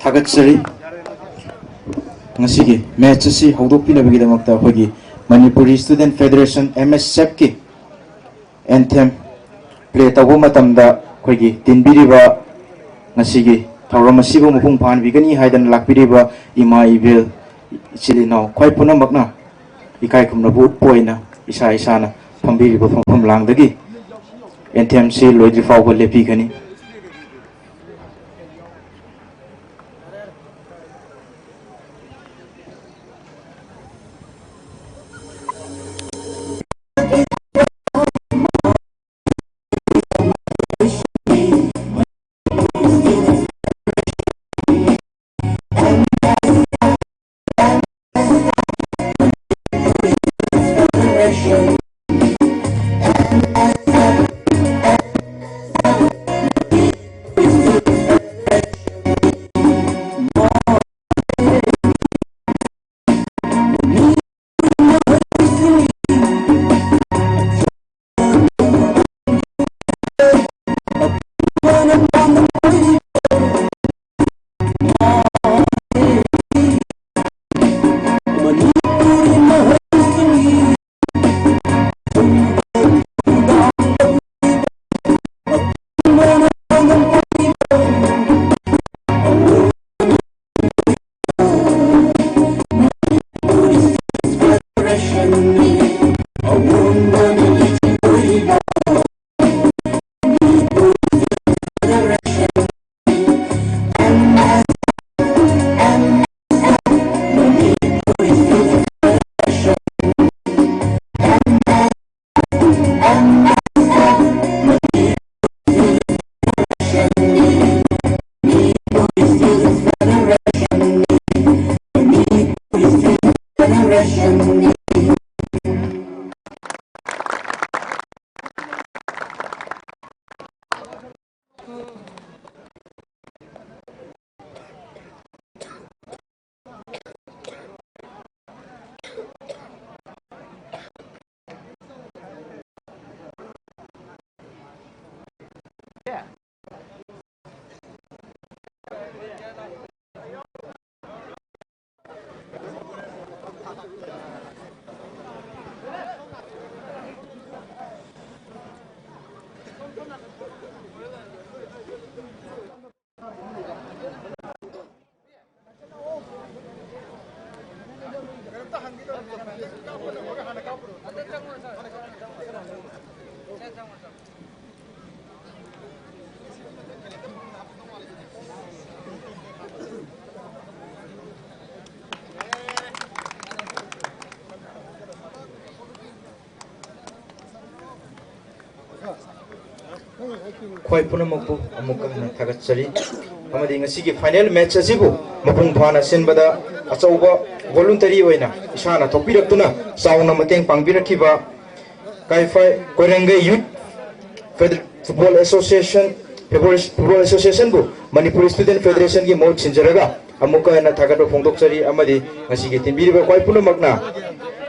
Thagatsari ngasigi match asi hawdokpinabagidamata akhoi Manipuri Student Federation MSF ki anthem play tawbo matamda akhoi tinbiriba ngasigi thawram asibu mupung phan bigani haidan lakpiriba ima ibel ichilinaw khoi punamakna ikai khumnabu poina isa isana phambiriba pham langdagi anthem si loidri fawba lepi gani khoi punamakbu amuka hana thagatsari amadi ngasigi final match asibu mapung phana sinbada achauba voluntary oina isana thokpiraktuna chauna mateng pangbirakhiba kaifai koirangai youth football association bu Manipur Student Federation gi mo chinjaraga amuka hana thagaba phongdokchari amadi ngasigi tinbiriba khoi punamakna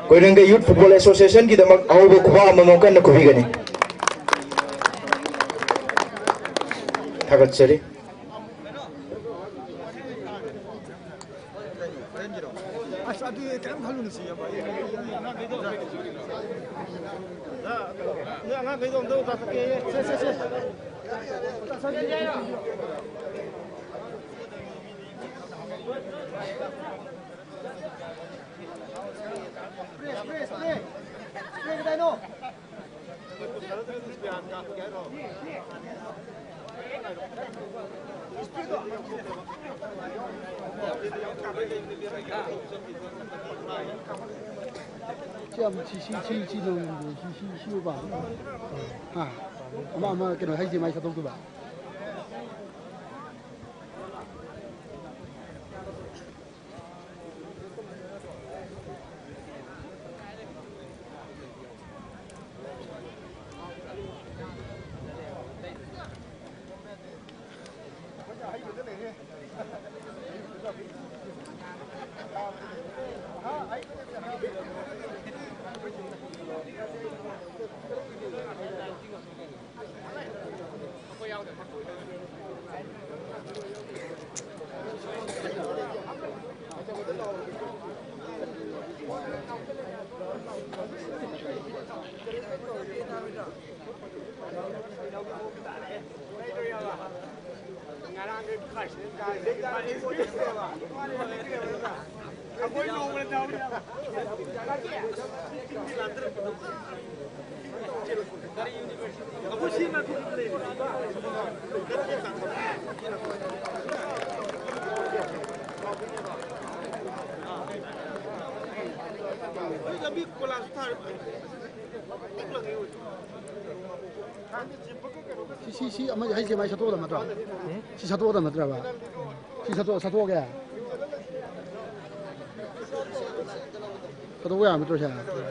koirangai youth football association gi damak awbo kuba amamokan na kubigani thagatsari这样去弄去吧，啊，我给他还是买小东西吧。시 아마 하이지 마이 샤도다 맞다. 시 샤도다 맞더라 봐. 시 샤도게. 샤도야 맞더라 샤.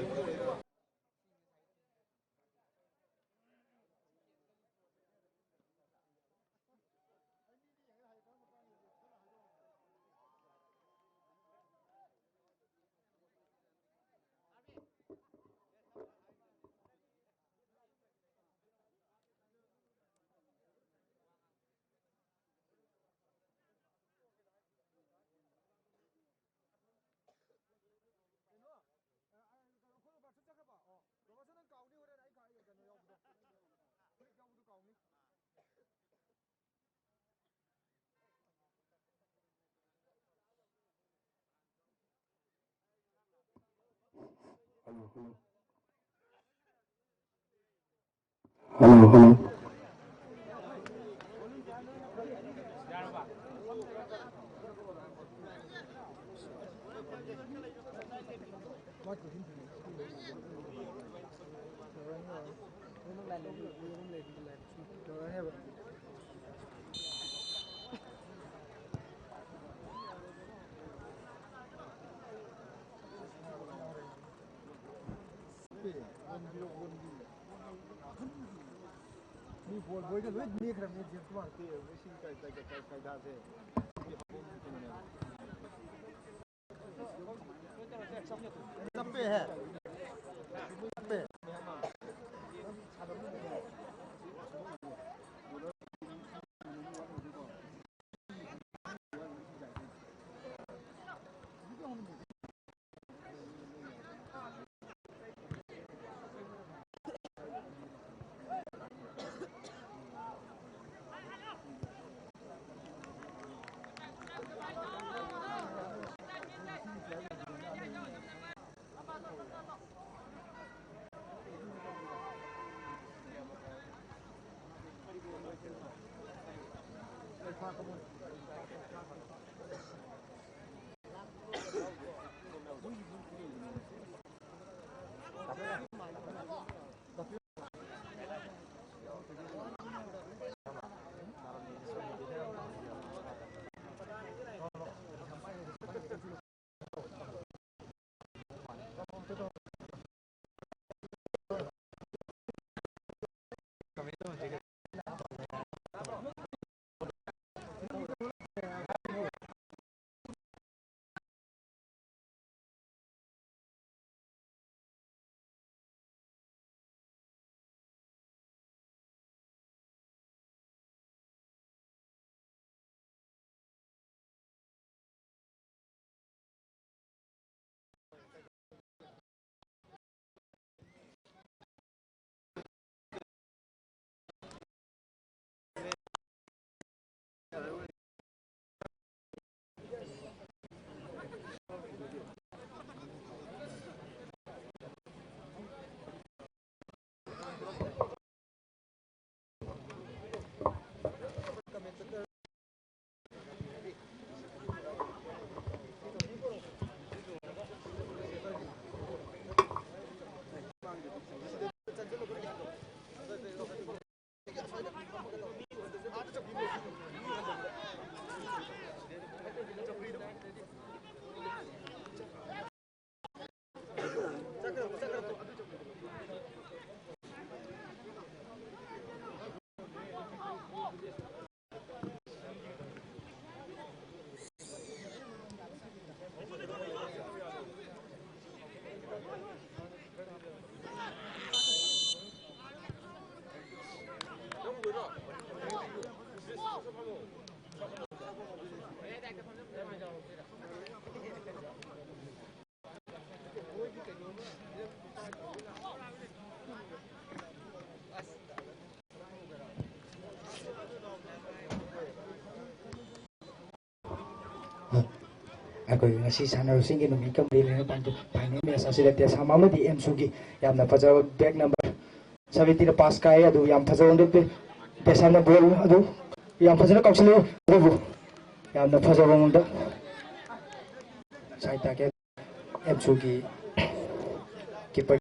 Hello, hello. बोल के लोग देख रहे हैं जिस मारते हैं वैसी कायदा से सब पे है ꯑꯩꯈꯣꯏ ꯉꯁꯤ ꯁꯥꯟꯅꯔꯣꯏꯁꯤꯡꯒꯤ ꯅꯨꯃꯤꯠ ꯀꯝꯗꯤ ꯂꯩꯅ ꯄꯥꯡꯊꯣꯛ ꯐꯥꯏꯅꯦꯜ ꯃꯦꯠꯆ ꯑꯁꯤꯗ ꯇꯦꯁꯥꯝ ꯑꯃꯗꯤ ꯑꯦꯝꯁꯨꯒꯤ ꯌꯥꯝꯅ ꯐꯖꯕ ꯕꯦꯛ ꯅꯝꯕꯔ 70ꯗ ꯄꯥꯁ ꯀꯥꯏ ꯑꯗꯨ ꯌꯥꯝ ꯐꯖꯕ ꯇꯦꯁꯥꯝꯅ ꯕꯣꯜ ꯑꯗꯨ ꯌꯥꯝ ꯐꯖꯅ ꯀꯥꯎꯁꯤꯜꯂꯤ ꯑꯗꯨꯕꯨ ꯌꯥꯝꯅ ꯐꯖꯕ ꯃꯑꯣꯡꯗ ꯁꯥꯏꯠ ꯇꯥꯔꯒꯦꯠ ꯑꯦꯝꯁꯨꯒꯤ ꯀꯤꯄꯔ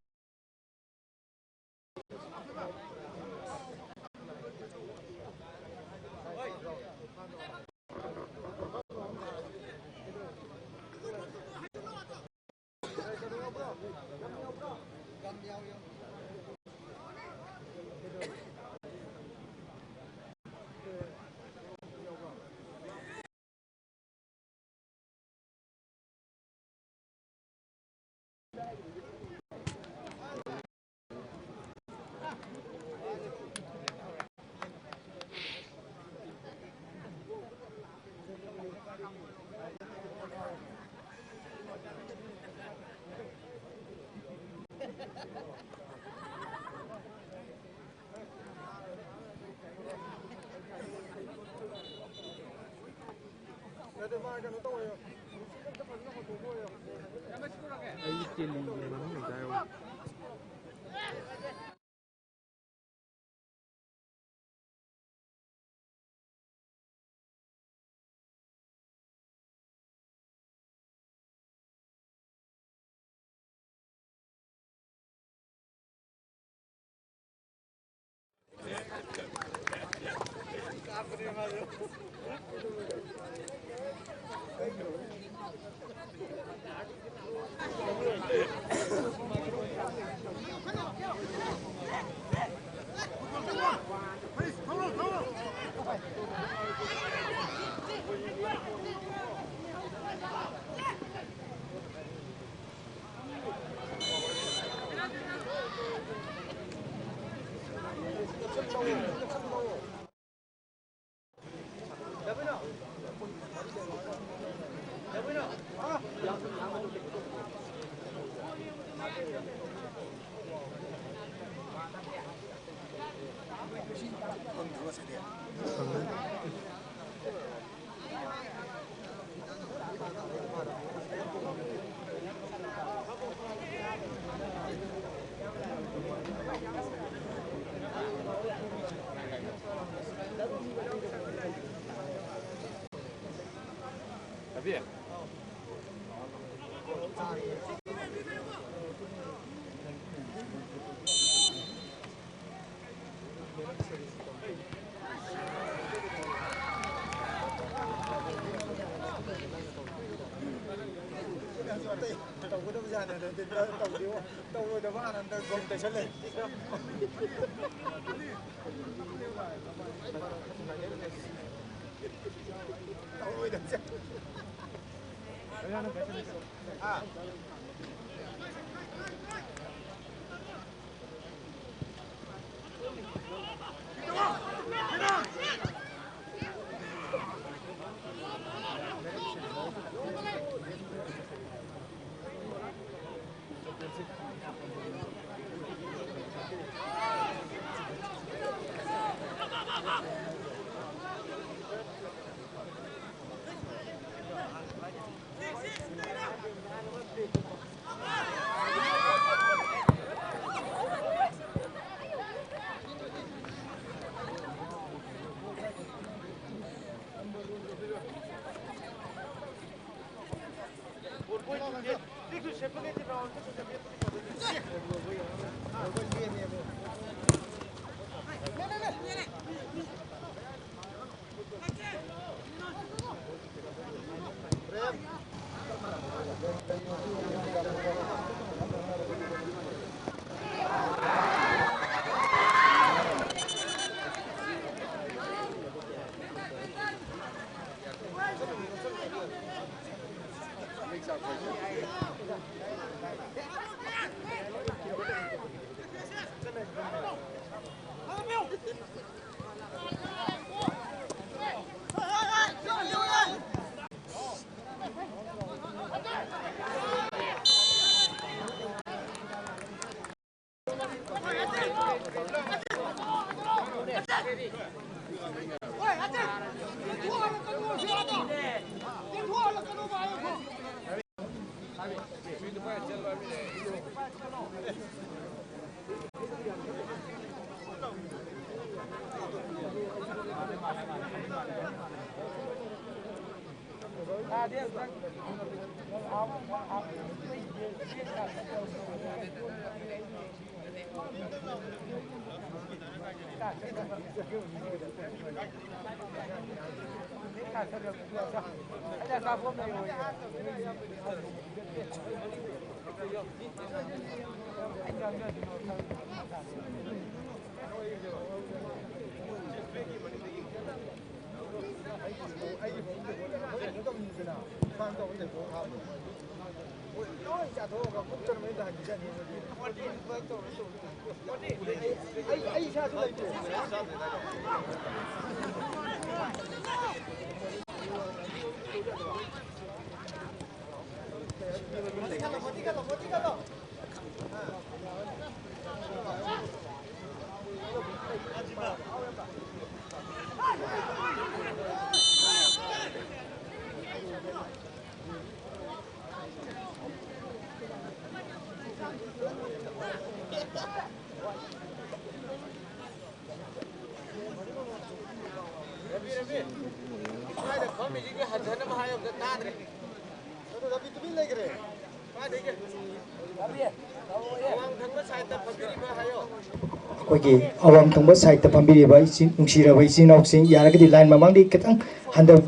ꯑꯩꯈꯣꯏꯒꯤ ꯑꯋꯥꯡ ꯊꯪꯕ ꯁꯥꯏꯠꯇ ꯐꯝꯕꯤꯔꯤꯕ ꯅꯨꯡꯁꯤꯔꯕ ꯏꯆꯤꯟ ꯏꯅꯥꯎꯁꯤꯡ ꯌꯥꯔꯒꯗꯤ ꯂꯥꯏꯟ ꯃꯃꯥꯡꯗꯤ ꯈꯤꯇꯪ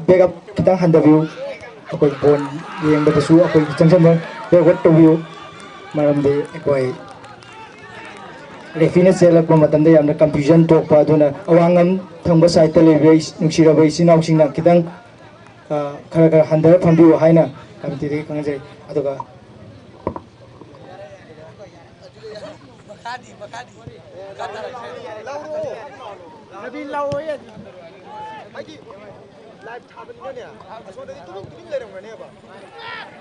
ꯕꯦꯛꯑꯞ ꯈꯤꯇꯪ ꯍꯟꯊꯕꯤꯌꯨ ꯑꯩꯈꯣꯏ ꯕꯣꯜ ꯌꯦꯡꯕꯗꯁꯨ ꯑꯩꯈꯣꯏ ꯆꯪꯁꯤꯟꯕ ꯕꯦꯛꯋꯥꯔꯗ ꯇꯧꯕꯤꯌꯨ ꯃꯔꯝꯗꯤ ꯑꯩꯈꯣꯏ ꯔꯦꯐꯤꯅ ꯆꯦꯜꯂꯛꯄ ꯃꯇꯝꯗ ꯌꯥꯝꯅ ꯀꯟꯐ꯭ꯌꯨꯖꯟ ꯊꯣꯛꯄ ꯑꯗꯨꯅ ꯑꯋꯥꯡ ꯊꯪꯕ ꯁꯥꯏꯠꯇ ꯂꯩꯕ ꯅꯨꯡꯁꯤꯔꯕ ꯏꯆꯤꯟ ꯏꯅꯥꯎꯁꯤꯡꯅ ꯈꯤꯇꯪ ꯈꯔ ꯍꯟꯊꯔ ꯐꯝꯕꯤꯌꯨ ꯍꯥꯏꯅ ꯀꯃꯤꯇꯤꯗꯒꯤ ꯈꯪꯖꯩ ꯑꯗꯨꯒ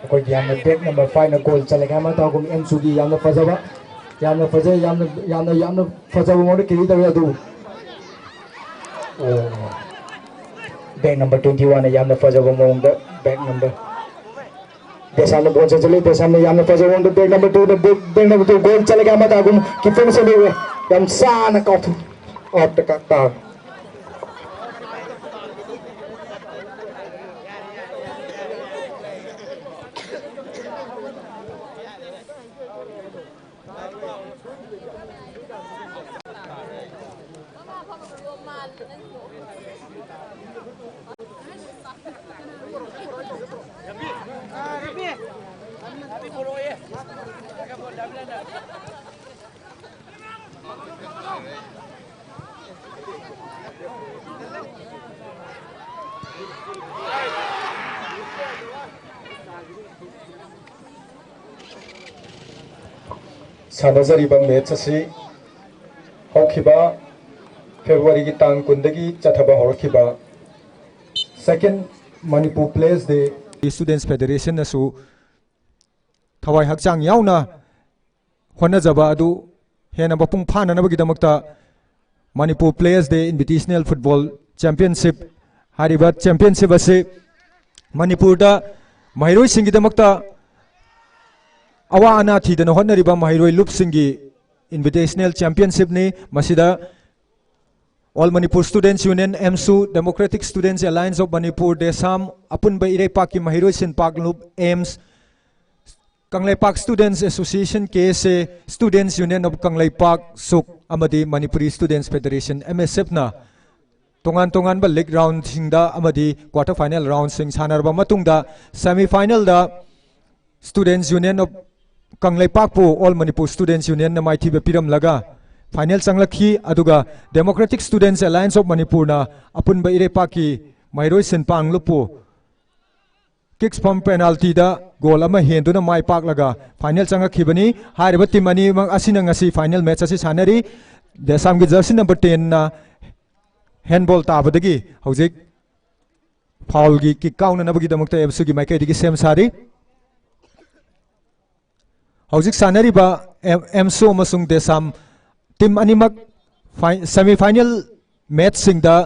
ꯑꯩꯈꯣꯏꯒꯤ ꯌꯥꯝꯅ ꯕꯦꯛ ꯅꯝꯕꯔ 5ꯅ ꯒꯣꯜ ꯆꯜꯂꯒ ꯑꯃ ꯇꯥꯒꯨꯝ ꯑꯦꯝꯁꯨꯒꯤ ꯌꯥꯝꯅ ꯐꯖꯕ ꯌꯥꯝꯅ ꯐꯖꯩ ꯌꯥꯝꯅ ꯐꯖꯕ ꯃꯑꯣꯡꯗ ꯀꯦꯔꯤ ꯇꯧꯋꯤ ꯑꯗꯨ ꯕꯦꯛ ꯅꯝꯕꯔ 21ꯅ ꯌꯥꯝꯅ ꯐꯖꯕ ꯃꯑꯣꯡꯗ ꯕꯦꯛ number Desamna ball chale Desamna yamna fajar on the bag number 2 the bag number 2 goal chale gaya mata gum keeper se le yam sana ka off the ka सानजरीबा match असी होखिबा February की तांग कुंदगी चथबा होरखिबा second Manipur players day students federation नसु थवाई हकचांग यावना होनजबा अदु हेना बपुंग फाननबगिदमक्ता Manipur players day invitational football championship हारिबा चैंपियनशिप असे मणिपुर दा महिरोई सिंगिदमक्ता अवा अना थीदन होनरिबा महिरोई लुप सिंगी इन्विटेशनल चैंपियनशिप ने मसिदा all Manipur students union AMSU democratic students alliance of Manipur DESAM अपुनब इरेपाक की महिरोई सिनपाक loop AIIMS Kangleipak students association के से स्टूडेंट्स यूनियन ऑफ कंगलेपाक सुक अमदी मणिपुरी स्टूडेंट्स फेडरेशन एमएसएफ ना तोंगान तोंगान बा लीग राउंड सिंगदा अमदी क्वार्टर फाइनल राउंड सिंग सानरबा मतुंगदा सेमीफाइनल दा स्टूडेंट्स यूनियन ऑफ कंगलेपाकपु ऑल मणिपुर स्टूडेंट्स यूनियन न माइथीबे पिरम लगा फाइनल चंगलखी अदुगा democratic students alliance of Manipur ना अपुनबा इरेपाकी महिरोई सिनपांग लुपु किक्स फ्रॉम पेनाल्टी दा गोल अमा हेंदुना माइ पाक लगा फाइनल चंगखिबनी हारिबा टीम अनि असिना ngasi फाइनल मैच असि सानरी देसाम की जर्सी नंबर 10 ना हैंडबॉल ताबदगी हौजिक फाउल की किक काउन नबगी दमक्ता एबसुगी माइकेदिगी सेम सारी हौजिक सानरीबा एमसो मसुंग देसाम टीम अनिमक सेमीफाइनल मैच सिंगदा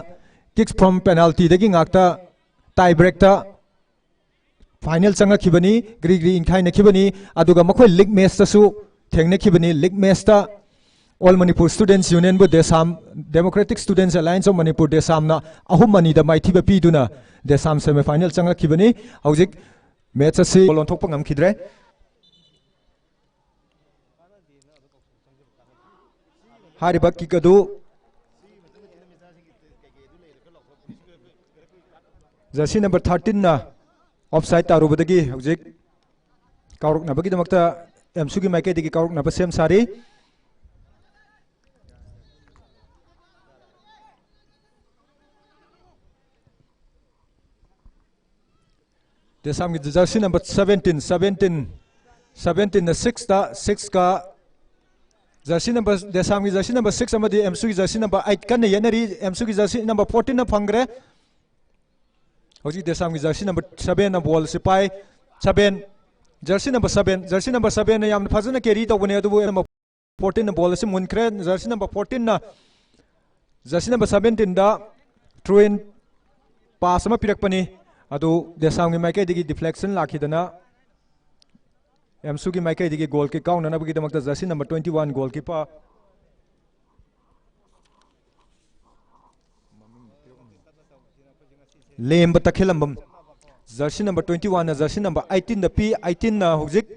किक्स फ्रॉम पेनाल्टी दगी ngakta टाई ब्रेक ता फाइनल चंगखिबनी ग्री इनखाइनखिबनी अदुगा मखोय लीग मैच तसु थेंगनखिबनी लीग मैच ता ऑल मणिपुर स्टूडेंट्स यूनियन बु DESAM democratic students alliance of Manipur DESAM ना अहुम मनी दा माइथीबा पीदुना Desam semi-final changlakhibani hojik match asi goal onthokpa ngamkhidre hariba kick adu jersey number 13 na offside tarubadagi hojik kauruknabagi damakta MSU gi maike digi kauruknaba sem sari Desam gi jersey number 17 na 6 ka jersey number Desam gi jersey number 6 amadi MSU gi jersey number 8 kan yenari MSU gi jersey number 14 na phangre hojik Desam gi jersey number 7 na ball sipai 7 jersey number 7 na yam phajana carry tawbane adu number 14 na ball si munkre jersey number 14 na jersey number 17 da throw in pass ama pirakpani adu Desam gi maike digi deflection lakhidana MSU gi maike digi goal ki count na bagi damakta jersey number 21 goalkeeper lemba takhilambam jersey number 21 na jersey number 18 da P18 na hojik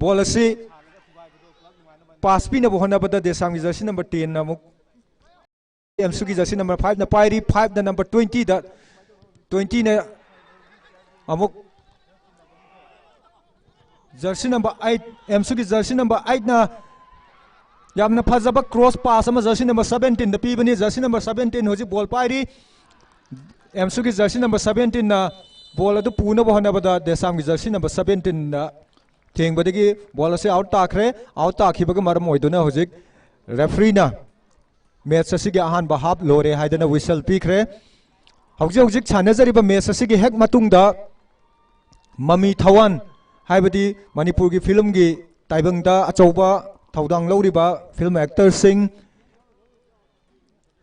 ball asi pass pi na bohna bada Desam gi jersey number 10 na muk MSU gi jersey number 5 na pairi 5 da number 20 da 20 na amuk jersey number 8 MSU gi jersey number 8 na yamna phajaba cross pass ama jersey number 17 da pibani jersey number 17 hoji ball pairi MSU gi jersey number 17 na ball adu puna bohna bada Desam gi jersey number 17 na thengbadagi ball ase out takhibaga maram oiduna hojik referee na match asigi ahan ba half lore haidana whistle pikre hojik chanajariba match asigi hek matungda Mami Thawan haibadi Manipur gi film gi taibangda achauba thaudang loriba film actor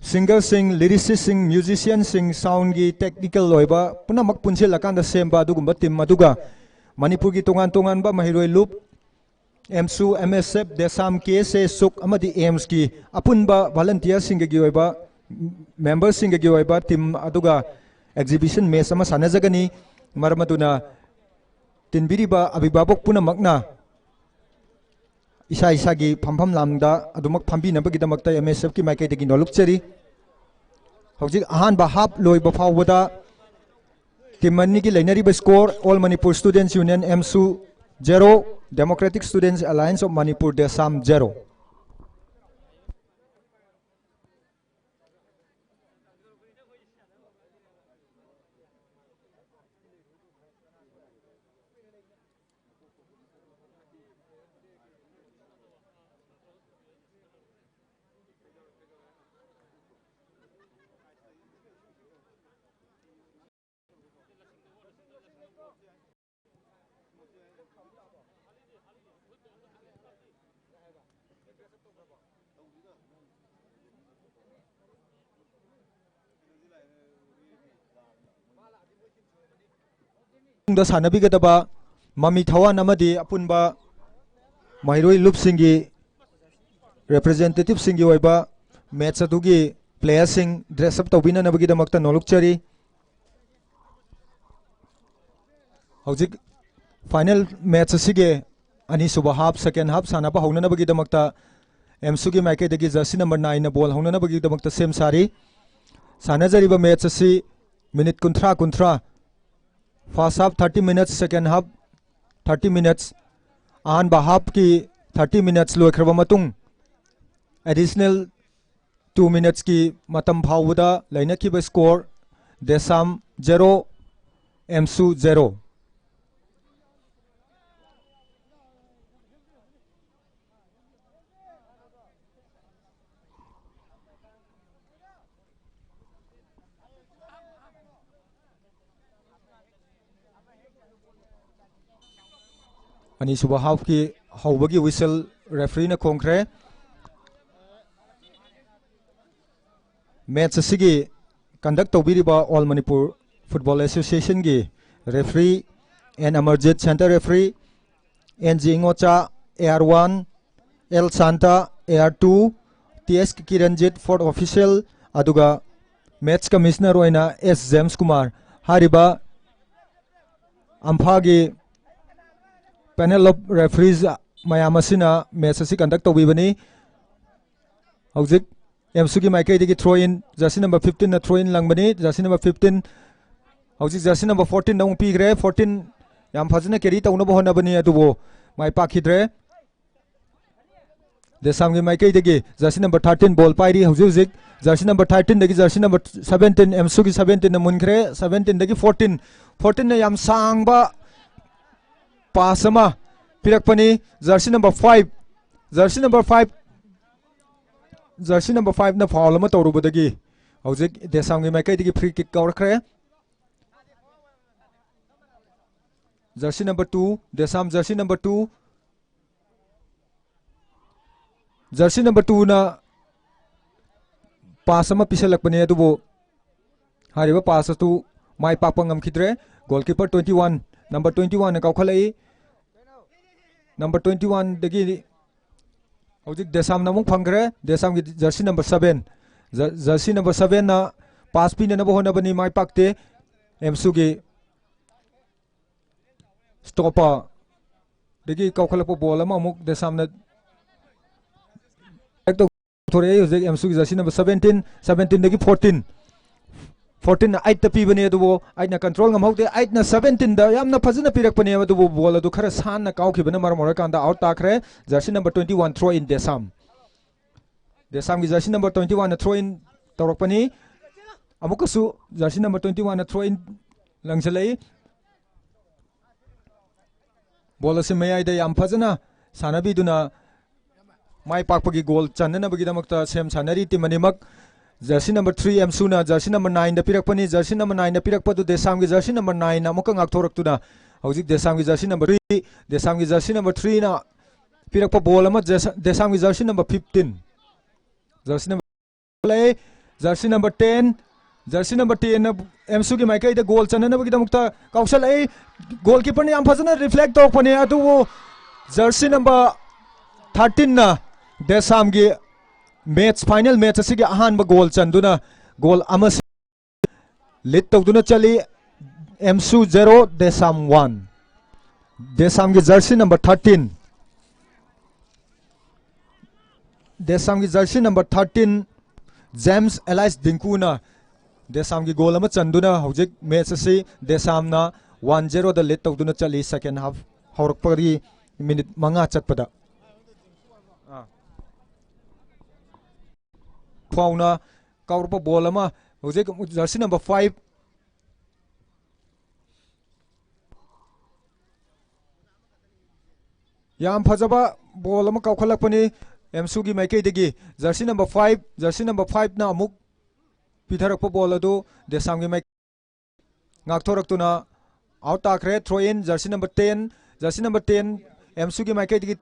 singer sing lyricist sing musician sing sound gi technical loiba punamak punsil akanda semba dugumba team maduga Manipur gi tongan ba mahiroi loop MSU MSF Desam KSA suk amadi AIMS gi apunba volunteer sing gi oiba member sing gi oiba team aduga exhibition match ama sanajagani maramaduna tinbiriba abibabok punamakna isa gi phampham lamda adumak phambi nabagi damakta MSF ki maike degi nolukcheri hojik ahan ba hap loiba fawada timani gi lainari ba score All Manipur Students Union MSU 0 Democratic Students Alliance of Manipur Desam 0 da sanabigadaba Mami Thawan amadi apunba mairoi loop singi representative singi oiba match adugi players sing dress up tawbina nabagi damakta nolukchari hojik final match asige ani suba half second half sanaba hawna nabagi damakta MSU gi maike degi jersey number 9 na ball hawna nabagi damakta sem sari sanajariba match asi minute kunthra First half 30 minutes, second half 30 minutes. Ahan ba half ki 30 minutes loi khraba matung additional 2 minutes ki matam phawda laina ki ba score Desam 0 MSU 0 ani suba half ki hawbagi whistle referee na khongkhre match asigi conduct tobiriba All Manipur Football Association gi referee and Amarjit Center referee NG Ngocha AR1 L Santa AR2 TS Kiranjit fourth official aduga match commissioner oina S James Kumar हारिबा अम्फागी panel of referees मयाम असिना match असी conduct तौबीबनी हौजिक एमसुगी माइकैदगी throw in jersey number 15 ना थ्रो इन लंगबनी जर्सी नंबर 15 हौजिक जर्सी नंबर 14 दंग पीग्रे 14 याम फजना कैरी तौनब होनबनी अदुबो माइ पाखिद्रे देसामगी माइकैदगी जर्सी नंबर 13 बॉल पाइरी हौजिक जर्सी नंबर 13 दगी जर्सी नंबर 17 एमसुगी 17 ना मुनखरे 17 दगी 14 14 ना याम सांगबा पासमा पिरकपनी jersey number 5 jersey number 5 jersey number 5 ना फाउल अमा तौरुबदगी हौजिक देसामगी माइकैदगी फ्री किक कौरखरे jersey number 2 DESAM jersey number 2 jersey number 2 ना पास अमा पिसलकपनी अदुबो हारिबा पास अतु माइ पाकपा ngमखिद्रे गोलकीपर 21 नंबर 21 ना कौखलाई नंबर 21 दगी हौजिक देसाम नमुक फंगरे देसाम की जर्सी नंबर 7 जर्सी नंबर 7 ना पास पिननब होनबनी माइ पाकते एमसुगी स्टॉपर दगी कौखलप बॉल अमा अमुक देसाम ना थोरे हौजिक एमसुगी जर्सी नंबर 17 17 दगी 14 14 ना 8 पीबने अदुबो 8 ना कंट्रोल ngमहौदे 8 ना 17 दा यामना फजना पिरकपने अदुबो बॉल अदु खरा सान ना काउखिबने मरम होरकांदा आउट ताखरे जर्सी नंबर 21 थ्रो इन देसाम की जर्सी नंबर 21 ना थ्रो इन तौरकपनी अमुकसु जर्सी नंबर 21 ना थ्रो इन लंगसलई बॉल असे मयाइदा याम फजना सानाबीदुना माइ पाकपगी गोल चन्ननबगीदमक्ता सेम सानरी टीम अनिमक जर्सी नंबर 3 एमसुना जर्सी नंबर 9 दा पिरकपनी जर्सी नंबर 9 दा पिरकपदु देसाम की जर्सी नंबर 9 ना अमुक ngakthorक्तुना हौजिक देसाम की जर्सी नंबर 3 देसाम की जर्सी नंबर 3 ना पिरकप बॉल अमा देसाम की jersey number 15 Jersey number play Jersey number 10 jersey number 10 ना एमसु की माइकैदा गोल चन्ननबगीदमक्ता कौशलै गोलकीपर ने याम फजना रिफ्लेक्ट तौरपने अदु जर्सी नंबर 13 ना देसाम की मैच फाइनल मैच असिगे अहानब गोल चंदुना गोल अमस लीड तौदुना चली एमसु 0 देसाम 1 देसाम की जर्सी नंबर 13 देसाम की जर्सी नंबर 13 जेम्स एलाइस दिंकुना देसाम की गोल अमा चंदुना हौजिक मैच असि देसाम ना 1-0 दा लीड तौदुना चली सेकेंड हाफ हौरकपगी मिनिट 5 चटपदा फाउना काउरप बॉल अमा हौजिक जर्सी नंबर 5 याम फजबा बॉल अमा काउखलकपनी एमसुगी माइकैदगी जर्सी नंबर 5 ना अमुक पिथरप बॉल अदु देसामगी माइक ngakthorक्तुना आउट ताखरे थ्रो इन जर्सी नंबर 10 एमसुगी माइकैदगी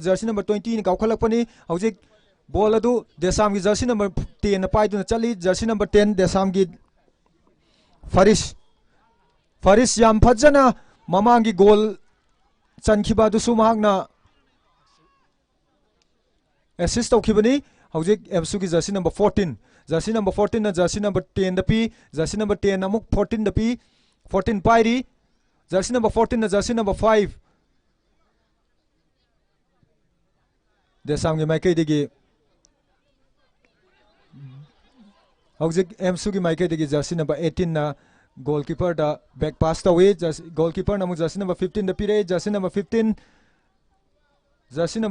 जर्सी नंबर 20 काउखलकपनी हौजिक बॉल अदु देसाम की जर्सी नंबर 10 ना पाइदुना चली जर्सी नंबर 10 देसाम की फरिस याम फजना ममांगी गोल चनखिबा दुसु महागना एसिस्ट तौखिबनी हौजिक एमसु की जर्सी नंबर 14 ना जर्सी नंबर 10 दा पी जर्सी नंबर 10 अमुक 14 दा पी 14 पाइरी जर्सी नंबर 14 ना जर्सी नंबर 5 देसाम की माइकैदगी हौजिक एमसु की माइकैदगी जर्सी नंबर 18 ना गोलकीपर दा बैक पास तौई गोलकीपर ना जर्सी नंबर 15 दा पिरे जर्सी नंबर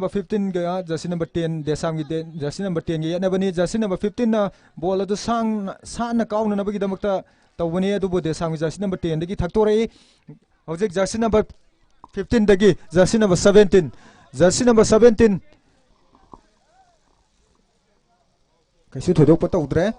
15 गा जर्सी नंबर 10 देसाम की जर्सी नंबर 10 गे यानबनी जर्सी नंबर 15 ना बॉल अदु सांना काउना नबगी दमक्ता तौबनी अदुबो देसाम की जर्सी नंबर 10 दगी थक्तोरई हौजिक जर्सी नंबर 15 दगी जर्सी नंबर 17 कैसे थोदोक पता उतरे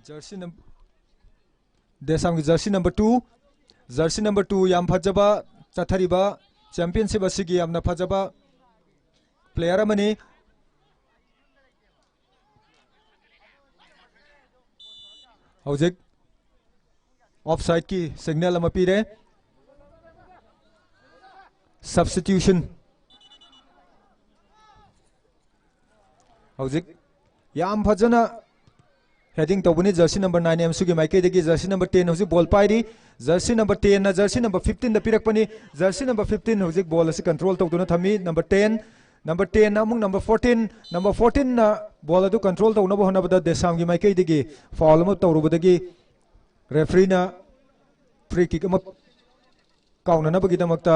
जर्सी नंबर देसाम की जर्सी नंबर 2 जर्सी नंबर 2 याम फजबा चथरिबा चैंपियनशिप असिगी यामना फजबा प्लेयर अमनी हौजिक ऑफसाइड की सिग्नल अमा पीरे सब्स्टिट्यूशन हौजिक याम फजना हेडिंग तौबनी जर्सी नंबर 9 एमसू की माइके देगी जर्सी नंबर 10 हौजिक बॉल पाइरी जर्सी नंबर 10 ना जर्सी नंबर 15 दा पिरकपनी जर्सी नंबर 15 हौजिक बॉल असे कंट्रोल तौदुना थमी नंबर 10 ना अमुक नंबर 14 ना बॉल अदु कंट्रोल तौनबो होनबदा देसाम की माइके देगी फाउल अमा तौरुबदगी रेफरी ना फ्री किक अमा काउननबगी दमकता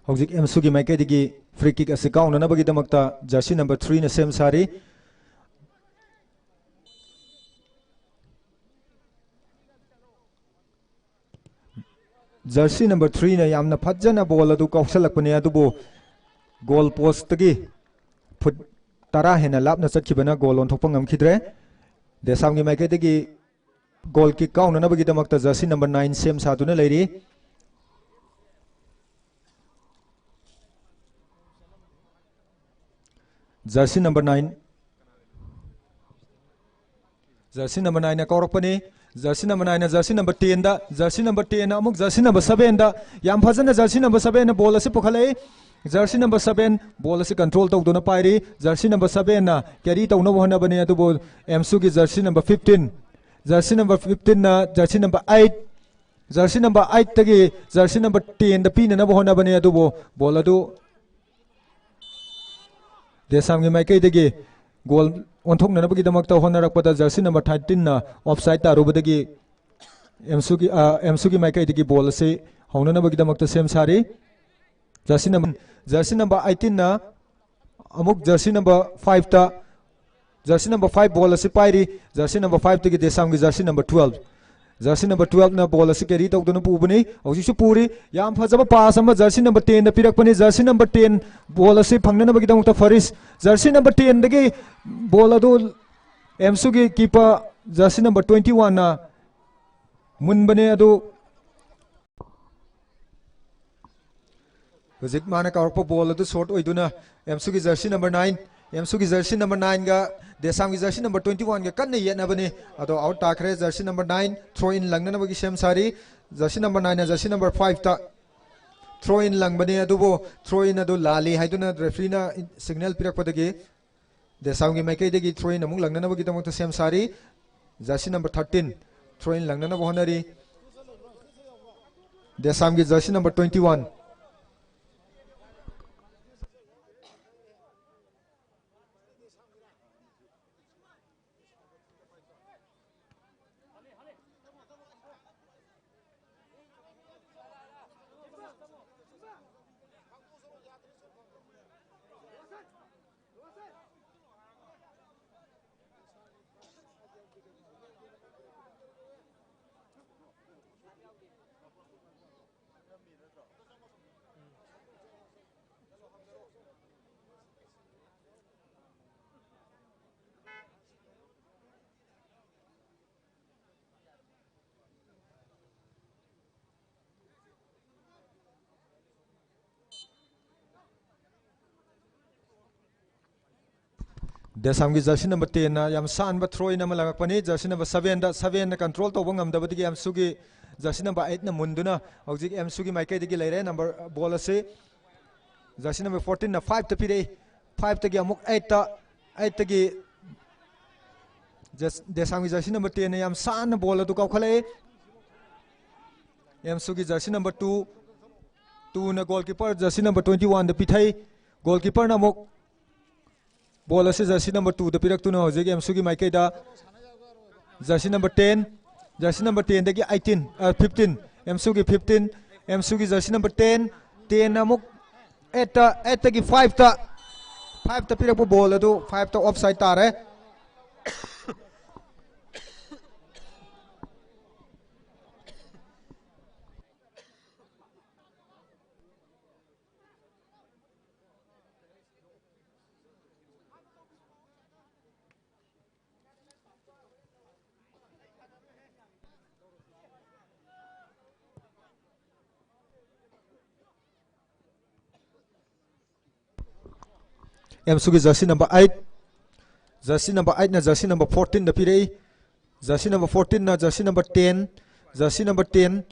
हौजिक एमसू की माइके दिगी फ्री किक असे काउननबगी दमकता जर्सी नंबर 3 ने सेम सारी जर्सी नंबर 3 ने यामना फजना बॉल अदु कौसलकपने अदुबो गोल पोस्ट तगी फुट 10 हेना लापना चटखिबना गोल ओंथोकपा ngamखिद्रे देसामगी माइके दिगी गोल किक काउननबगी दमकता जर्सी नंबर 9 सेम सादुना लेरी जर्सी नंबर 9 ने कौरपने जर्सी नंबर 9 ना जर्सी नंबर 10 दा जर्सी नंबर 10 ना अमुक जर्सी नंबर 7 दा याम फजन जर्सी नंबर 7 ना बॉल असे पुखले जर्सी नंबर 7 बॉल असे कंट्रोल तौदुना पाइरी जर्सी नंबर 7 ना कैरी तौनो होना बने अदुबो एमसू की जर्सी नंबर 15 ना जर्सी नंबर 8 तगी जर्सी नंबर 10 दा पीना होना बने अदुबो बॉल अदु देसाम की माइके देगी गोल ओंथोकनबगी दमकता होनरकपदा जर्सी नंबर 13 ना ऑफसाइड तारुबदगी एमसू की माइके देगी बॉल से होननबगी दमकता सेम सारी जर्सी नंबर 18 ना अमुक जर्सी नंबर 5 बॉल से पाइरी जर्सी नंबर 5 तगी देसाम की जर्सी नंबर 12 ना बॉल से कैरी तौदुना पुबनी हौजिसु पूरी याम फजबा पास अमा जर्सी नंबर 10 दा पिरकपनी जर्सी नंबर 10 बॉल से फंगनबगी दमकता फरिस जर्सी नंबर 10 दगी बॉल अदु एमसू की कीपर जर्सी नंबर 21 ना मुनबने अदु हौजिक माना कावरप बॉल अदु शॉट ओइदुना एमसू की जर्सी नंबर 9 गा देसाम की जर्सी नंबर 21 गा कन्ने येनबने अदो आउट ताखरे जर्सी नंबर 9 थ्रो इन लंगनबगी सेम सारी जर्सी नंबर 9 ना जर्सी नंबर 5 ता थ्रो इन लंगबने अदुबो थ्रो इन अदु लाली हाइदुना रेफरी ना सिग्नल पिरकपदगी देसाम की माइके देगी थ्रो इन अमुक लंगनबगी दमकता सेम सारी jersey number 13 throw in लंगनब honorary देसाम की जर्सी नंबर 21 देसाम की जर्सी नंबर 10 ना याम सान बा थ्रो इन अमा लगपनी जर्सी नंबर 7 ना कंट्रोल तौब ngamdabadigi एमसू की जर्सी नंबर 8 ना मुंदुना हौजिक एमसू की माइके दिगी लेरे नंबर बॉल असे जर्सी नंबर 14 ना 5 ता पिरे 5 तगी अमुक 8 तगी देसाम की जर्सी नंबर 10 ने याम सान बॉल अदु काउखले एमसू की जर्सी नंबर 2 ना गोलकीपर जर्सी नंबर 21 दा पिथै गोलकीपर ना अमुक बॉल से जर्सी नंबर 2 दा पिरक्तुना हौजिक एमसू की माइके दा जर्सी नंबर 10 दगी 15 एमसू की 15 एमसू की जर्सी नंबर 10 अमुक 8 तगी 5 ता पिरक्पो बॉल अदु 5 ता ऑफसाइड तारे एमसुगी जर्सी नंबर 8 जर्सी नंबर 8 ना जर्सी नंबर 14 द पिरे जर्सी नंबर 14 ना jersey number 10 jersey number 10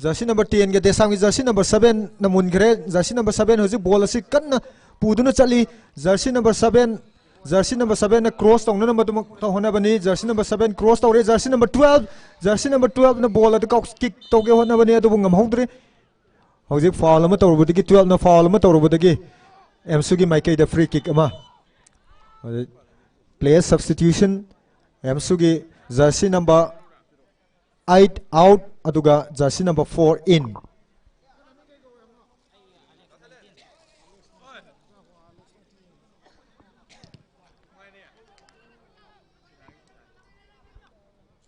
jersey number 10 के देसाम की जर्सी नंबर 7 न मुनगरे जर्सी नंबर 7 होजी बॉल असि कन्न पुदुना चली जर्सी नंबर 7 जर्सी नंबर 7 न क्रॉस तौना नंबर तो होना बनी जर्सी नंबर 7 क्रॉस तौरे जर्सी नंबर 12 न बॉल अद किक तौगे होना बनी अदु ngam हौद्रे होजी फाउल अमा तौरबदगी 12 न फाउल अमा तौरबदगी एमसुगी माइकई द फ्री किक अमा प्लेयर सब्स्टिट्यूशन एमसुगी jersey number 8 out aduga jersey number 4 in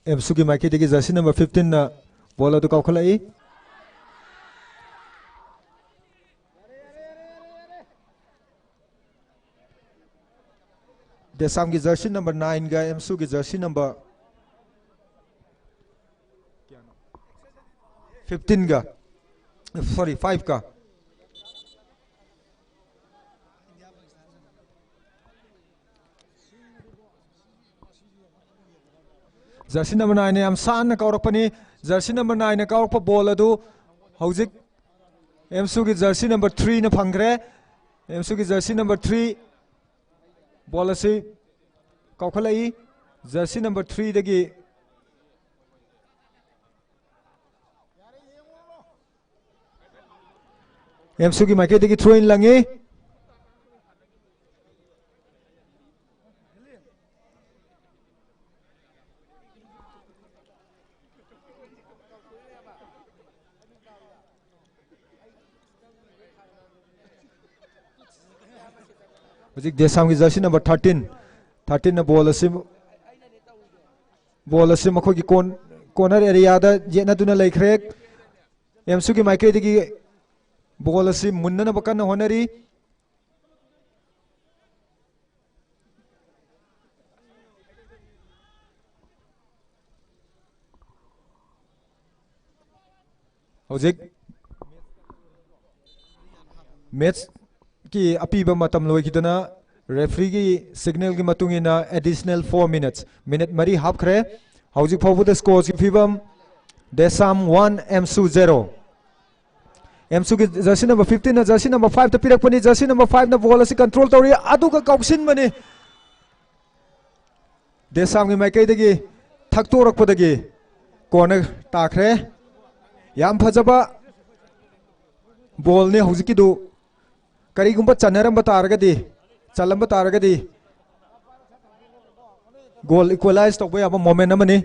एमसुगी माइके दगी jersey number 15 na bola du kaukhalai desam gi jersey number 9 ga एमसुगी jersey number 15 का सॉरी 5 का जर्सी नंबर 9 ने हम सान कौरपनी जर्सी नंबर 9 ने कौरप बॉल अदु हौजिक एमसु की जर्सी नंबर 3 ने फंगरे एमसु की जर्सी नंबर 3 बॉल से कौखलाई जर्सी नंबर 3 दगी एमसुगी माइके दगी थ्रो इन लंगे हजिक देसाम की जर्सी नंबर 13 न बॉल असे मखो की कॉर्नर एरिया दा जेना दुना लेखरे एमसुगी माइके दगी बॉल असी मुन्नन बकन होनरी हौजिक मैच की अपीबा मतम लोइखिदना रेफरी की सिग्नल की मतुंगिना एडिशनल 4 मिनट मरी हाफखरे हौजिक फाउबुदा स्कोर की फिबम देसाम 1 एमसु 0 एमसु की जर्सी नंबर 15 ना जर्सी नंबर 5 त पिरकपनी जर्सी नंबर 5 ना बॉल असी कंट्रोल तौरी अदुगा कौसिन बने देसाम की माइकई दगी थक्तोरकपदगी कॉर्नर ताखरे याम फजबा बॉल ने हौजिकी दु करीगुंबा चनरंबा तारगदी चलंबा तारगदी गोल इक्वलाइज तौबा याबा moment अमनी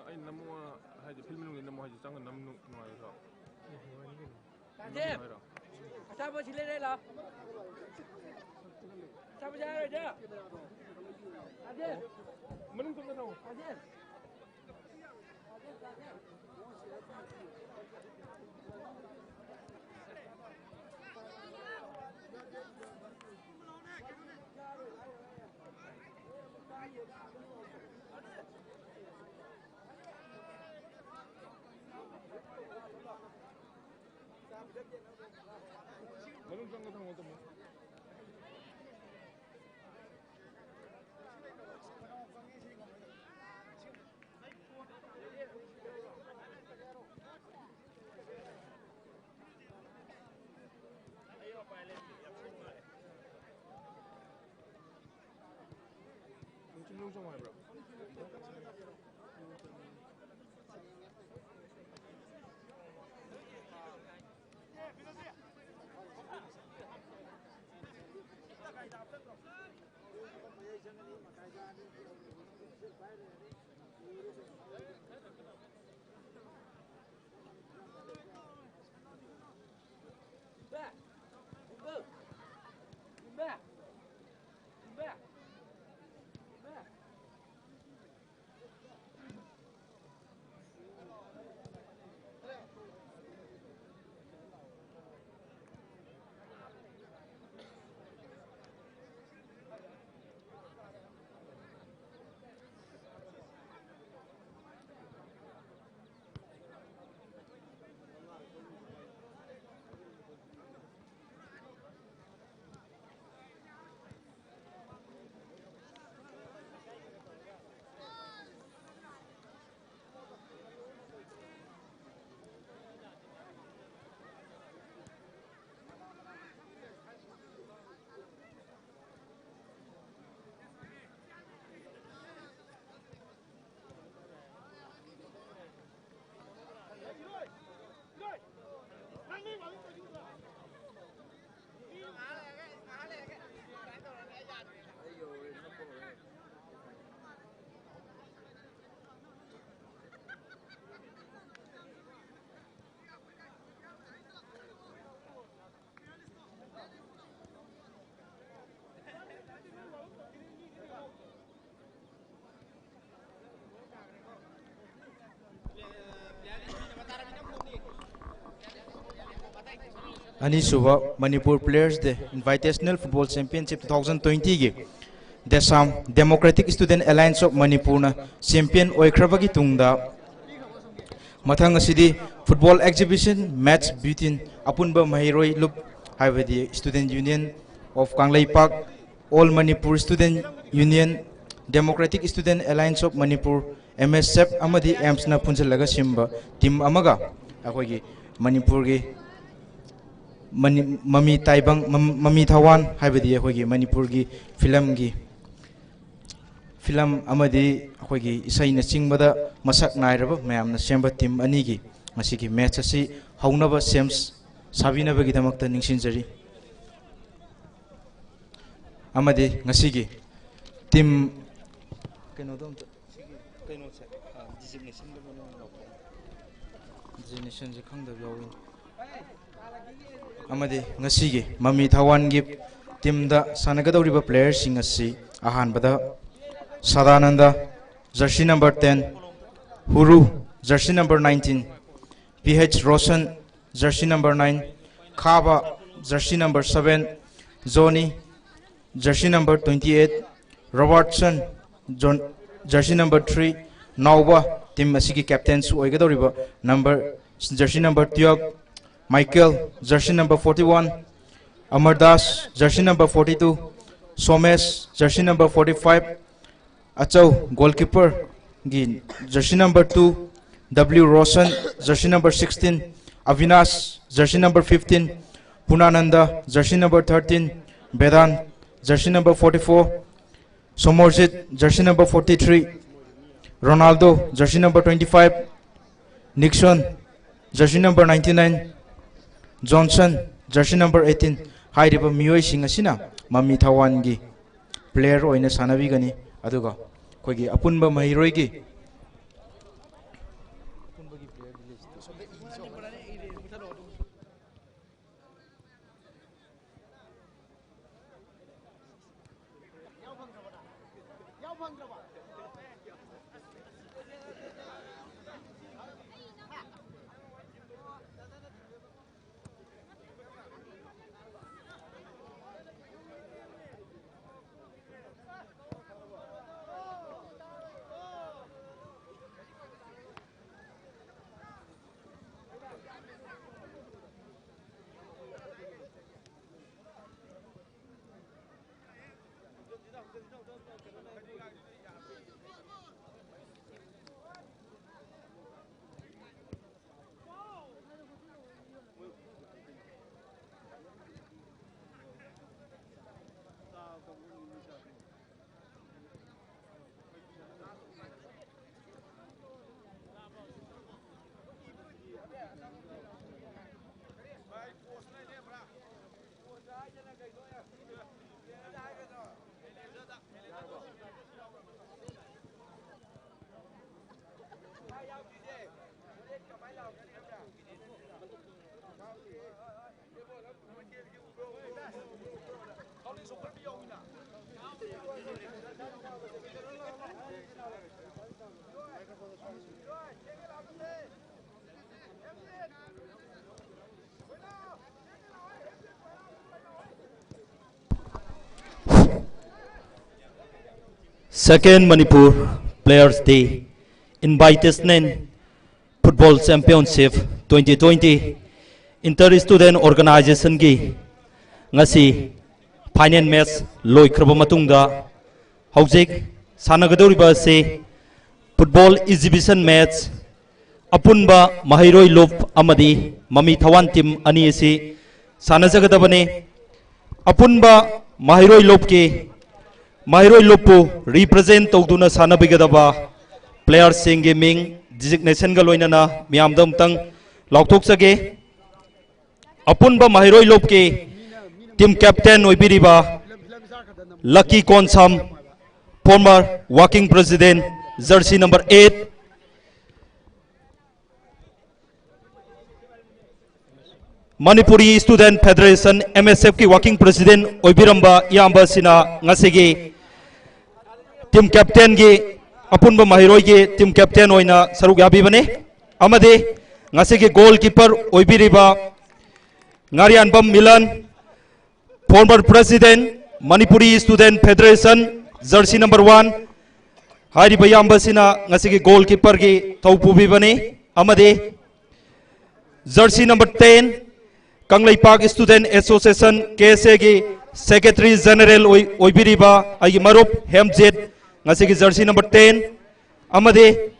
Ay namo hay film nung namo hay chang nam nu nuai ro. Tajib. Siapa sila ni lah? Siapa jalan dia? Tajib. Menung tu tahu. Tajib. Menung tu tahu tu. Mungkin lu sama bro. Back. Back. Back. Back. Back. अनीसुबा Manipur players day invitational football championship 2020 की DESAM democratic student alliance of Manipur champion ओइख्रबगी तुंगदा मथंग असिदी football exhibition match between अपुनब महिरोय लुप हाइबदी student union of Kangleipak all Manipur student union democratic student alliance of Manipur MSF अमदी एम्स ना पुंजलगा सिम्बा टीम अमगा अखोगी मणिपुर की ममी ताइबंग ममी थवान हाइबदी अखोगी मणिपुर की फिल्म अमदी अखोगी इसैना चिंगबदा मसक नायरब मयामना सेंब टीम अनी की मसिकी मैच असि हौनब सेम्स साबिनबगीदमक्ता निंगसिनजरी अमदी ngasiगी टीम कइनोदम कइनोसे डिजिग्नेशन डिजिग्नेशन जे खंगदब यावि अमदी ngasiगी ममी थवान की टीम दा सानगदौरिबा प्लेयर सिंग असि अहानबदा सदानंदा जर्सी नंबर 10 हुरु jersey number 19 PH Roshan jersey number 9 Khaba jersey number 7 Johnny jersey number 28 Robertson jersey number 3 नौबा टीम असिगी कैप्टन सुगदौरिबा number jersey number 12 Michael jersey number 41 Amardas Jersey number 42 Somesh jersey number 45 अचौ गोलकीपर गी jersey number 2 W Roshan jersey number 16 Avinash jersey number 15 Punananda jersey number 13 Vedant jersey number 44 Somorjit jersey number 43 Ronaldo jersey number 25 Nixon jersey number 99 Johnson jersey number 18 हाइरिबा मियोय सिंग असिना ममी थवान गी player ओइना सानबीगनी अदुगा कोगी अपुनबा महिरोय की Second Manipur Players Day Invitational Football Championship 2020 Inter-Student Organization की ngasi final match loikraba matungda hauzik sanagdoriba se football exhibition match apunba mahiroi lop amadi mami thawan team ani se sanajagadabane apunba mahiroi lop ke mahiroi lopu represent tawduna sanabigadaba players sing ming designation ga loinana miamdam tang laukthok sage apunba mahiroi lop ke team captain oibiriba Lucky Konsam former working president jersey number 8 Manipuri Student Federation MSF की working president oibiramba yamba sina ngasigi team captain gi apunba mahiroi gi team captain oina saruk yabi bane amade ngasigi goalkeeper oibiriba Ngarianbam Milan, former President, Manipuri Student Federation, jersey number 1, Hari Bayambasina, Nasiki goalkeeper ki Taupubi Bani, Amade, jersey number 10, Kanglai Park Student Association, KSA ki Secretary General Oibiriba, Agi Marup, Hemjet, Nasiki jersey number 10, Amade,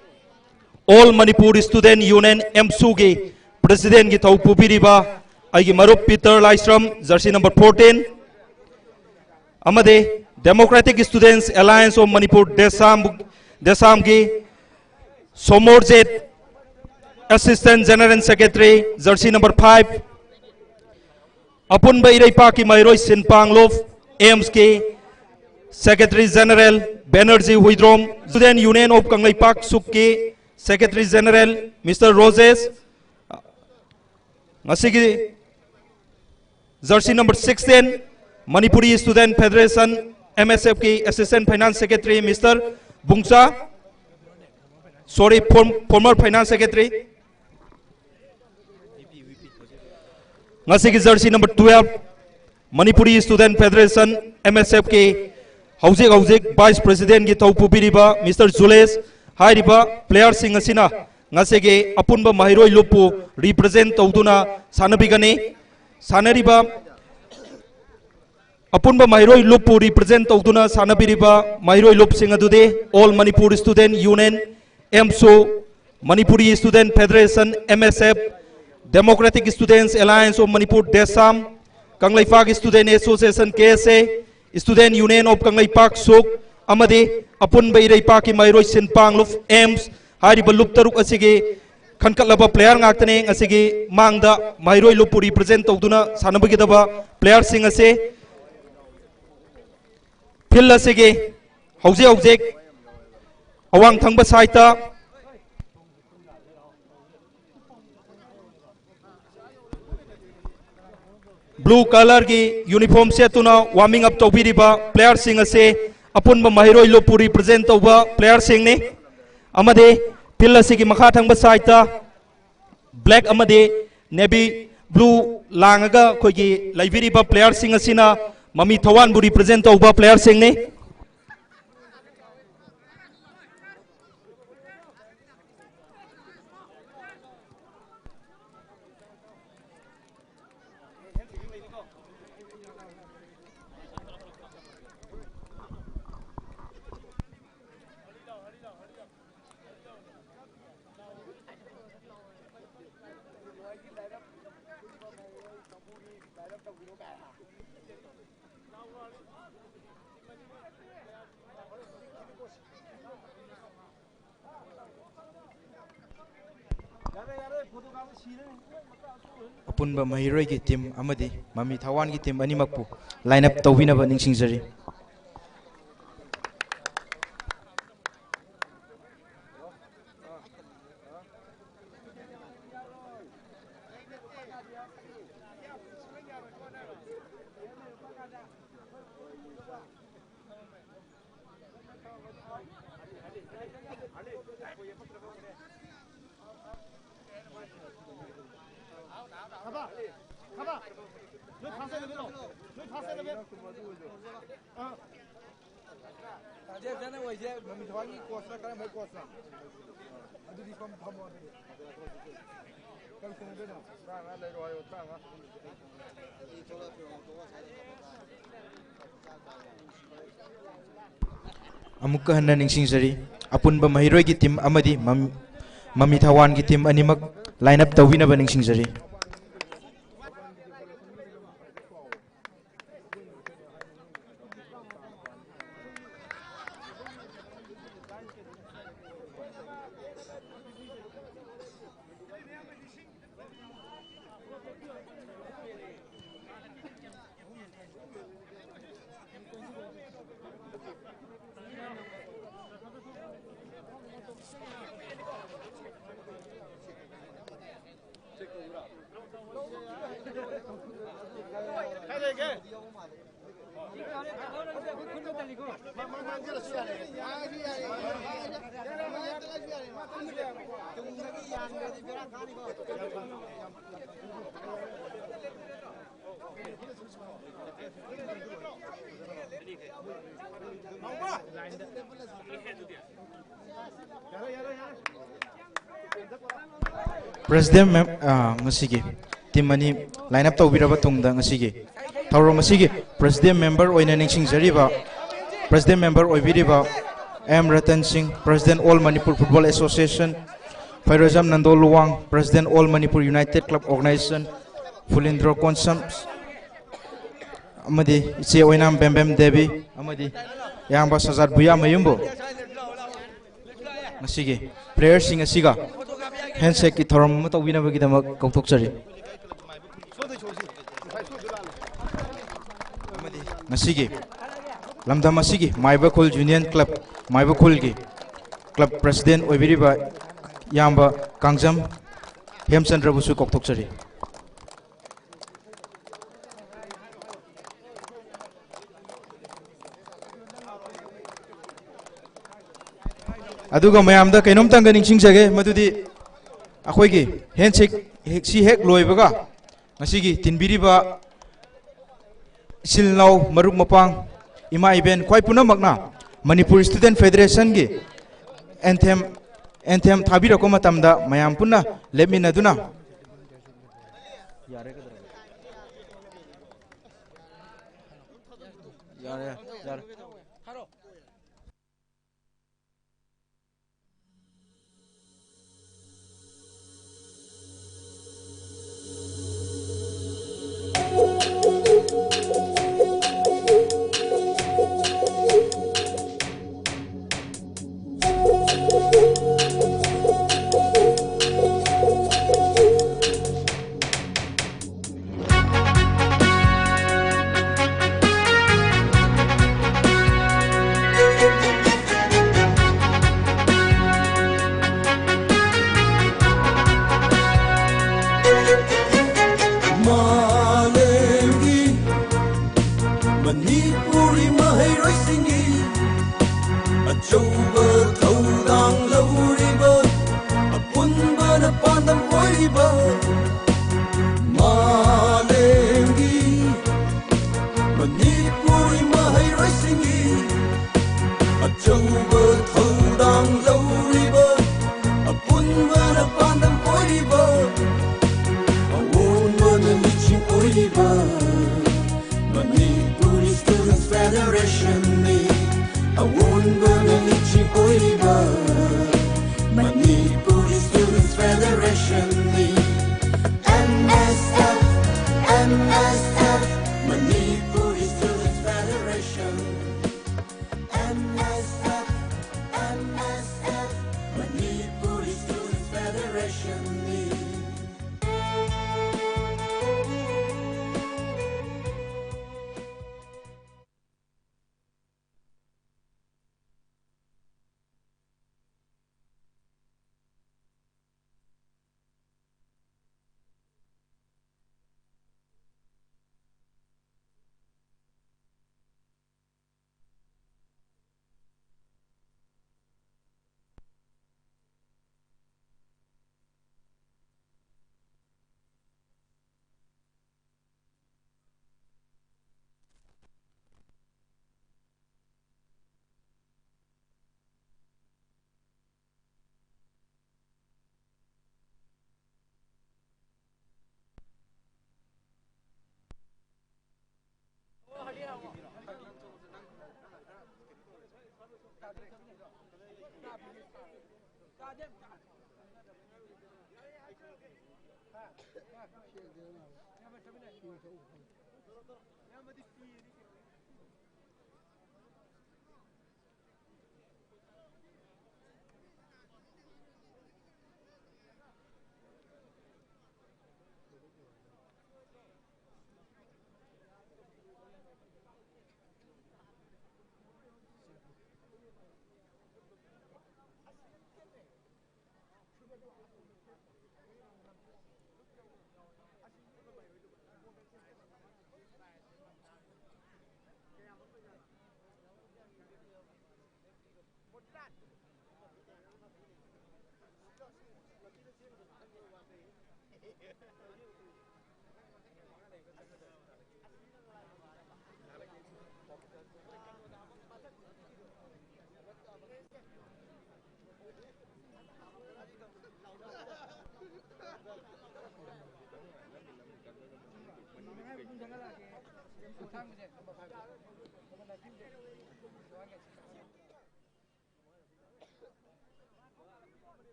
All Manipur Student Union MSU ki President ki Taupubiriba, Agi Marup Peter Lystrom, jersey number 14, Amade, Democratic Students Alliance of Manipur Desam ki Somorjet, Assistant General Secretary, jersey number 5, Apun Bairaipa ki Mairoi Sinpanglov, AIMS ki Secretary General, Banerjee Huidrom, Student Union of Kanglai Park Sukki, Secretary General, Mr. Roses, Ngasigi, jersey number 16, Manipuri Student Federation, MSF ki Assistant Finance Secretary, Mr. Bungsa, sorry, former Finance Secretary. Ngasigi jersey number 12, Manipuri Student Federation, MSF ki Haujik Vice President ki Taupubiriba, Mr. Jules, Hairiba, Player Sing Asina, Ngasigi Apunba Mahiroi Lupu, represent Tauduna, Sanabigani, Sanariba, Apunba Mahiroi Lupu, represent Tauduna, Sanabiriba, Mahiroi Lup Singadude, All Manipur Student Union, MSO, Manipuri Student Federation, MSF, Democratic Students Alliance of Manipur Desam, Kanglai Park Student Association KSA, Student Union of Kanglai Park Suk, Amade, Apun Bairai Parki Mairoi Sinpang Luf, AIMS, Hariba Lup Taruk Asige, Kankalaba player Ngakane, Asige, Mangda, Mairoi Lupu represent Toduna, Sanabagidaba, player sing Ase, Pilla Sige, Hause, Awang Tangba Saita, blue color ki uniform se tuna warming up tawbiriba player sing ase apunba mahiroi lopu represent tawba player sing ne amade pilla sigi makha thangba side ta black amade navy blue langaga khoigi laibiriba player sing asina mami thawan bu represent tawba player sing ne Apunba Mahiroi ki team amadi Mami Thawan ki team animakpu line up tawinaba ningsingjari. Amukka hanna ningsingjari apunba Mahiroi ki team amadi Mami Thawan ki team animak line up tawinaba ningsingjari. President ngasi team ani line up tawbiraba tungda ngasi thawro ngasi President member oina ningsing jariba President member oibiriba M Ratan Singh, President All Manipur Football Association, Fairajam Nandoluwang, President All Manipur United Club Organization, Fulindro Konsam amadi iche oinam Bembem Devi amadi yamba Sajat Buya Mayumbo ngasi players sing asiga handshake ki thoram to wina bagi dama kautok chari ngasi lamdam asigi Maibakul Union Club Maibakul gi club president oibiriba yamba Kangjam Hemchandra busu kautok chari aduga mayamda kainom tanga ningsing jage madudi akhoi handshake si hek loibaga ngasigi tinbiriba silnau maruk mapang ima event khoi punamakna Manipur Student Federation gi anthem thabira ko matamda mayam punna lemina duna yare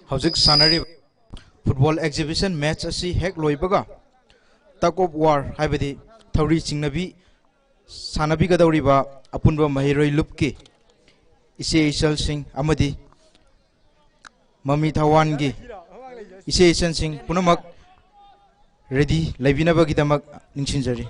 ꯍꯧꯖꯤꯛ ꯁꯥꯟꯅꯔꯤꯕ football acquisition match ꯑꯁꯤ ꯍꯦꯛ ꯂꯣꯏꯕꯒ tug of war ꯍꯥꯏꯕꯗꯤ ꯊꯧꯔꯤ ꯆꯤꯡꯅꯕꯤ ꯁꯥꯟꯅꯕꯤꯒꯗꯧꯔꯤꯕ ꯑꯄꯨꯟꯕ ꯃꯍꯩꯔꯣꯏ ꯂꯨꯞꯀꯤ ꯏꯆꯦ ꯏꯆꯜꯁꯤꯡ ꯑꯃꯗꯤ ꯃꯃꯤ ꯊꯋꯥꯟꯒꯤ ꯏꯆꯦ ꯏꯆꯟꯁꯤꯡ ꯄꯨꯝꯅꯃꯛ ready ꯂꯩꯕꯤꯅꯕꯒꯤꯗꯃꯛ ꯅꯤꯡꯁꯤꯡꯖꯔꯤ꯫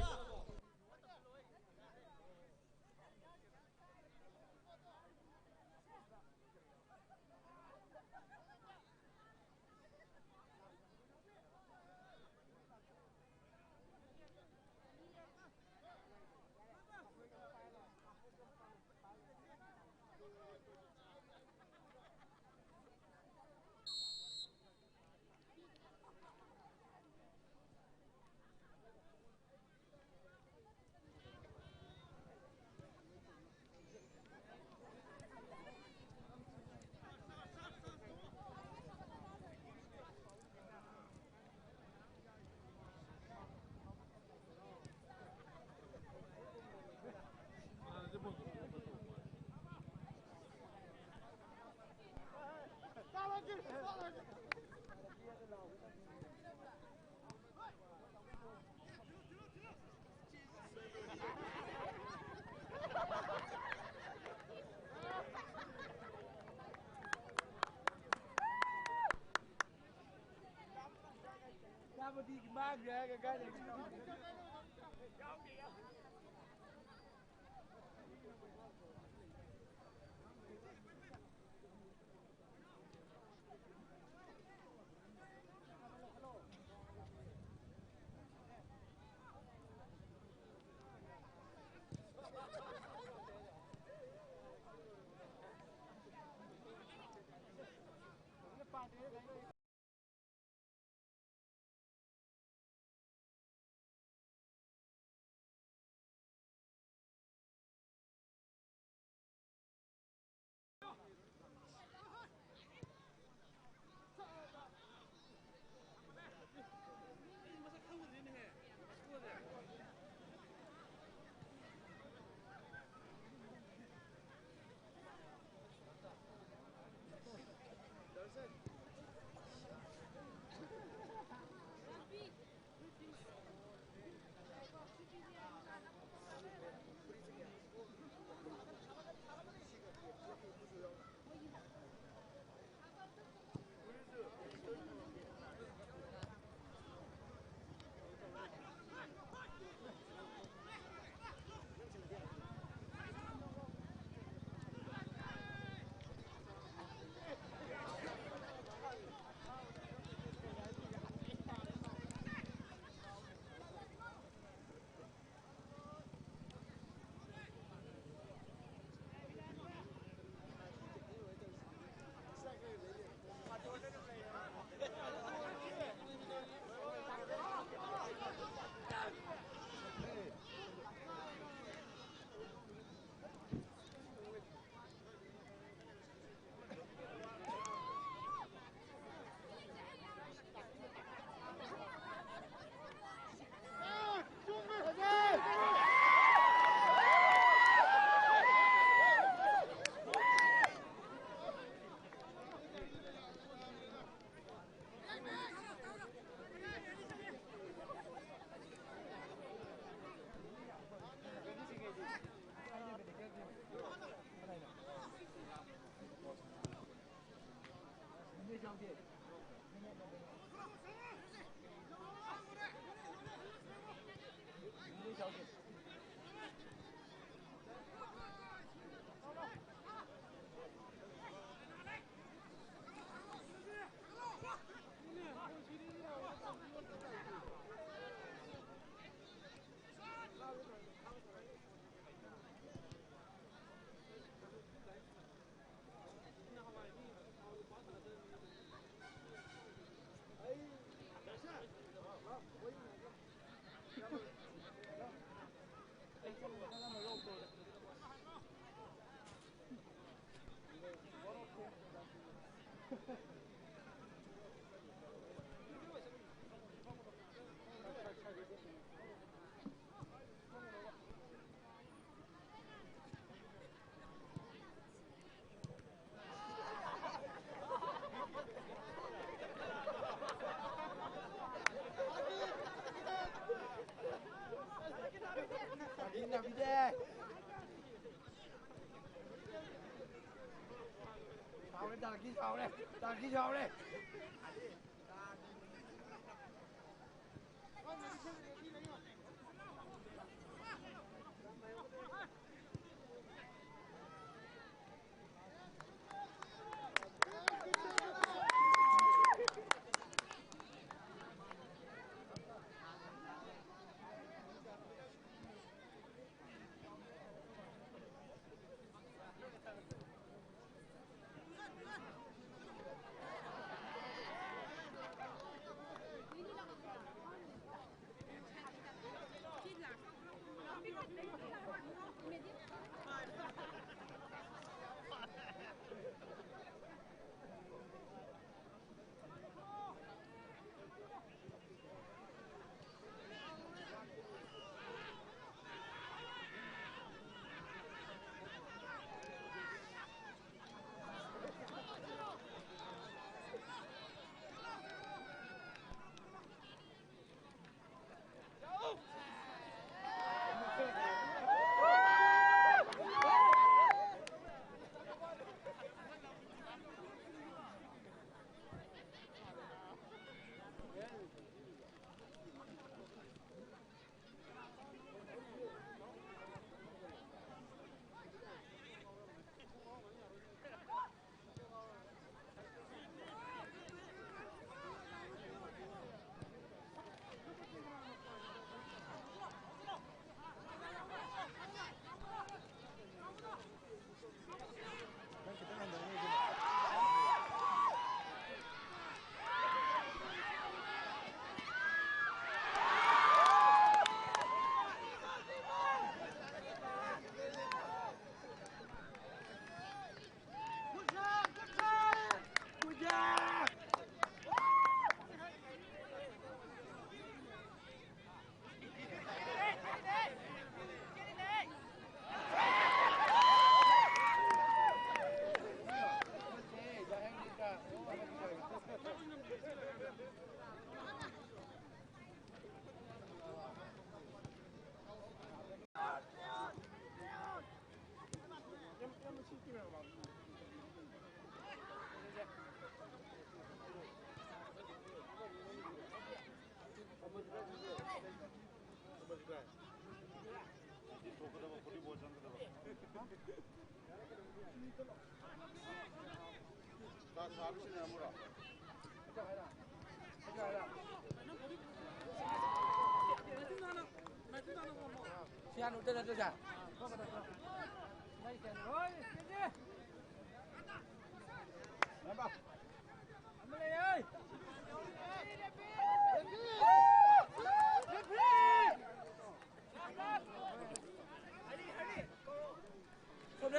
Sian udah ada dah.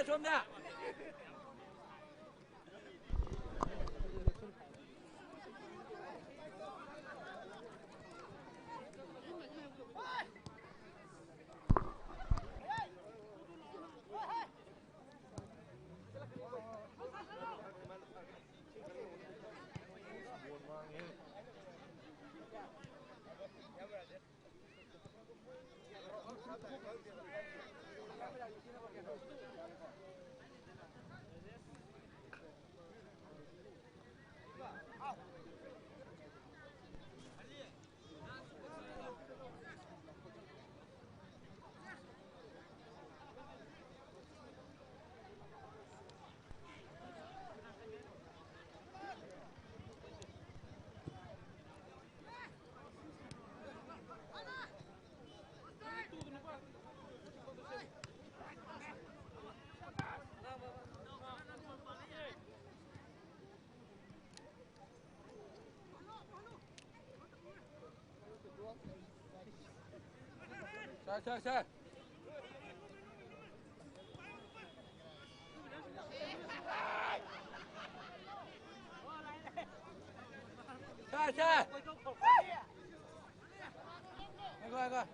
Som dah. Sir. Sai, sai. Go, go.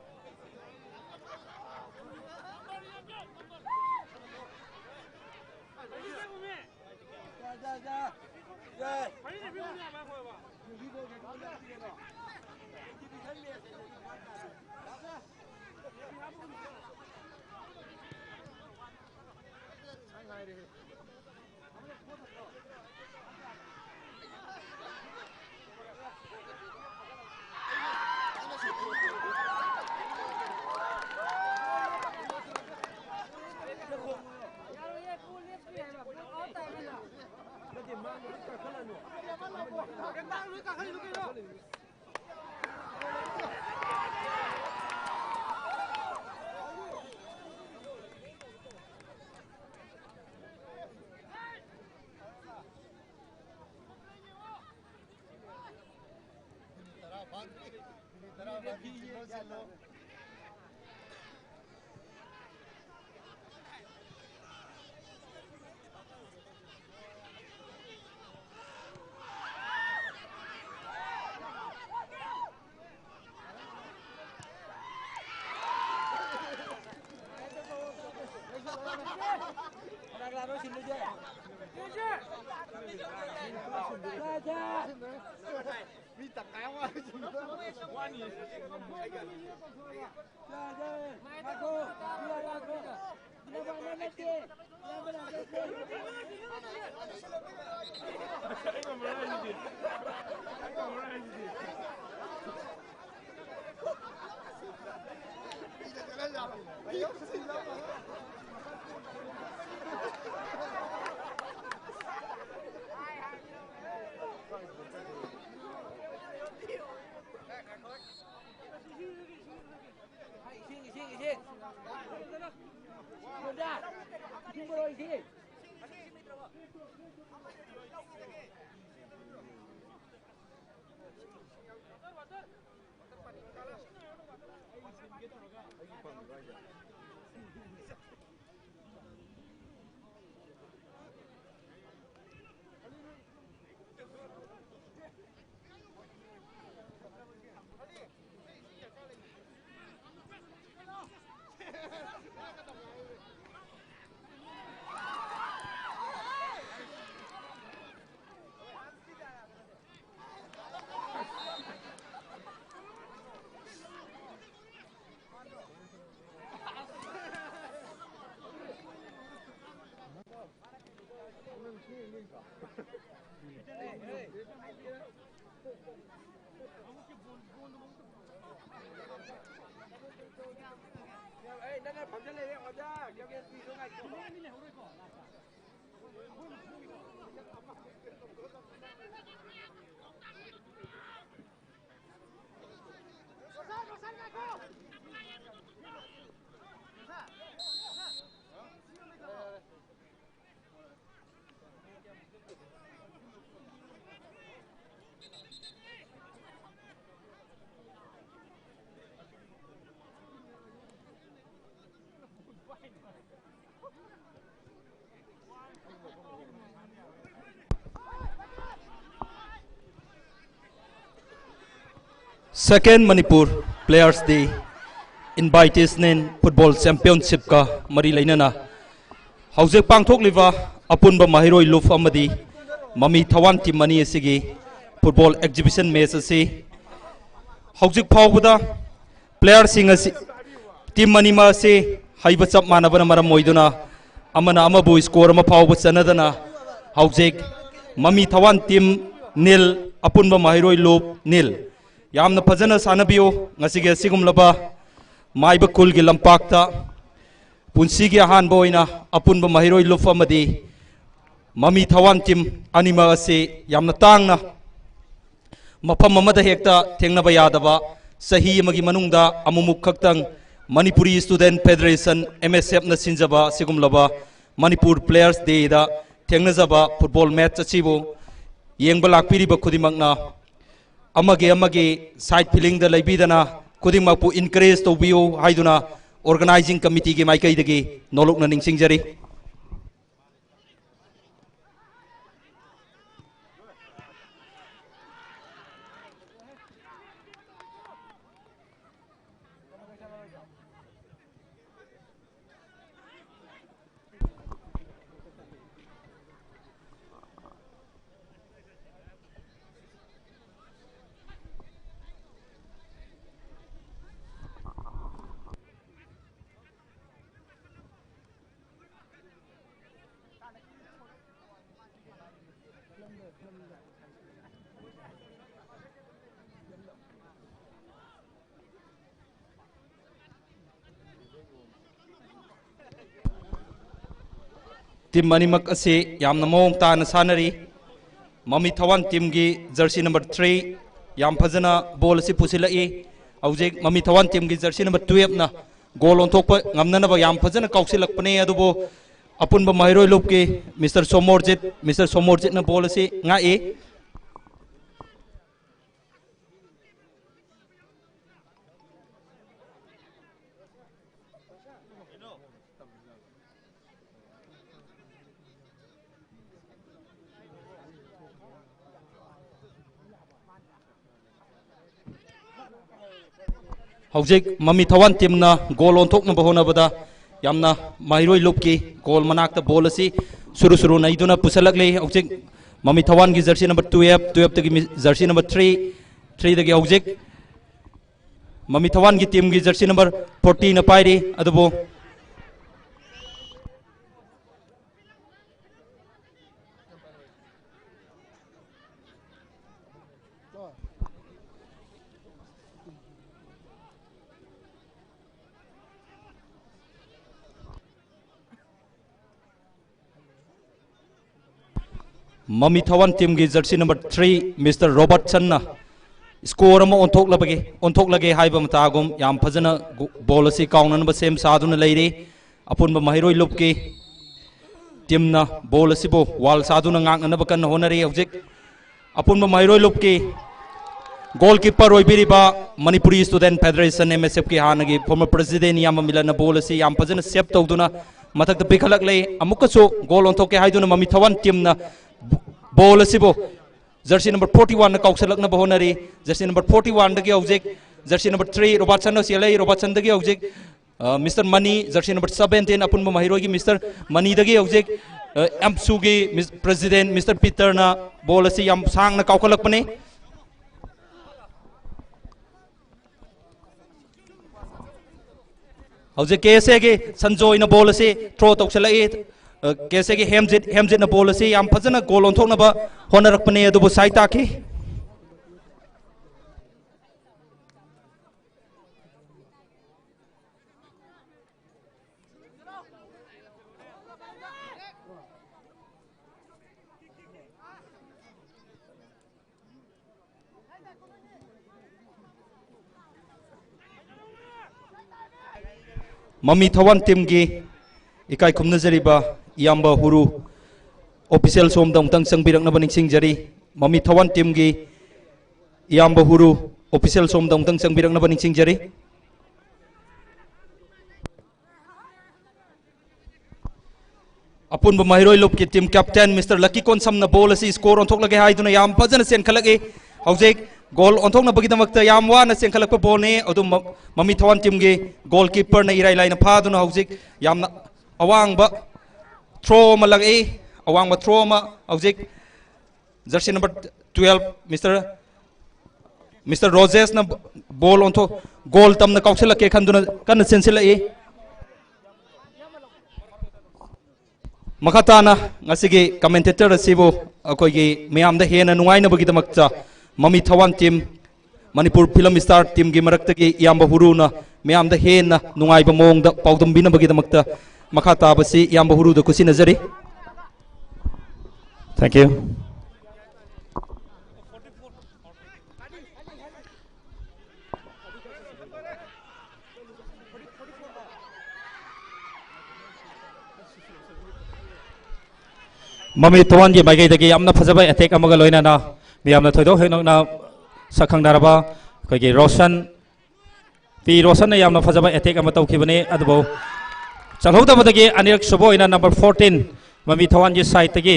Second Manipur Players Day Invitation Football Championship ka mari lainana haujek pangthok liva apunba mahiroi luf amadi mami thawan team mani asigi football exhibition match ase haujek phawbada player sing asi team mani ma ase haiba chap manabana maram moiduna amana amabu score ma phawba chanadana haujek mami thawan team nil apunba mahiroi luf nil yamna phajana sanabiyo ngasige sigumlaba maiba kulgi lampakta punsigi ahanba oina apunba mahiroi luf amadi mami thawan team anima ase yamna tangna mafam amada hekta thengnaba yadaba sahi amagi manungda amumuk khaktang Manipuri Student Federation MSF na sinjaba sigumlaba Manipur Players Day da thengnajaba football match achibo yengba lakpiriba khudimangna amage side feeling da laibidana khudimakpu encourage tawbiyo haiduna organizing committee gi maikai dagi nolokna ningsingjari team अनिमक असे यामना मौंग ताना सानरी ममी थवान team की jersey number 3 याम फजना बॉल से पुसिलई हौजिक ममी थवान टीम की जर्सी नंबर 12 ना गोल ओंथोप ngamnanaba याम फजना कौसिलकपने अदुबो अपुनबा महिरोय लुप के मिस्टर सोमोरजित ना बॉल से ngai हौजिक ममी थवान टीम ना गोल ओंथोकना बहोनबदा यामना माहिरोय लुप की गोल मनाक बॉल असी सुरु नईदुना पुसलकले हौजिक ममी थवान की जर्सी नंबर 12 तक जर्सी नंबर 3 तक हौजिक ममी थवान की टीम की जर्सी नंबर 14 ना पाइरी अदुबो ममी थवान टीम की जर्सी नंबर 3 मिस्टर रॉबर्टसन ना स्कोर ओंथोक हाइब मतागुम याम फजना बॉल असी काउननब सेम सादुना लेरे अपुनब महिरोय लुप की टीम ना बॉल असिबो वाल सादुना ngangnab kan honari hojik अपुनब महिरोय लुप की गोलकीपर ओइबिरिबा मणिपुरी स्टूडेंट फेडरेशन MSF की हानगी फॉर्मर प्रेसिडेंट याम मिलन बॉल असी याम फजना सेव तौदुना मथक पिखलक ले अमुकसो गोल ओंथोके हाइदुना ममी थवान टीम ना बॉल असिबो जर्सी नंबर 41 कौसलकना बहोनरी जर्सी नंबर 41 दगी हौजिक जर्सी नंबर 3 रोबर्टसन सेलै रोबर्टसन दगी हौजिक मिस्टर मनी जर्सी नंबर 17 अपुन महिरोगी मिस्टर मनी दगी हौजिक एमसू की प्रेसिडेंट मिस्टर पीटर ना बॉल असी याम सांगना कौखलकपने हौजिक केसे के संजोय ना बॉल असी थ्रो तौसलै कैसे कि हेमजित ना बॉल असी याम फजना गोल ओंथोकनबा होनरकपने अदुबो साइता की ममी थवान टीम की इकाई खुमनजरीबा इयाम्बा हुरु ऑफिशियल सोम दंतंग संबिरकनब निंगसिंगजरी ममी थवान टीम की इयाम्बा हुरु ऑफिशियल सोम दंतंग संबिरकनब निंगसिंगजरी अपुनब महिरोय लुप की टीम कैप्टन मिस्टर लकी कोनसम ना बॉल असी स्कोर ओंथोकलगे हाइदुना याम फजन सेनखलगे हौजिक गोल ओंथोकनबगिदमक्त याम वाना सेनखलक बॉल ने अदु ममी थवान टीम की गोलकीपर ना इराई लाइन फादुना हौजिक यामना अवांग थ्रो लगे अवांग थ्रो हौजिक जर्सी नंबर 12 मिस्टर रोजेस ना बॉल ओंथो गोल तम कौशलके खंदुना कन सेंसिलई मखाताना ngasi कमेंटेटर असिबो अखोगी मयामदा हेना नुंगाइनबगिदमक्ता ममी थवान team Manipur film star team की मरक्तगी इयाम्बा हुरुना मयामदा हेना नुंगाइबा मोंगदा पाउदमबिनबगिदमक्ता मखा ताबसी इयाम्बा हुरुदा कुसी नजरी थैंक यू ममी थवान की माइकैदगी यामना फजबा अटैक अमगा लोइनाना मियामना थोइदो हेनोना सखंगनारबा खैगी रोशन पी रोशन यामना फजबा अटैक अमा तौखिबने अदबो चलहौदबदगी अनिरक सुबोइना नंबर 14 ममी थवान की साइड तगी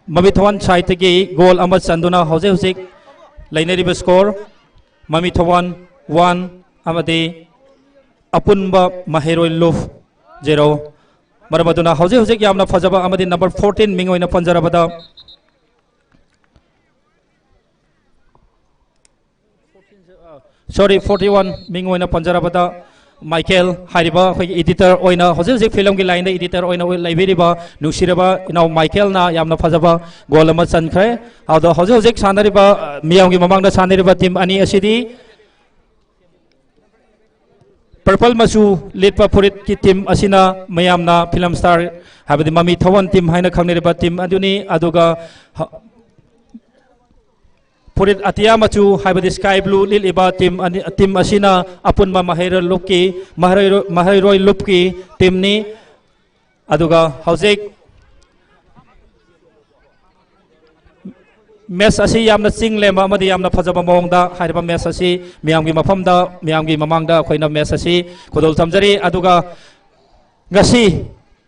ममी थवान साइड तगी गोल अमा चंदुना हौजे हौजिक लाइनरिबा स्कोर ममी थवान 1 अमदे अपुनबा महिरोय लुफ 0 मरमदुना हौजे हौजिक यामना फजबा अमदे नंबर 14 मिंग ओइना पंजरबदा सॉरी 41 मिंग ओइना पंजरबदा माइकेल हारिबा खै एडिटर ओइना हौजे हौजिक फिल्म की लाइन एडिटर ओइना लाइबेरिबा नुसिरबा इनाव माइकेल ना यामना फजबा गोल अमा चनखै आउदा हौजे हौजिक सानरिबा मियाम की ममांगदा सानरिबा टीम अनि असिदी पर्पल मचू लेटपा फुरित की टीम असिना मयामना फिल्म स्टार हाबदि ममी थवन टीम हाइना खंगनेरिबा टीम अदुनी अदुगा फुरित अतिया मचू हाबदि स्काई ब्लू लिलिबा टीम असिना अपुनबा महररोय लुप की टीम नि अदुगा हौजेक मैच असी यामना चिंग लेमा अमदि यामना फजबा मौंगदा हारिबा मैच असी मियामगी मफमदा मियामगी ममांगदा अखोइना मैच असी खुदोल थमजरी अदुगा गसी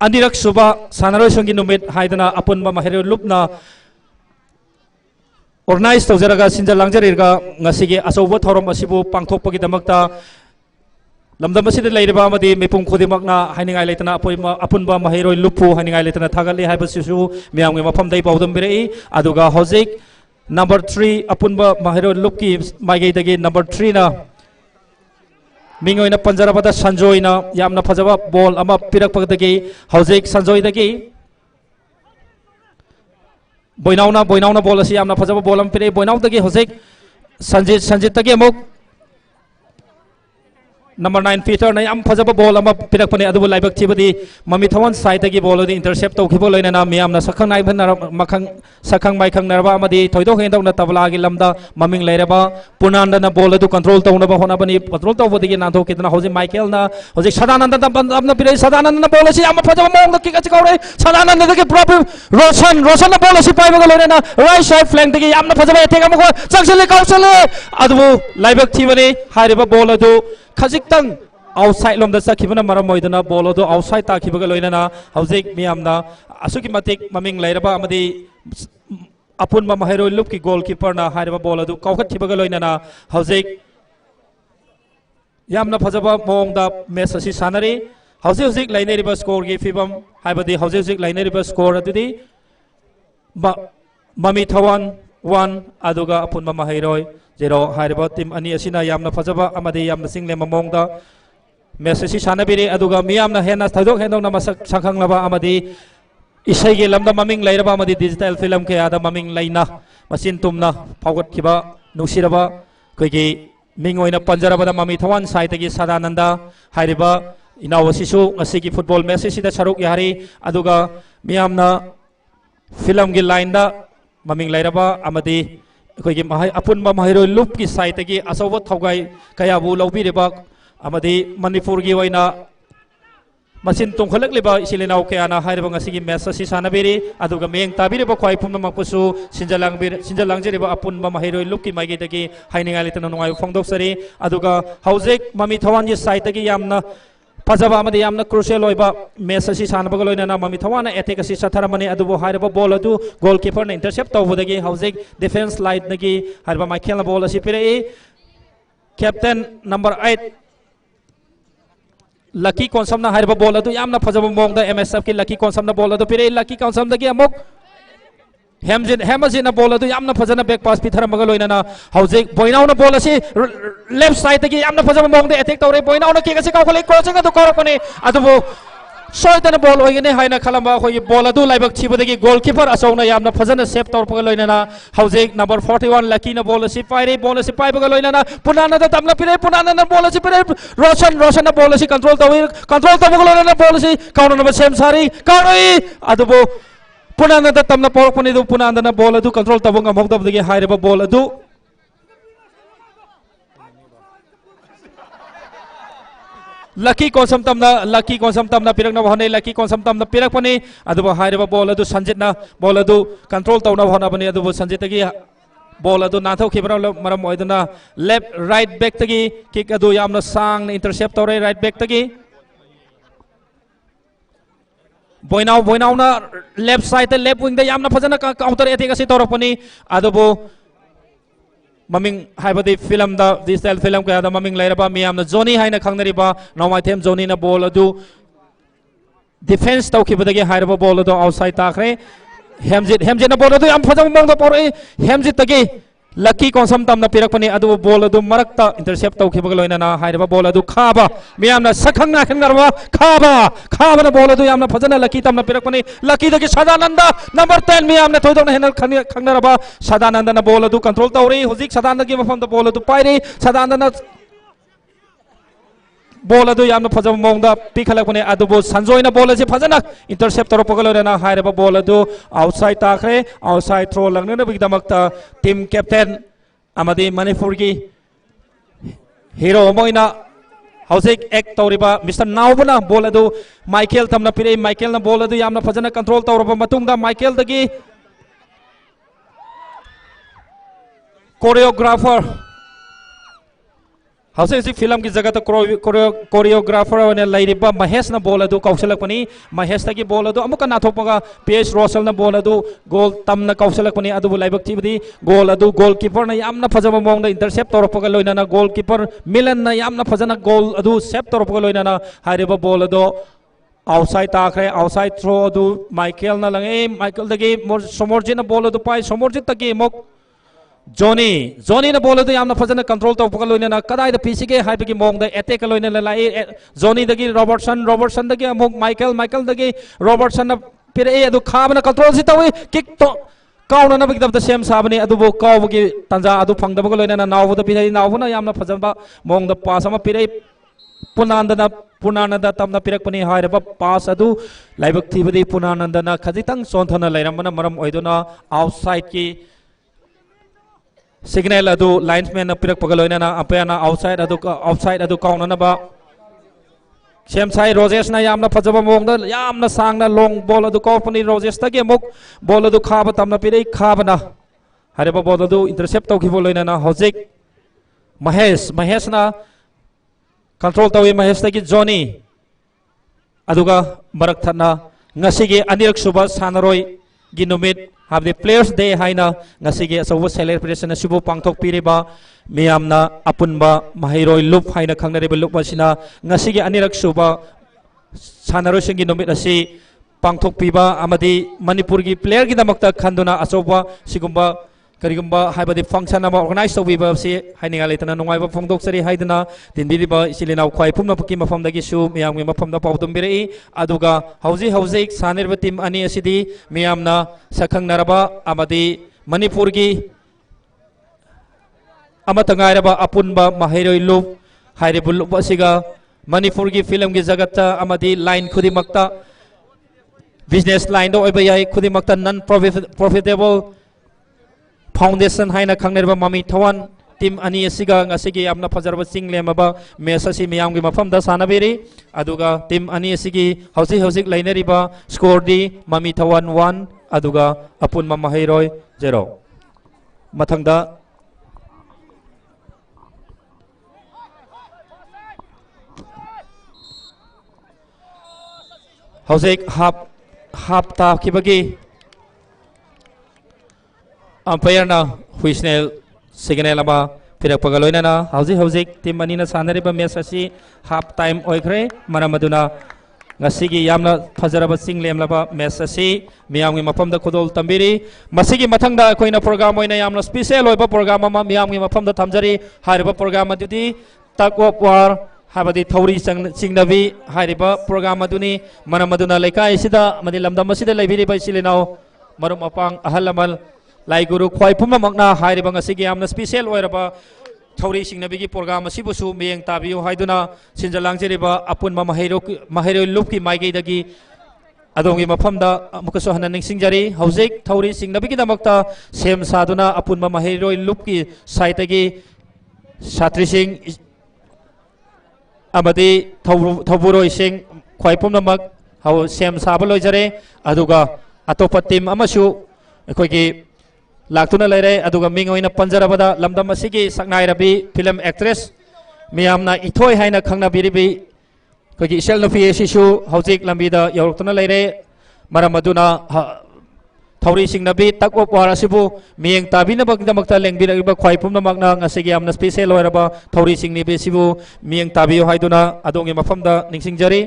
अनिरक सुबा सानरोय संगी नुमित हाइदना अपुनबा महररोय लुपना ऑर्गेनाइज तौजरगा सिंजल लांजरिगा ngasiगी अचौबा थौरम असिबु पांगथोकपगी दमकता लमदम असिदा लेरिबा अमदि मिपुम खुदिमकना हाइनिंगाय लेतना अपुनबा महररोय लुपु हाइनिंगाय लेतना थागले हाइबसिसु मियामगी मफमदai पाउदम बिरई अदुगा हौजिक नंबर 3 अपुनबा महररोय लुपकी माइगैदगी नंबर 3 ना मिंगोइना पंजरबदा संजोइना यामना फजबा बॉल अमा पिरकपगदगी हौजिक संजोइदगी बोइनाउना बॉल असी यामना फजबा बॉल अम पिरे बोइनाउदगी हौजिक संजित तगी अमुक नंबर 9 फीटर ना याम फजबा बॉल अमा पिरकपने अदुबु लाइबक थिबदी ममी थवन साइड तगी बॉल दि इंटरसेप्ट तौखिबो लोइना मियामना सखंग नाइभन मखंग सखंग माइखंग नरबा अमदि थोइदो हेंदौना तबलागी लमदा ममिंग लेरबा पुनांदना बॉल अदु कंट्रोल तौनबा होनाबनी कंट्रोल तौबदगी नाथो कितना हौजि माइकेल ना हौजि सदानंद तबना पिरे सदानंद ना बॉल असी याम फजबा मोंग किक अचि कौरे सदानंद दगी प्रॉब्लम रोशन ना बॉल असी पाइबगा लोइना राइट साइड फ्लैंक दगी याम फजबा एटेक अमको चंगसले कौसले अदुबु लाइबक थिबनी हारिबा बॉल अदु खजिक्तंग आउटसाइड लोम चखिबना मरम मोइदना बॉल अदु आउटसाइड ताखिबगा लोइना हौजिक मियामना असुकी मतिक ममिंग लेरबा अमदि अपुनबा महररोय लुप की गोलकीपर ना हारिबा बॉल अदु कौखथिबगा लोइना हौजिक यामना फजबा मोंगदा मैच असि सानरी हौजिक लाइनेरिबा स्कोर की फिबम हाइबदि हौजिक लाइनेरिबा स्कोर अदुदि ममी थवन 1 अदुगा अपुनबा महररोय 0 हारिबा टीम अनि असिना यामना फजबा अमदि यामना सिंगले ममोंगदा मैच असि सानबिरे अदुगा मियामना हेना थैदोक हेंदोंना मसक संखंगलबा अमदि इसैगे लमदा ममिंग लैरबा अमदि डिजिटल फिल्म के आदा ममिंग लैना मसिन तुमना फावगतखिबा नुसिरबा कइगे मिंग ओइना पंजरबदा ममी थवन साइतगी सदानंदा हारिबा इनाव असिसु असिगी फुटबॉल मैच असिदा सरुक यारी अदुगा मियामना फिल्म की लाइन दा ममिंग लैरबा अमदि अखोइगे अपुनबा महररोय लुप की साइतगी अचौबा थौगाई कयाबु लौबिरेबा अमदि मणिपुर की ओइना मसिन तोंखलकलिबा इसिलेनाव कयाना हारिबा ngasiगी मैच असि सानबिरि अदुगा मेंग ताबिरेबा ख्वाइ पुमनमकपुसु सिंजलांजरिबा अपुनबा महररोय लुप की माइगेदगी हाइनिंगालितना नुंगाइ फोंदोक्सरी अदुगा हौजिक ममी थवान जी साइतगी यामना फजबा अमदि यामना क्रुशियल ओइबा मैच असि सानबगा लोइना ममी थवाना एटेक असि सथरमनि अदुबो हारिबा बॉल अदु गोलकीपर ने इंटरसेप्ट तौबदगी हौजिक डिफेंस लाइन नगी हारिबा माइखेल बॉल असि पिरे कैप्टन नंबर 8 लकी कॉन्समना हारिबा बॉल अदु यामना फजबा मोंगदा एमएसएफ की लकी कॉन्समना बॉल अदु पिरे लकी कॉन्समदगी अमुक हेमजिन बॉल अदु यामना फजना बैक पास पिथरमगा लोइना हौजिक बोइनाउना बॉल असि लेफ्ट साइड तगी यामना फजबा मोंगदा अटैक तौरे बोइनाउना किक असि काउखले क्रॉसिंग अदु करपने अदुबो सोयदना बॉल होइगने हाइना खलमबा खोइ बॉल अदु लाइबक छिबदगी गोलकीपर असौना यामना फजना सेव तौरपगा लोइना हौजिक नंबर 41 लकी ना बॉल असि पाइरे बॉल असि पाइबगा लोइना पुनाना दा तमना पिरे पुनाना ना बॉल असि पिरे रोशन ना बॉल असि कंट्रोल तौबगा लोइना बॉल असि काउंटर नंबर सेम सारी काउंटरी अदुबो पुनाना दा तमना पोरपने दु पुनाना ना बॉल अदु कंट्रोल तबंगा मोगदबदगी हाइरेबा बॉल अदु लकी कॉन्सम तमना पिरकना बहने लकी कॉन्सम तमना पिरकपने अदुबो हाइरेबा बॉल अदु संजितना बॉल अदु कंट्रोल तौना बहनाबने अदुबो संजितगी बॉल अदु नाथौखिबरा मरम ओइदना लेफ्ट राइट बैक तगी किक अदु यामना सांग इंटरसेप्ट तौरे राइट बैक तगी बोइनाउना लेफ्ट साइड लेफ्ट विंग यामना फजना काउंटर अटैक असि तौरपनी अदुबो ममिंग हाइबदि फिल्म दा डिजिटल फिल्म का दा ममिंग लेरबा मियामना जोनी हाइना खंगनरिबा नौमाइथेम जोनी ना बॉल अदु डिफेंस तौखिबदगी हाइरबा बॉल अदु आउटसाइड ताखरे हेमजित ना बॉल अदु याम फजम मोंग दा पोरे हेमजित तगी लकी कॉन्सम तमना पिरकपने अदु बॉल अदु मरकता इंटरसेप्ट तौखिबगा लोइना हाइरबा बॉल अदु खाबा मियामना सखंगना खंगरबा खाबा बॉल अदु यामना फजना लकी तमना पिरकपने लकी दगी सदानंद नंबर 10 मियामना थोइदोना हेनर खंगरबा सदानंद ना बॉल अदु कंट्रोल तौरे हुजिक सदानंद की मफम दा बॉल अदु पाइरे Sadanand ball adu yamna phajab mongda pikhalakune adubu sanjoina ball ase phajana intercept torapaka loina haireba ball adu outside takre outside throw langne bidamakta team captain amadi manipur gi hero moina hauzik ek tauriba Mr. Naubana ball adu Michael tamna pire Michael na ball adu yamna phajana control tauraba matungda Michael dagi choreographer हौसे इसी film की जगह तो choreographer ने लाइरिबा महेश ना बोल अदु कौशलकपनी महेश तकी बोल अदु अमुक नाथोपगा पेस रोसल ना बोल अदु गोल तम ना कौशलकपनी अदु लाइबक थिबदी गोल अदु गोलकीपर ना यामना फजबा मोंगदा इंटरसेप्ट तोरपगा लोइना ना गोलकीपर मिलन ना यामना फजना गोल अदु सेप तोरपगा लोइना ना हारिबा बोल अदु आउटसाइड ताखरे आउटसाइड थ्रो अदु माइकल ना लंगे माइकल दगी समोरजित ना बोल अदु पाई समोरजित तकी मोक जोनी ना बोल यामना फजना कंट्रोल तौपका लोइना कदाइदा पीसीगे हाइबगी मोंगदा अटैक लोइना लाई जोनी दगी रॉबर्टसन दगी अमुक माइकल दगी रॉबर्टसन पिरे अदु खाबना कंट्रोल सि तवे किक तो काउना ना बगदब सेम साबनी अदुबो कावगी तंजा अदु फंगदबग लोइना नावदा पिरे नावना यामना फजबा मोंगदा पास अमा पिरे पुनानंदा तमना पिरकपनी हाइरबा पास अदु लाइबक थिबदी पुनानंदना खजितंग सोंथना लैरमना मरम ओइदोना आउटसाइड की सिग्नल अदु लाइन्समैन पिरक पगलोइना ना अपयाना आउटसाइड अदु काउनना बा सेम साइ रोजेस ना यामना फजबा मोंगदा यामना सांगना लॉन्ग बॉल अदु कॉपनी रोजेस तगे मुक बॉल अदु खाब तमना पिरे खाबना हरेबा बॉल अदु इंटरसेप्ट तौखि बोलोइना ना हौजिक महेश ना कंट्रोल तौइ महेश तगी जोनी अदुगा मरक थना ngasiगे अनिरक सुबा सानरोय गी नुमित हाबदे प्लेयर्स डे हाइना ngasiगे असौबो सेलिब्रेशन असुबो पांगथोक पिरेबा मियामना अपुनबा माहिरोय लुप हाइना खंगनरेबा लुप असिना ngasiगे अनिरक सुबा सानरोयसिंगी नुमित असि पांगथोक पिबा अमदि मणिपुर गी प्लेयर गी दमकता खंदुना असौबा सिगुम्बा करिगुम्बा हाइबदि फंक्शन अमा ऑर्गेनाइज तौबिबा से हाइनिगा लेतना नुंगाइबा फोंदोकसरी हाइदना तिनबिरिबा इसिलिनाव ख्वाइ पुमनपकी मफमदगी सु मियामगे मफमदा पाउदुम बिरई अदुगा हौजी सानिरबा टीम अनि असिदि मियामना सखंगनरबा अमदि मणिपुर गी अमतंगाइरबा अपुनबा माहिरोय लुप हाइरेबु लुप असिगा मणिपुर गी फिल्म गी जगता अमदि लाइन खुदिमक्ता बिजनेस लाइन दो ओइबा याय खुदिमक्ता नन प्रॉफिटेबल फाउंडेशन हाइना खंगनेरबा ममी थवन टीम अनि असिगा ngasiगी यामना फजरबा चिंगलेमबा मैच असि मियामगी मफमदा सानाबेरी अदुगा टीम अनि असिगी हौजिक लाइनरिबा स्कोर दी ममी थवन 1 अदुगा अपुन ममहैरोय 0 मथंगदा हौजिक हाफ ताखिबगी अंपायर ना हुइसनेल सिग्नल अमा फिरक पगलोइना ना हौजिक टीम अनिना सानरिबा मैच असि हाफ टाइम ओइख्रे मरमदुना ngasiगी यामना फजरबा चिंगलेमलबा मैच असि मियामगी मफमदा खुदोल तंबिरी मसिगी मथंगदा अखोइना प्रोग्राम ओइना यामना स्पेशल ओइबा प्रोग्राम अमा मियामगी मफमदा थमजरी हारिबा प्रोग्राम अदुदी तक ऑफ वार हाबदी थौरी चिंगनबी हारिबा प्रोग्राम अदुनी मरमदुना लेकाय सिदा मदि लमदम सिदा लेबिरिबा सिलिनाव मरुम अपांग अहल अमल लाई गुरु ख्वाइ पुममकना हाइरिबा ngasiगी यामना स्पेशल ओइरबा थौरी सिंगनबीगी प्रोग्राम असिबुसु मेयंग ताबियो हाइदुना सिंजलांगजेरिबा अपुनमा माहिरो लुपकी माइगेदगी अदोंगी मफमदा अमुकसो हनन निंगसिंगजरी हौजिक थौरी सिंगनबीगी दमकता सेम सादुना अपुनमा माहिरो लुपकी साइतगी छात्री सिंह अमदी थौबुरोय सिंह ख्वाइ पुममक हौ सेम साबा लोइजरे अदुगा अतोपा टीम अमसु अखोइगी लाक्तुना लेरे अदुगा मिंग ओइना पंजरबदा लमदम असिगी सकनाइरबी फिल्म एक्ट्रेस मियामना इथोय हाइना खंगना बिरिबी कोगी इसेल नफी एसिसु हौजिक लंबीदा यौरक्तुना लेरे मरमदुना थौरी सिंगनबी तक ऑफ वार असिबु मियंग ताबिनबगदमक्ता लेंगबिरबा ख्वाइ पुमनमकना ngasiगी यामना स्पेशल ओइरबा थौरी सिंगनिबी सिबु मियंग ताबियो हाइदुना अदोंगी मफमदा निंगसिंगजरी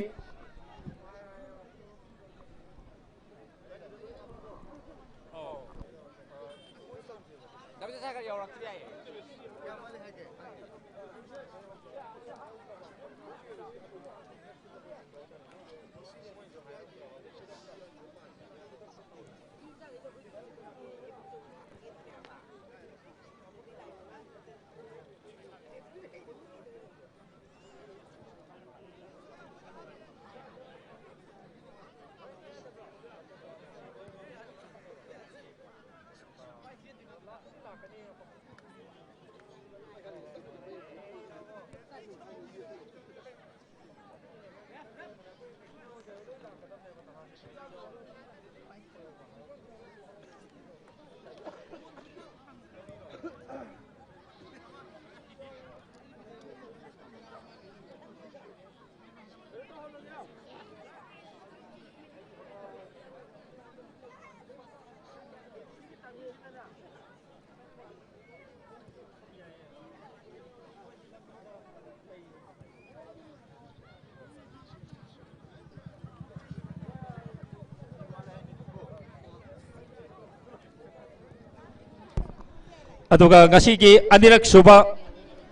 अदुगा ngasi anirak suba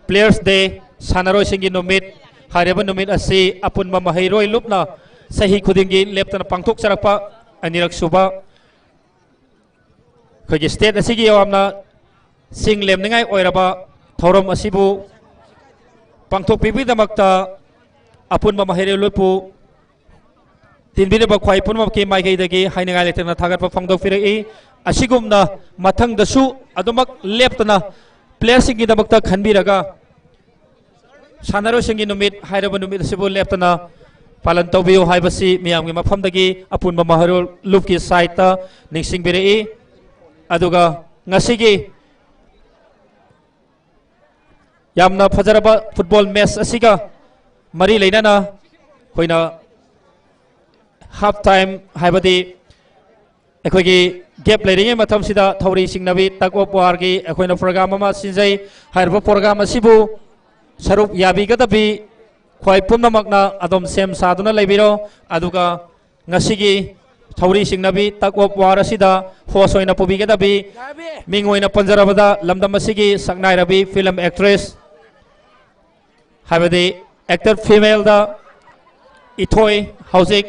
players day sanaroi singi numit hareba numit asi apunba mahiroi lupna sahi khudingi leptana pangthok charakpa anirak suba khoi state asigi yamna sing lemningai oiraba thorom asibu pangthok pibi damakta apunba mahiroi lupu tinbireba khwai punma ke mai dagi hainangai letana thagatpa phangdok firai asigumna mathang dasu adumak leptana player singi damakta khanbiraga sanaro singi numit hairaba numit asibu leptana palan tawbiyo haibasi miyamgi mafamdagi apunba maharul lupki side ta ningsing birai aduga ngasigi yamna fajaraba football match asiga mari leinana hoina half time haibadi एकोगी gap लेरिंगे मतम सिदा थौरी सिंगनबी tug of वार की एकोइना programme अमा सिंजै हाइरबो programme असिबु सरुप याबिगदबी ख्वाइ पुमनमकना अदम same सादुना लेबिरो अदुगा ngasiगी थौरी सिंगनबी tug of war असिदा होस ओइना पुबिगदबी मिंग ओइना पंजरबदा लमदम असिगी सकनाइरबी फिल्म एक्ट्रेस हाइबदी एक्टर फीमेल दा इथोय हाउजिक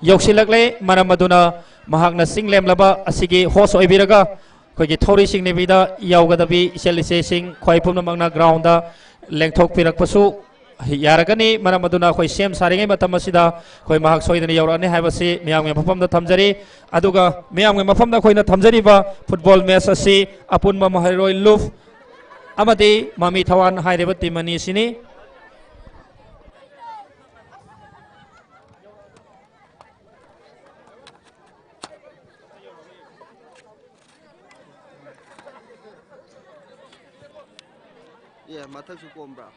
यौसिलकले मरम अदुना महागना सिंग लेमलबा असिगी होस ओइबिरगा खोगी थौरी सिंग नेबिदा यावगदबी इसेलिसे सिंग ख्वाइ पुमनमकना ग्राउंड दा लेंथोक पिरकपसु यारगनी मरम अदुना खोई सेम सारिंगे मतम असिदा खोई महाग सोइदनी यावराने हाइबसी मियामगे मफमदा थमजरी अदुगा मियामगे मफमदा खोइना थमजरीबा फुटबॉल मैच असि अपुनबा महरोय लुफ अमदी मामी थवान हाइरेबा टीमनी सिनी ये माथा सुकोम्ब्रा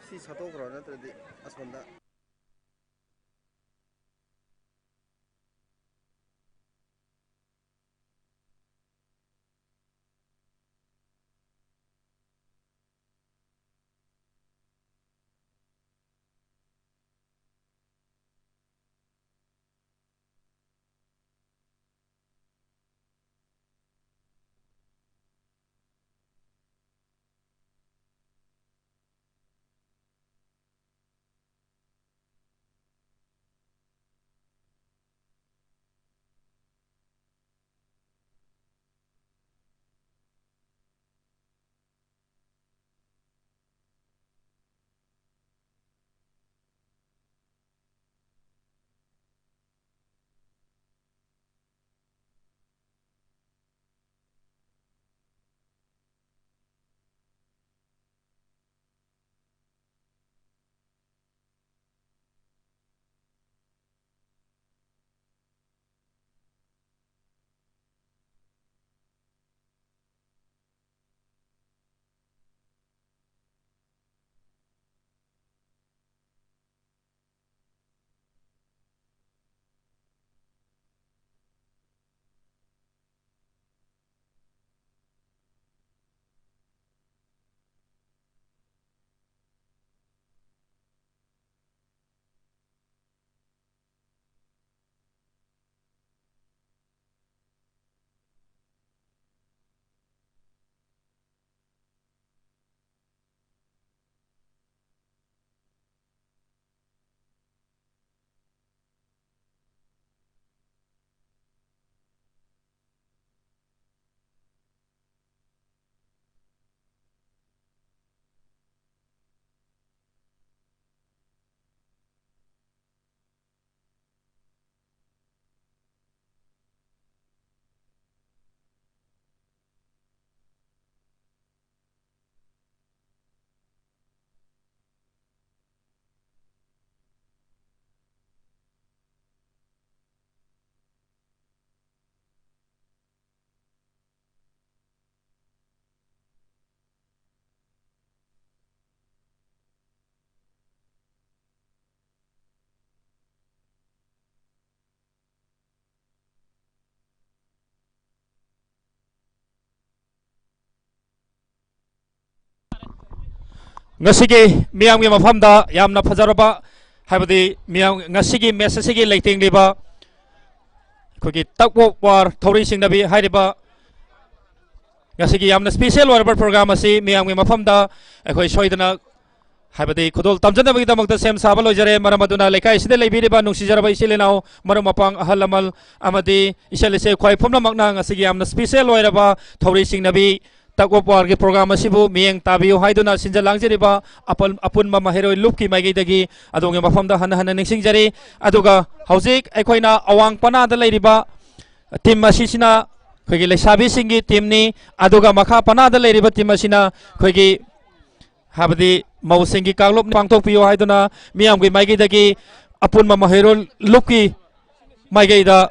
सी सतोग्रो नत्रदि असोंदा ngasi miyam gi mafam da yamna fajaraba habadi miyam ngasi gi message gi leiting liba ꯑꯩꯈꯣꯏꯒꯤ ꯇꯛ ꯋꯥꯔ ꯊꯧꯔꯤ ꯁꯤꯡꯅꯕꯤ ꯍꯥꯏꯔꯤꯕ ꯉꯁꯤꯒꯤ ꯌꯥꯝꯅ ꯁ꯭ꯄꯦꯁꯤꯌꯦꯜ ꯑꯣꯏꯔꯕ ꯄ꯭ꯔꯣꯒ꯭ꯔꯥꯝ ꯑꯁꯤ ꯃꯤꯌꯥꯝꯒꯤ ꯃꯐꯝꯗ ꯑꯩꯈꯣꯏ ꯁꯣꯏꯗꯅ ꯍꯥꯏꯕꯗꯤ ꯈꯨꯗꯣꯜ ꯇꯝꯖꯅꯕꯒꯤꯗꯃꯛꯇ ꯁꯦꯝ ꯁꯥꯕ ꯂꯣꯏꯖꯔꯦ ꯃꯔꯝ ꯑꯗꯨꯅ ꯂꯩꯀꯥꯏꯁꯤꯗ ꯂꯩꯕꯤꯔꯤꯕ ꯅꯨꯡꯁꯤꯖꯔꯕ ꯏꯆꯤꯜ ꯏꯅꯥꯎ ꯃꯔꯨꯞ ꯃꯄꯥꯡ ꯑꯍꯜ ꯂꯃꯟ ꯑꯃꯗꯤ ꯏꯆꯜ ꯏꯆꯦ ꯈ꯭ꯋꯥꯏ ꯄꯨꯝꯅꯃꯛꯅ ꯉꯁꯤꯒꯤ ꯌꯥꯝꯅ ꯁ꯭ꯄꯦꯁꯤꯌꯦꯜ ꯑꯣꯏꯔꯕ ꯊꯧꯔꯤ ꯁꯤꯡꯅꯕꯤ ꯇꯛ ꯑꯣꯐ ꯋꯥꯔꯒꯤ ꯄ꯭ꯔꯣꯒ꯭ꯔꯥꯝ ꯑꯁꯤꯕꯨ ꯃꯤꯠꯌꯦꯡ ꯇꯥꯕꯤꯌꯨ ꯍꯥꯏꯗꯨꯅ ꯁꯤꯟꯖ ꯂꯥꯡꯖꯔꯤꯕ ꯑꯄꯨꯟꯕ ꯃꯍꯩꯔꯣꯏ ꯂꯨꯞꯀꯤ ꯃꯥꯏꯀꯩꯗꯒꯤ ꯑꯗꯣꯝꯒꯤ ꯃꯐꯝꯗ ꯍꯟꯅ ꯍꯟꯅ ꯅꯤꯡꯁꯤꯡꯖꯔꯤ ꯑꯗꯨꯒ ꯍꯧꯖꯤꯛ ꯑꯩꯈꯣꯏꯅ ꯑꯋꯥꯡ ꯄꯅꯥꯗ ꯂꯩꯔꯤꯕ ꯇꯤꯝ ꯑꯁꯤꯁꯤꯅ ꯑꯩꯈꯣꯏꯒꯤ ꯂꯩꯁꯥꯕꯤꯁꯤꯡꯒꯤ ꯇꯤꯝꯅꯤ ꯑꯗꯨꯒ ꯃꯈꯥ ꯄꯅꯥꯗ ꯂꯩꯔꯤꯕ ꯇꯤꯝ ꯑꯁꯤꯅ ꯑꯩꯈꯣꯏꯒꯤ ꯍꯥꯏꯕꯗꯤ ꯃꯧꯁꯤꯡꯒꯤ ꯀꯥꯡꯂꯨꯞ ꯄꯥꯡꯊꯣꯛꯄꯤꯌꯨ ꯍꯥꯏꯗꯨꯅ ꯃꯤꯌꯥꯝꯒꯤ ꯃꯥꯏꯀꯩꯗꯒꯤ ꯑꯄꯨꯟꯕ ꯃꯍꯩꯔꯣꯏ ꯂꯨꯞꯀꯤ ꯃꯥꯏꯀꯩꯗ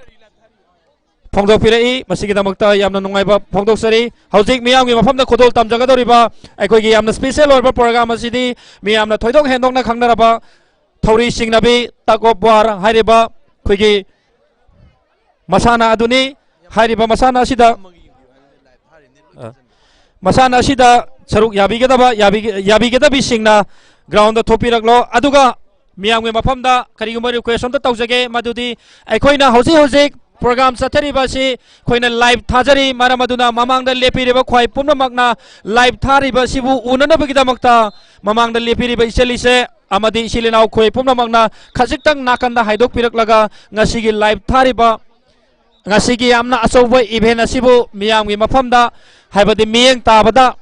ꯐꯣꯡꯗꯣꯛꯄꯤꯔꯛꯏ ꯃꯁꯤꯒꯤꯗꯃꯛꯇ ꯌꯥꯝꯅ ꯅꯨꯡꯉꯥꯏꯕ ꯐꯣꯡꯗꯣꯛꯆꯔꯤ ꯍꯧꯖꯤꯛ ꯃꯤꯌꯥꯝꯒꯤ ꯃꯐꯝꯗ ꯈꯨꯗꯣꯜ ꯇꯝꯖꯒꯗꯧꯔꯤꯕ ꯑꯩꯈꯣꯏꯒꯤ ꯌꯥꯝꯅ ꯁ꯭ꯄꯦꯁꯤꯌꯦꯜ ꯑꯣꯏꯕ ꯄ꯭ꯔꯣꯒ꯭ꯔꯥꯝ ꯑꯁꯤꯗꯤ ꯃꯤꯌꯥꯝꯅ ꯊꯣꯏꯗꯣꯛ ꯍꯦꯟꯗꯣꯛꯅ ꯈꯪꯅꯔꯕ ꯊꯧꯔꯤ ꯆꯤꯡꯅꯕꯤ ꯇꯛ ꯑꯣꯐ ꯋꯥꯔ ꯍꯥꯏꯔꯤꯕ ꯑꯩꯈꯣꯏꯒꯤ ꯃꯁꯥꯟꯅ ꯑꯗꯨꯅꯤ ꯍꯥꯏꯔꯤꯕ ꯃꯁꯥꯟꯅ ꯑꯁꯤꯗ ꯁꯔꯨꯛ ꯌꯥꯕꯤꯒꯗꯕꯁꯤꯡꯅ ꯒ꯭ꯔꯥꯎꯟꯗ ꯊꯣꯛꯄꯤꯔꯛꯂꯣ ꯑꯗꯨꯒ ꯃꯤꯌꯥꯝꯒꯤ ꯃꯐꯝꯗ ꯀꯔꯤꯒꯨꯝꯕ ꯔꯤꯀ꯭ꯋꯦꯁ ꯑꯝꯇ ꯇꯧꯖꯒꯦ ꯃꯗꯨꯗꯤ ꯑꯩꯈꯣꯏꯅ ꯍꯧꯖꯤꯛ ꯄ꯭ꯔꯣꯒ꯭ꯔꯥꯝ ꯆꯠꯊꯔꯤꯕ ꯑꯁꯤ ꯑꯩꯈꯣꯏꯅ ꯂꯥꯏꯚ ꯊꯥꯖꯔꯤ ꯃꯔꯝ ꯑꯗꯨꯅ ꯃꯃꯥꯡꯗ ꯂꯦꯞꯄꯤꯔꯤꯕ ꯈ꯭ꯋꯥꯏ ꯄꯨꯝꯅꯃꯛꯅ ꯂꯥꯏꯚ ꯊꯥꯔꯤꯕ ꯑꯁꯤꯕꯨ ꯎꯅꯅꯕꯒꯤꯗꯃꯛꯇ ꯃꯃꯥꯡꯗ ꯂꯦꯞꯄꯤꯔꯤꯕ ꯏꯆꯜ ꯏꯆꯦ ꯑꯃꯗꯤ ꯏꯆꯤꯜ ꯏꯅꯥꯎ ꯈꯣꯏ ꯄꯨꯝꯅꯃꯛꯅ ꯈꯖꯤꯛꯇꯪ ꯅꯥꯀꯟꯗ ꯍꯥꯏꯗꯣꯛꯄꯤꯔꯛꯂꯒꯉꯁꯤꯒꯤ ꯂꯥꯏꯚ ꯊꯥꯔꯤꯕ ngasi yamna achouba event asibu miyamgi mafamda haibadi miyeng tabada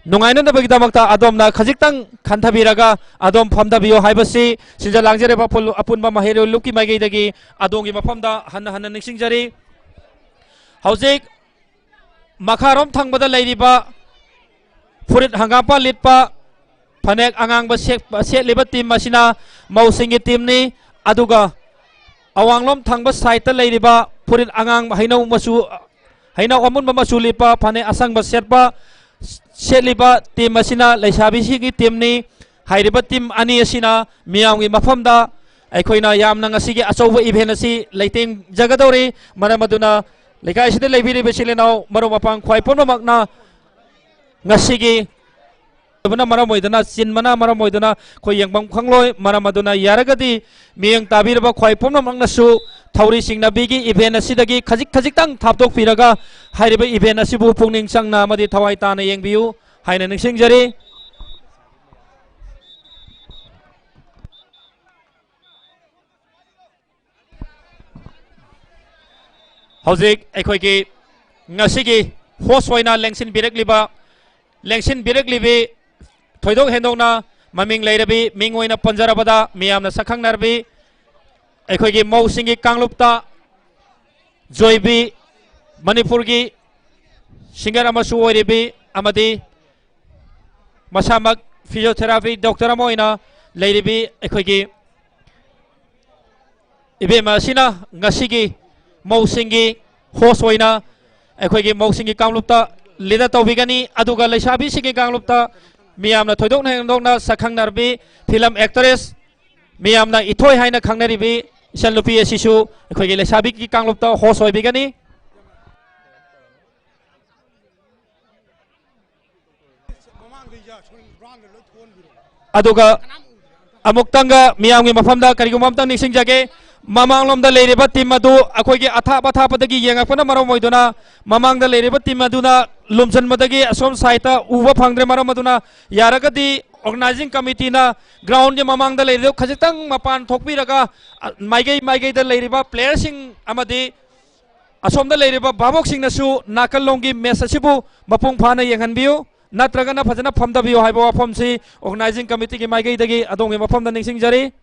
nungainanabagidamagta adomna khajiktang khanthabiraga adom famdabiyo haibasi sinja langjereba apunba mahero luki mageidagi adongi mafamda hanna ningsingjari hauzik makharom thangbada leiriba furit hangapa litpa phanek angangba setliba team masina mausingi team ni aduga awanglom thangba site leiriba furit angang hainau masu hainau amunba masu lipa phane asangba setpa setliba team masina leisabi sigi team ni hairiba team ani asina miyamgi mafamda aikoina yamna ngasigi achouba event asi leiteng jagadori maramaduna lekai sida leibiri besilenau maro mapang khwai ponmakna ngasigi bana mara moidana chin mana mara moidana khoi yangbam khangloi mara maduna yaragadi miyang tabirba khwai pomnamangna su thauri singna bigi event asidagi khajik tang thapdok piraga hairiba event asibu pungning changna amadi thawai tana yengbiu haina ningsingjari hauzik ekhoigi ngasigi host oina lengsin biraklibi thoidok hendokna maming leirabi mingoina panjarabada miyamna sakhang narbi ekhoigi mausingi kanglupta joybi manipurgi singer amasu oiribi amadi masamak physiotherapy doctor amoina leiribi ekhoigi ibema sina ngasigi mausingi host oina ekhoigi mausingi kanglupta lida tawbigani aduga leisabi singi kanglupta miyamna thoidok hendokna sakhang narbi film actress miyamna ithoi haina khangnaribi isanlupi asisu ekhoigi leisabi ki kanglupta host oibigani aduga amuktanga miyamgi mafamda karigum amtang ningsingjage mamanglomda leiriba team adu akhoigi athapadagi yengakpana marom moiduna mamangda leiriba team aduna lumsanmadagi asom saita uba phangdre marom aduna yaragadi organizing committee na ground ge mamangda leirido khajitang mapan thokpiraga maigei da leiriba players sing amadi asomda leiriba babok sing nasu nakalongi match asibu mapung phana yenghanbiu natragana phajana phamdabiu haiba wafam si organizing committee ge maigei dagi adonge mafamda ningsingjari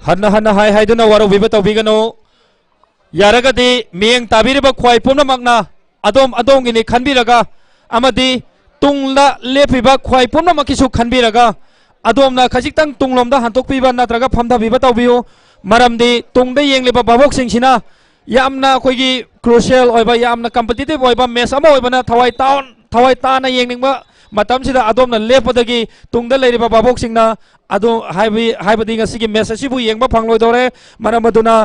hanna hai duna waro biba tawbigano yaragadi miyeng tabiriba khwai pumnamakna adom gini khanbiraga amadi tungla lepiba khwai pumnamakisu khanbiraga adomna khajiktang tunglomda hantokpiba natraga phamda biba tawbiu maramdi tungda yengliba babok singsina yamna khoigi crucial oiba yamna competitive oiba match ama oibana thawai thawai tana yengningba matamsida adomna lepodagi tungda leiriba baboksingna adu haibadi ngasigi message sibu yengba phangloidore maramaduna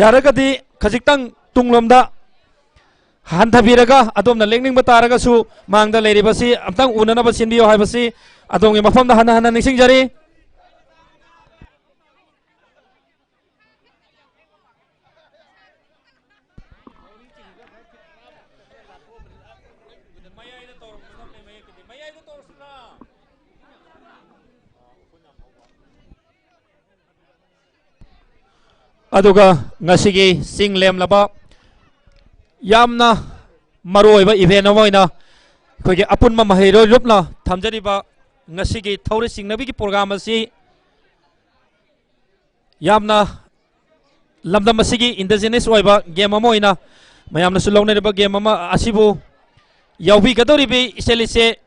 yaragadi khajiktang tunglomda hantabiraga adomna lengningba taragasu mangda leiribasi amtang unanaba sinbiyo haibasi adongi mafamda hana hana ningsingjari aduga ngasigi sing lem laba yamna maroiba event amoina khoge apunma mahiro rupna thamjariba ngasigi thauri singnabi ki program asi yamna lamdam asigi indigenous oiba game amoina mayamna sulongneriba game ama asibu yaubi gadoribi iselise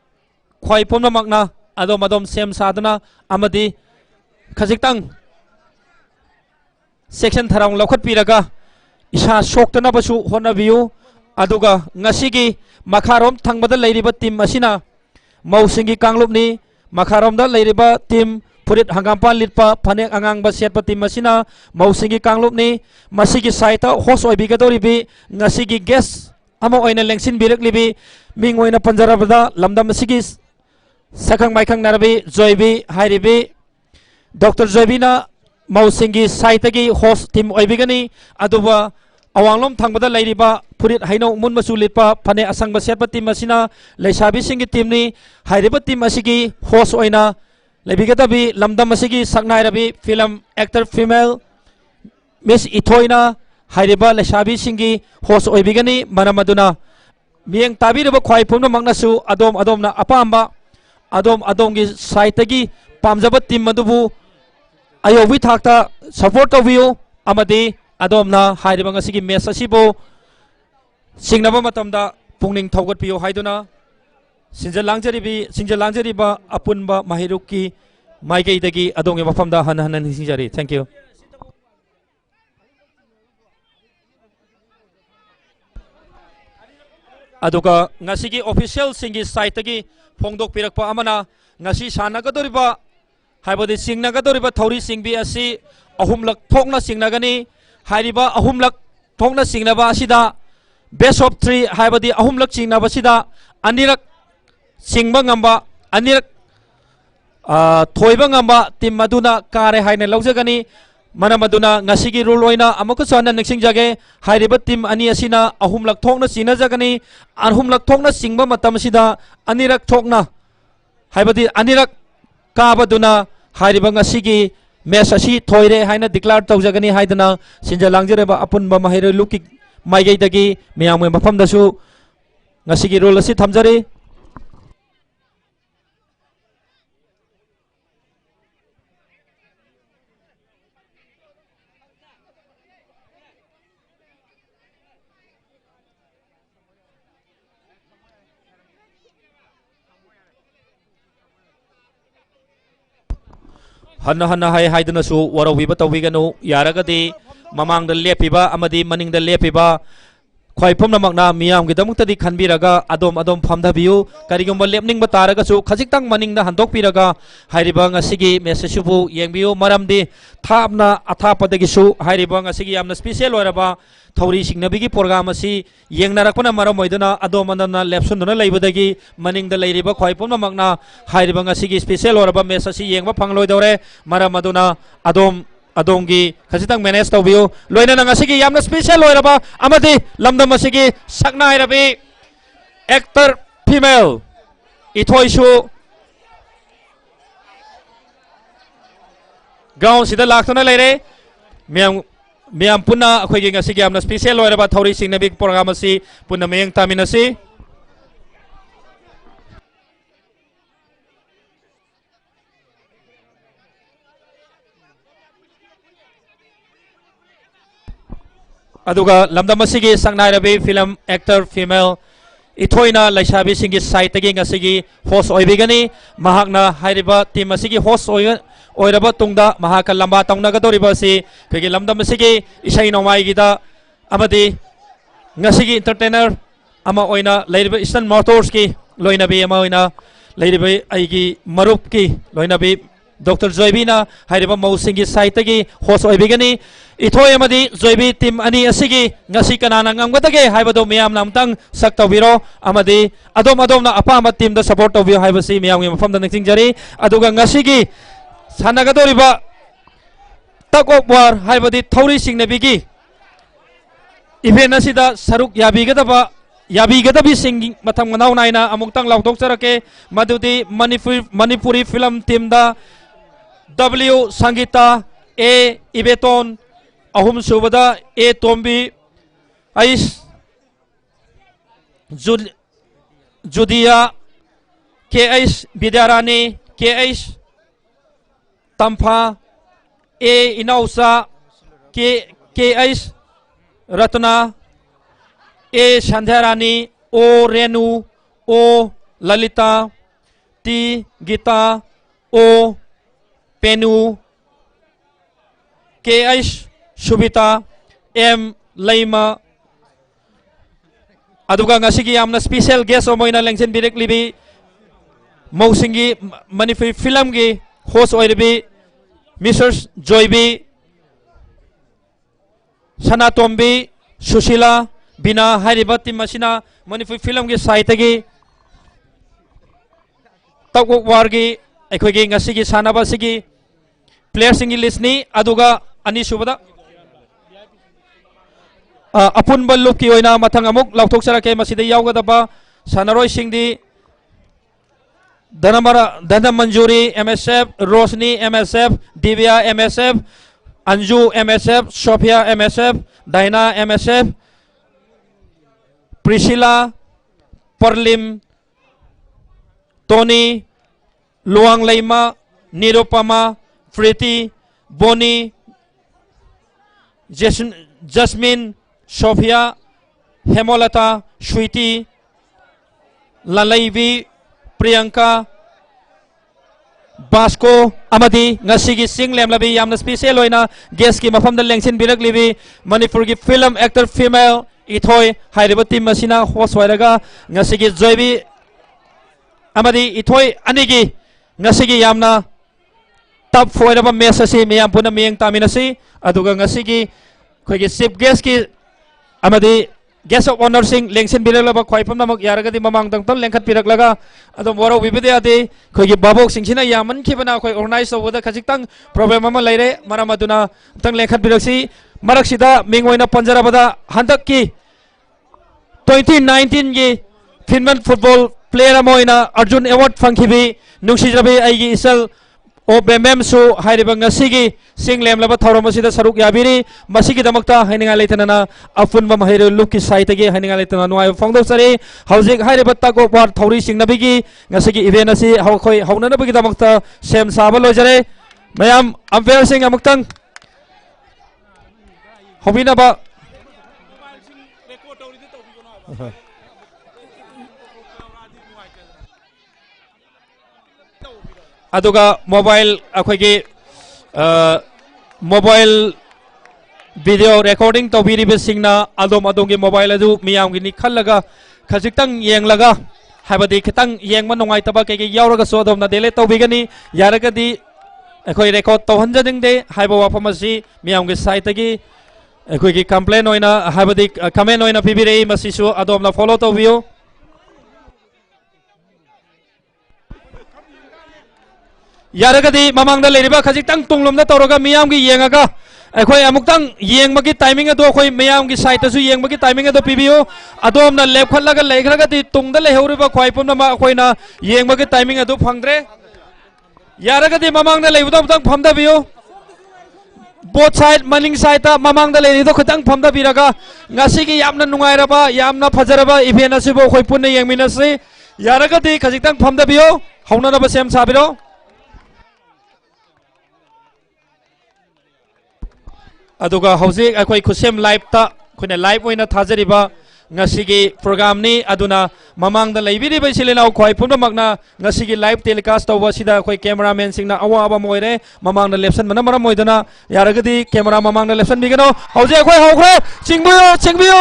khwai pomna makna adom adom sem sadana amadi khajiktang section tharang lokhat piraga isa soktana basu honabiu aduga ngasigi makharom thangbada leiriba team asina mausingi kanglupni makharom da leiriba team purit hangampa litpa phanek angang ba setpa team asina mausingi kanglupni masigi saita host oibigadoribi ngasigi guest ama oina lengsin biraklibi ming oina panjarabada lamdam masigi sakhang maikhang narabi joybi hairibi dr joybina mausingi saitagi host team oibigani aduba awanglom thangbada leiriba purit haino mun masu litpa phane asangba setpa team asina leisabi singi team ni hairiba team asigi host oina lebigadabi lamdam asigi saknairabi film actor female miss ithoina hairiba leisabi singi host oibigani manamaduna mieng tabiraba khwai phumna maknasu adom adomna apamba adom adomgi saitagi pamjaba team madubu ayobi thakta support tobiu amadi adomna hairiba ngasigi match asibo singnaba matamda pungning thaugat piyo haiduna sinjal langjariba apunba mahiruki maigeidagi adongi mafamda han han sinjari thank you aduga ngasigi official singi site gi phongdok pirakpa amana ngasi sanagadoriba haibodi singnagadoriba thauri singbi asi ahumlak thokna singnagani hairiba ahumlak thokna singnaba asida best of 3 haibadi ahumlak singnaba sida anirak singba ngamba anirak thoiba ngamba tim maduna kare haina laujagani mana maduna ngasigi rule oina amako sana nexing jage hairiba tim ani asina ahumlak thokna sina jagani ahumlak thokna singba matam sida anirak thokna haibadi anirak kabaduna hairiba ngasigi match asi thoire haina declare tawjagani haidana sinja langjereba apunba mahire luki maigeidagi miyam mafamdasu ngasigi rule asi thamjari hana hana hai haidana su warawiba tawiganu yaragadi mamangda lepiba amadi maningda lepiba khwaipomna makna miyam gidamukta di khanbiraga adom phamdabiu karigumba lepningba taraga su khajiktang maningda handokpiraga hairiba ngasigi message bu yengbiu maramdi thapna athapadagi su hairiba ngasigi yamna special oraba thauri singnabigi program asi yengnarakpana maram oiduna adomandana lepsunduna leibadagi maningda leiriba khwaipomna makna hairiba ngasigi special oraba message asi yengba phangloidore maram aduna adongi khajitang manage tawbiu loina ngasigi yamna special oiraba amadi lamdam asigi sakna irabi actor female ithoisu ground sida laktuna leire miyam punna akhoi ngasigi yamna special oiraba thauri singnabi program asi punna meyang taminasi aduga lamdam asigi saknairabi film actor female ithoina laisabi singi site tagi ngasigi host oibigani mahakna hairiba team asigi host oiraba tungda mahaka lamba tongnagadoriba si phegi lamdam asigi isai nomai gida amadi ngasigi entertainer ama oina leiriba Eastern Motors ki लोइनबी अमा होइना लेरिबे आइगी मरुप की लोइनबी doctor जोइबीना हाइरिबा मौसिंगी साइटगी host ओइबिगनी इथोय अमदी जोइबी team अनि असिगी ngasi kanana ngamgdage haibado miyam namtang sak tawbiro amadi adom adom na apama team da support tawbio haibasi miyam ngi mafam da nixing jari aduga ngasi gi sanagadoriba takok war haibadi thori sing nabigi event asida saruk yabigadaba sing matham nau naina amuktang lautok charake madudi manipuri film team da W Sangita A Ibeton ahum subada A Tombi Ais Judia K Ais Bidarani K Ais Tampa A Inausa K Ais Ratna A Sandharani O Renu O Lalita T Gita O Penu K.H. Shubita M. Laima aduga ngasigi amna special guest omoina lengsen birek libi mausingi manifi film gi host oiribi Mrs. Joybi Sanatombi Sushila Bina Haribati Masina manifi film gi saitagi takok wargi अखोगी ngasi sanaba sigi players singi list ni aduga ani subada apun bal lup ki oina mathang amuk lauthok sarake masida yawgadaba sanaroi singdi dana manjuri MSF Rosni MSF Divya MSF Anju MSF Sophia MSF Daina MSF Priscilla Perlim Tony Luang Laima, Nirupama, Friti, Boni, Jasmine, Sophia, Hemolata, Sweetie, Lalaivi, Priyanka, Basko, Amadi, Ngasigi Sing Lem Labi, Yamna Special Oina, Geski, Mafam the Lengsin Birak Livi, Manipurgi film actor female, Itoy, Hairibati Masina, Hoswaraga, Ngasigi Zoibi, Amadi, Itoy, Anigi. Ngasigi yamna top 4 ba match asi miyam puna miyang taminasi aduga ngasigi khoigi chief guest ki amadi guest of honor sing lengsin biralaba khoipam namak yaragadi mamang tangton lengkhat piraklaga adom waro bibide ade khoigi babok singsina yaman khibana khoi organize tawada khajik tang problem ama leire maramaduna tang lengkhat piraksi maraksida mingoina panjarabada handak ki 2019 gi Finland football player amoina Arjun award fangkhibi nungsijabi aigi isal obemem su hairiba ngasigi singlem laba thauromasida saruk yabiri masigi damakta haininga leitana afunba mahairu luki saitagi haininga leitana nuai fongdo sari haujik hairiba tako par thauri singnabigi ngasigi event asi hawkhoi haunana bagi damakta sem saba lojare mayam umpire sing amuktang hobina ba aduga mobile akhoi mobile video recording to biri besingna adom adongi mobile adu miyam gi ni khallaga khajitang yenglaga habadi khitang yengma nongai taba ke yauraga so adom na dele to bigani yaragadi akhoi record to hanjading de haiba wa phamasi miyam gi site gi akhoi gi complain oina habadi comment oina pibirei masisu adom na follow to view yaragadi mamangda leriba khajitang tunglomda toroga miyam gi yengaga akhoi amuktang yengmagi timing ado akhoi miyam gi site asu yengmagi timing ado pibio adom na left khallaga leikhraga di tungda lehuriba khwaipum na akhoi na yengmagi timing ado phangdre yaragadi mamangda leibudam tang phamda bio both side maning side ta mamangda lerido khitang phamda biraga ngasi gi yamna nungairaba yamna phajaraba event asibo akhoi punna yengminasi yaragadi khajitang phamda bio hauna na basem sabiro aduga hauzik akhoi khusem live ta khune live oina thajariba ngasigi program ni aduna mamangda leibiri bai silenau khoi pumna magna ngasigi live telecast tawba sida akhoi cameraman singna awa aba moire mamangda lepsan mana mara moidana yaragadi camera mamangda lepsan bigano hauzik akhoi haukhre chingbiyo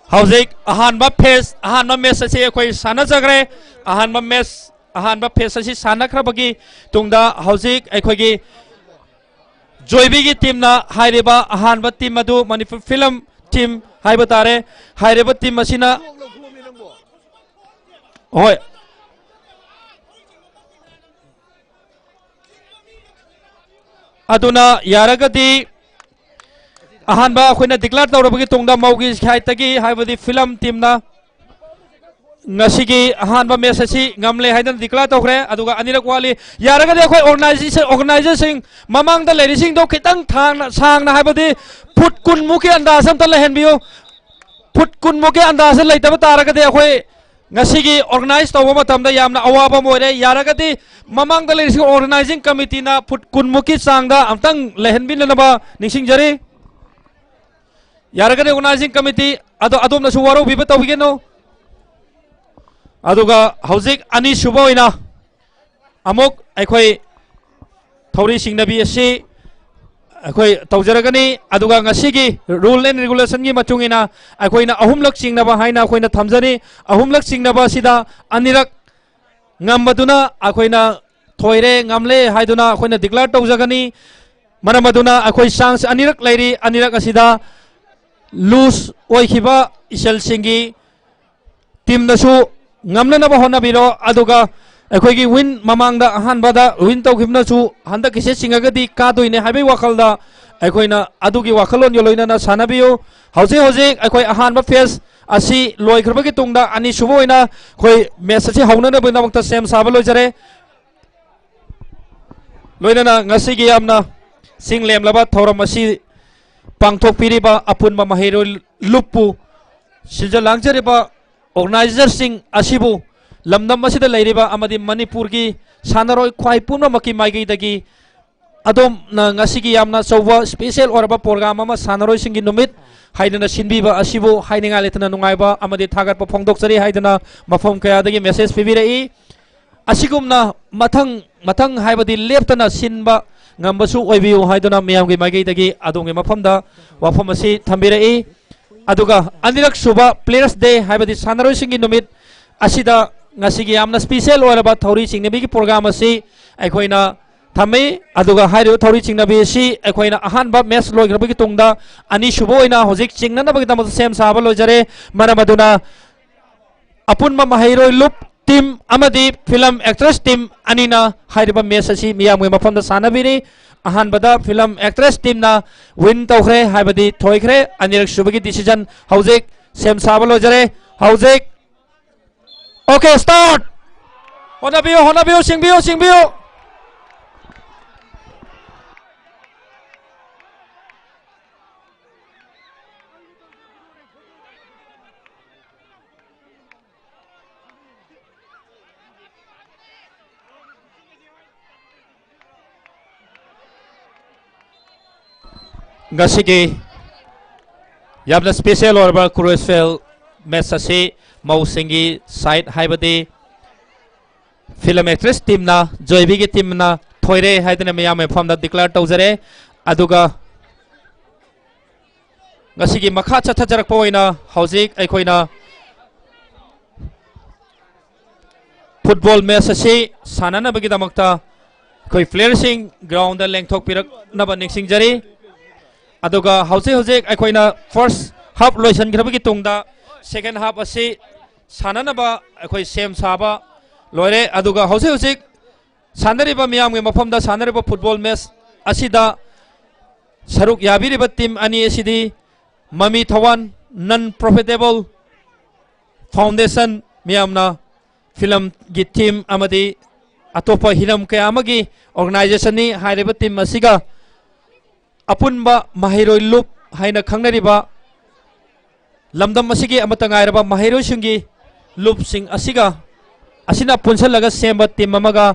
Hauzik ahanba phase ahanba match ase akhoi sanajagre ahanba match ahanba phase ase sanakrabagi tungda hauzik akhoi joibi gi team na hairiba ahanba team adu Manipur film team haiba tare hairiba team asina hoi aduna yaragadi ahanba akhoi na declare tawrabagi tungda maugi khaitagi haibadi film team na ngasigi ahanba match asi ngamle haidan declare tawkhre aduga anirak wali yaragadi akhoi organization mamang da lerising do khitang thang sang na haibadi phut kun muki andaz am tal henbiu phut kun muki andaz leitaba taragadi akhoi ngasigi organize tawba matamda yamna awaba moire yaragadi mamang da lerising organizing committee na phut kun muki sangda amtang lehenbin na ba ningsing jari yaragadi organizing committee adom na suwaro biba tawigeno aduga hauzik ani suba oina amok akhoi thori singnabi asi akhoi tawjaragani aduga ngasigi rule and regulation gi machungina akhoi na ahumlak singnaba haina akhoi na thamjani ahumlak singnaba sida anirak ngambaduna akhoi na thoire ngamle haiduna akhoi na declare tawjagani maramaduna akhoi chance anirak lairi anirak asida lose oikhiba isel singi team nasu ngamna na ba hona biro aduga akhoi gi win mamangda ahanbada win tawkhibna su handa kise singagadi ka doine habai wakalda akhoi na adugi wakalon yoloina na sanabiyo hauze akhoi ahanba phase asi loi khrbagi tungda ani suboina khoi match asi hauna na bina makta sem saba lojare loina na ngasi gi amna singlem laba thoram asi pangthok piriba apunba mahiro lupu silja langjariba organizer sing asibu lamdam asida leiriba amadi manipur gi sanaroi khwai pumna maki maigi dagi adom na ngasigi yamna chauwa special oraba program ama sanaroi singi numit haidana sinbiba asibu haininga letana nungaiba amadi thagat pa phongdokchari haidana mafam kaya dagi message pibirei asigumna mathang haibadi leptana sinba ngambasu oibiu haidana miyamgi maigi dagi adongi mafamda wafam asi thambirei aduga anirak suba players day haibadi sanaroi singi numit asida ngasigi yamna special oraba thori singnabi gi program asi aikhoina thame aduga hairo thori singnabi asi aikhoina ahanba match loigrabagi tungda ani subo oina hojik chingnana bagi tamu sem saba lojare maramaduna apunma mahairoi lup team amadi film actress team anina hairiba match asi miyamgi mafamda sanabiri ahanbada film actress team na win tawkhre haibadi thoikhre anirak subagi decision hojik sem saba lojare hojik okay start honabiyo singbiyo ngasigi yamna special orba crucial match ase mausingi side haibadi film actress team na joibi gi team na thoire haidana miyam pham da declare tawjare aduga ngasigi makha chathajarak poina hojik aikhoina football match ase sanana bagi damakta khoi player sing ground da lengthok pirak naba nixing jari aduga hojik aikhoina first half loisan grabagi tungda second half ase sananaba akhoi sem saba loire aduga hojik sanariba miyamgi mafamda sanariba football match asida saruk yabiriba team ani asidi mami thawan non profitable foundation miyamna film gi team amadi atopa hiram kaya amagi organization ni hairiba team asiga apunba mahiroi lup haina khangnariba lamdam asigi amatangairaba mahiroi singi lup sing asiga asina punsalaga semba team amaga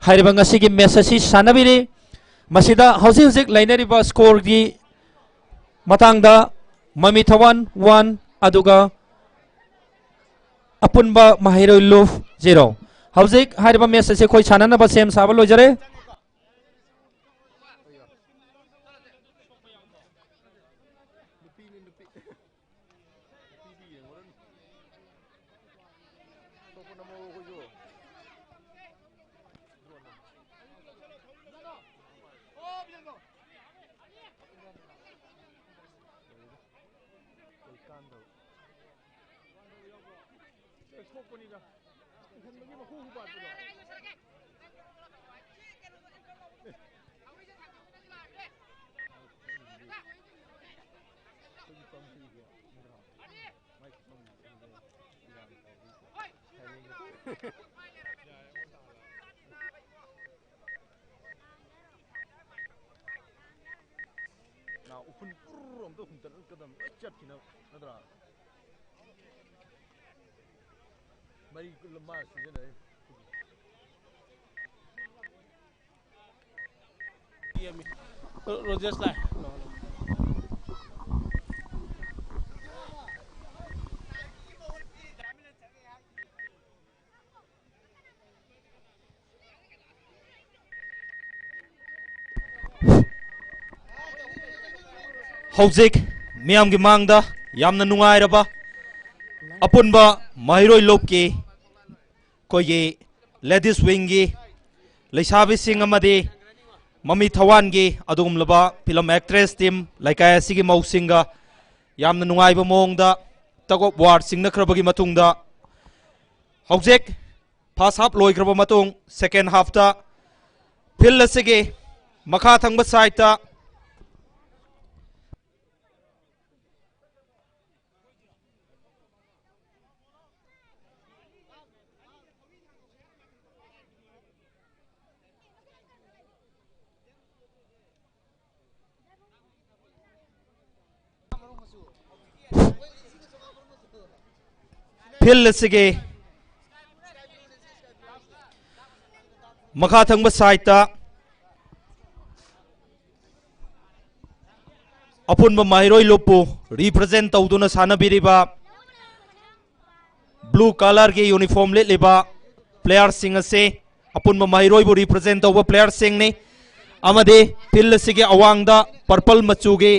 hairiba ngasigi match asi sanabiri masida hojik lainariba score gi matangda mami thawan 1 aduga अपुनबा माहिरोय लुफ 0 हौजिक हारिबा match से खोई साननबा same साबा लोइजरे Rogers lah. हौजिक मियाम की मांगदा यामना नुंगाइरबा अपुनबा माहिरोय लोपके कोई लेडीज विंग की लेसाबी सिंह अमदे ममी थवान की अदुगुमलबा फिल्म एक्ट्रेस टीम लाइकाय सिगी मौसिंगा यामना नुंगाइबा मोंगदा तगो वार सिंगनख्रबगी मतुंगदा हौजिक फर्स्ट हाफ लोइख्रबा मतुंग सेकेंड हाफ ता फिल्ड असिगे मखा थंगबा साइड ता फिल्ड असिगे मखा थंगबा साइड ता अपुनबा माहिरोय लोपु रिप्रेजेंट तौदुना सानबिरिबा ब्लू कलर के यूनिफॉर्म लेलिबा प्लेयर सिंह असे अपुनबा माहिरोय बु रिप्रेजेंट तौबा प्लेयर सिंह ने अमदे फिल्ड असिगे अवांगदा पर्पल मचू के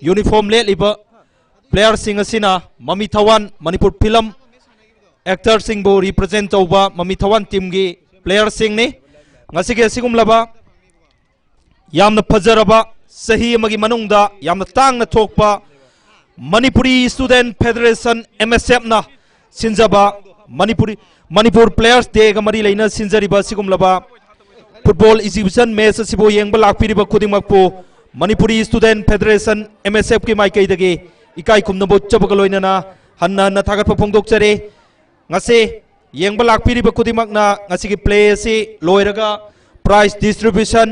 यूनिफॉर्म लेलिबा प्लेयर सिंह असिना ममी थवान मणिपुर फिल्म एक्टर सिंह बु रिप्रेजेंट तौबा ममी थवान टीम की प्लेयर सिंह ने ngasiगे असिगुमलबा यामना फजरबा सही अमगी मनुंगदा यामना तांगना थोकपा मणिपुरी स्टूडेंट फेडरेशन MSF ना सिंजबा मणिपुर प्लेयर्स डे का मरी लेना सिंजरिबा सिगुमलबा फुटबॉल एग्जीबिशन मैच असिबो येंगबा लाक्पिरिबा खुदिमकपो मणिपुरी स्टूडेंट फेडरेशन MSF की माइकैदगे इकाई खुमनबो चबगा लोइनना हन्ना हन्ना थागतपा फोंदोकचरे ngase yengba lakpiriba kudimakna ngasi ki play si loiraga prize distribution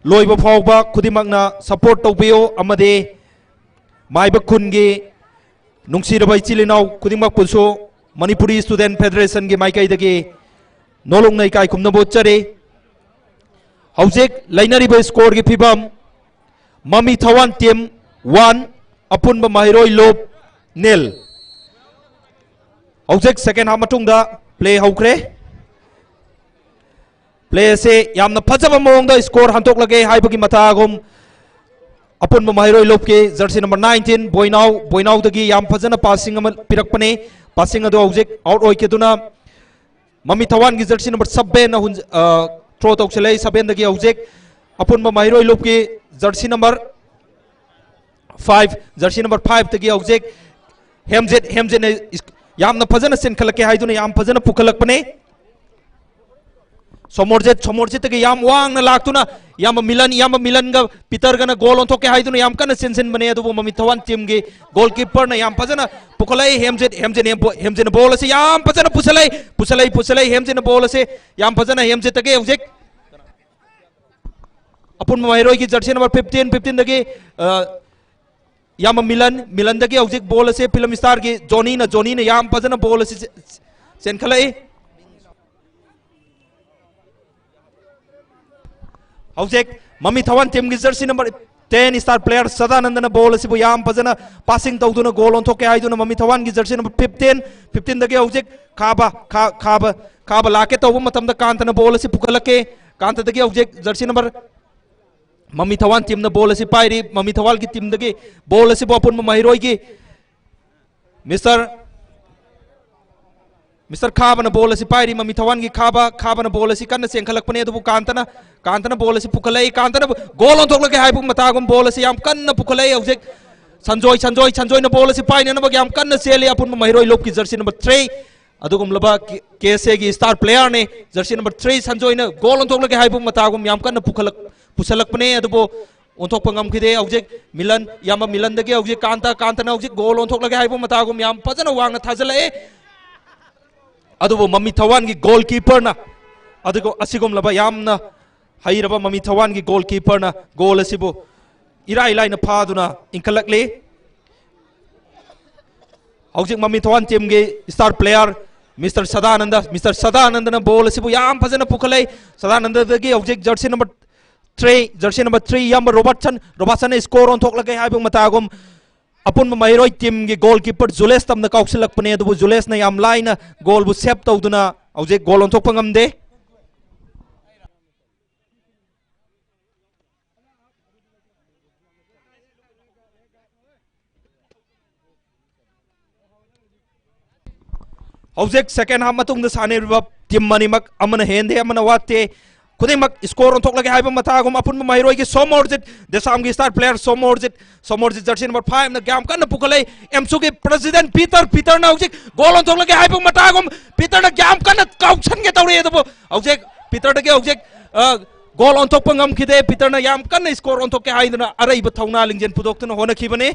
loiba phawba kudimakna support tawbiyo amade maiba khungi nungsiraba ichilinau kudimak puso manipuri student federation gi maikai dagi nolong nai kai khumna bochare haujek lainariba score gi phibam mami thawan team 1 apunba mahiroi lob nil हौजिक second half मतुंगदा play हौख्रे play से यामना फजबा मोंगदा score हंतोकलगे हाइबगी मथागुम अपुनबा माहिरोय लोपके जर्सी नंबर 19 बोइनाव दगी याम फजना पासिंग अम पिरकपने पासिंग अदो हौजिक आउट ओइकेदुना ममी थवान की जर्सी नंबर 7 न थ्रो तौचले 7 दगी हौजिक अपुनबा माहिरोय लोपके जर्सी नंबर 5 दगी हौजिक हेमजेट ने यामना फजना सेनखलके हाइदुना याम फजना पुखलकपने सोमोरजेट के याम वांगना लाक्तुना याम मिलन गा पीटर गना गोल ओंथोके हाइदुना याम कना सेनसेन बने अदुबो ममी थवान टीम गे गोलकीपर ना याम फजना पुखलाई हेमजेट बॉल से याम फजना पुसलाई हेमजेट बॉल से याम फजना हेमजेट के हौजिक अपुन माहिरोय की जर्सी नंबर 15 दगे याम मिलन दगे हौजिक बॉल से फिल्म स्टार की जोनी ने याम फजना बॉल से सेनखलाई हौजिक ममी थवान टीम की jersey number 10 star player Sadanandan ball असिबु याम फजना पासिंग तौदुना गोल ओंथोके हाइदुना ममी थवान की जर्सी नंबर 15 दगे हौजिक खाबा लाके तौबु मतमदा कांतना बॉल असि पुकलके कांता दगे हौजिक जर्सी नंबर ममी थवान टीम न बॉल असि पाइरी ममी थवाल की टीम दगे बॉल असि बपुन महिरोय की मिस्टर खाबन बॉल असि पाइरी ममी थवान की खाबन बॉल असि कन्न सेंखलकपने अदुबु कांतना बॉल असि पुखलै कांतना गोल ओंथोकलके हाइबु मतागुम बॉल असि याम कन्न पुखलै हौजिक संजोय न बॉल असि पाइने न याम कन्न सेले अपुन महिरोय लोप की जर्सी नंबर 3 अदुगुम लबा केसे की स्टार प्लेयर ने जर्सी नंबर 3 संजोय न गोल ओंथोकलके हाइबु मतागुम याम कन्न पुसलकपने अदुबो ओंथोकप ngамखिदे हौजिक मिलन दगे हौजिक कांतना हौजिक गोल ओंथोकलके हाइबु मतागुम याम फजना वांगना थाजलए अदुबो मम्मी थवान की गोल कीपर ना अदुगो असिगुम लबा यामना हाइरबा मम्मी थवान की गोल कीपर ना गोल असिबो इराई लाइन फादुना इंखलकले हौजिक मम्मी थवान टीम के स्टार प्लेयर मिस्टर सदानंद ना बॉल असिबो याम फजना पुखलै सदानंद दगे हौजिक जर्सी नंबर 3 याम रोबर्टसन स्कोर ऑन थोक लगे हाइबु मतागुम अपुन महिरोय टीम की गोल कीपर जुलेस तमना काउसिलकपने अदुबु जुलेस ना याम लाइन गोल बु सेव तौदुना हौजिक गोल ऑन थोक ngamde हौजिक सेकेंड हाफ मतुंग सानेरिबा टीम मनिमक अमन हेंदे अमन वाते खुदेमक स्कोर ऑन थोक लगे हाइबा मतागुम अपुन महिरोय की सोमोर्जित देसाम की स्टार प्लेयर सोमोर्जित जर्सी नंबर 5 न ग्याम कन्न पुखलै एमसु के प्रेसिडेंट पीटर ना हौजिक गोल ऑन थोक लगे हाइबा मतागुम पीटर न ग्याम कन्न काउसन के तौरे दबो हौजिक पीटर दगे हौजिक गोल ऑन थोक ngamखिदे पीटर न याम कन्न स्कोर ऑन थोक के हाइदना अरैब थौना लिंजेन पुदोक्तन होनखिबने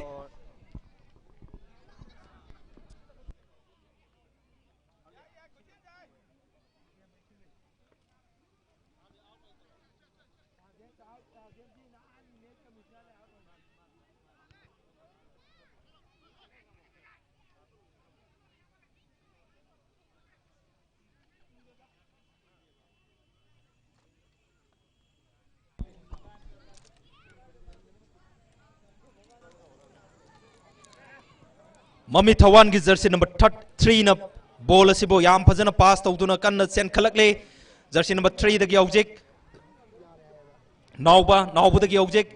मम्मी थवान की जर्सी नंबर 3 न बॉल असिबो याम फजना पास तौदुना कन्न सेन खलकले जर्सी नंबर 3 दगी हौजिक नावबा दगी हौजिक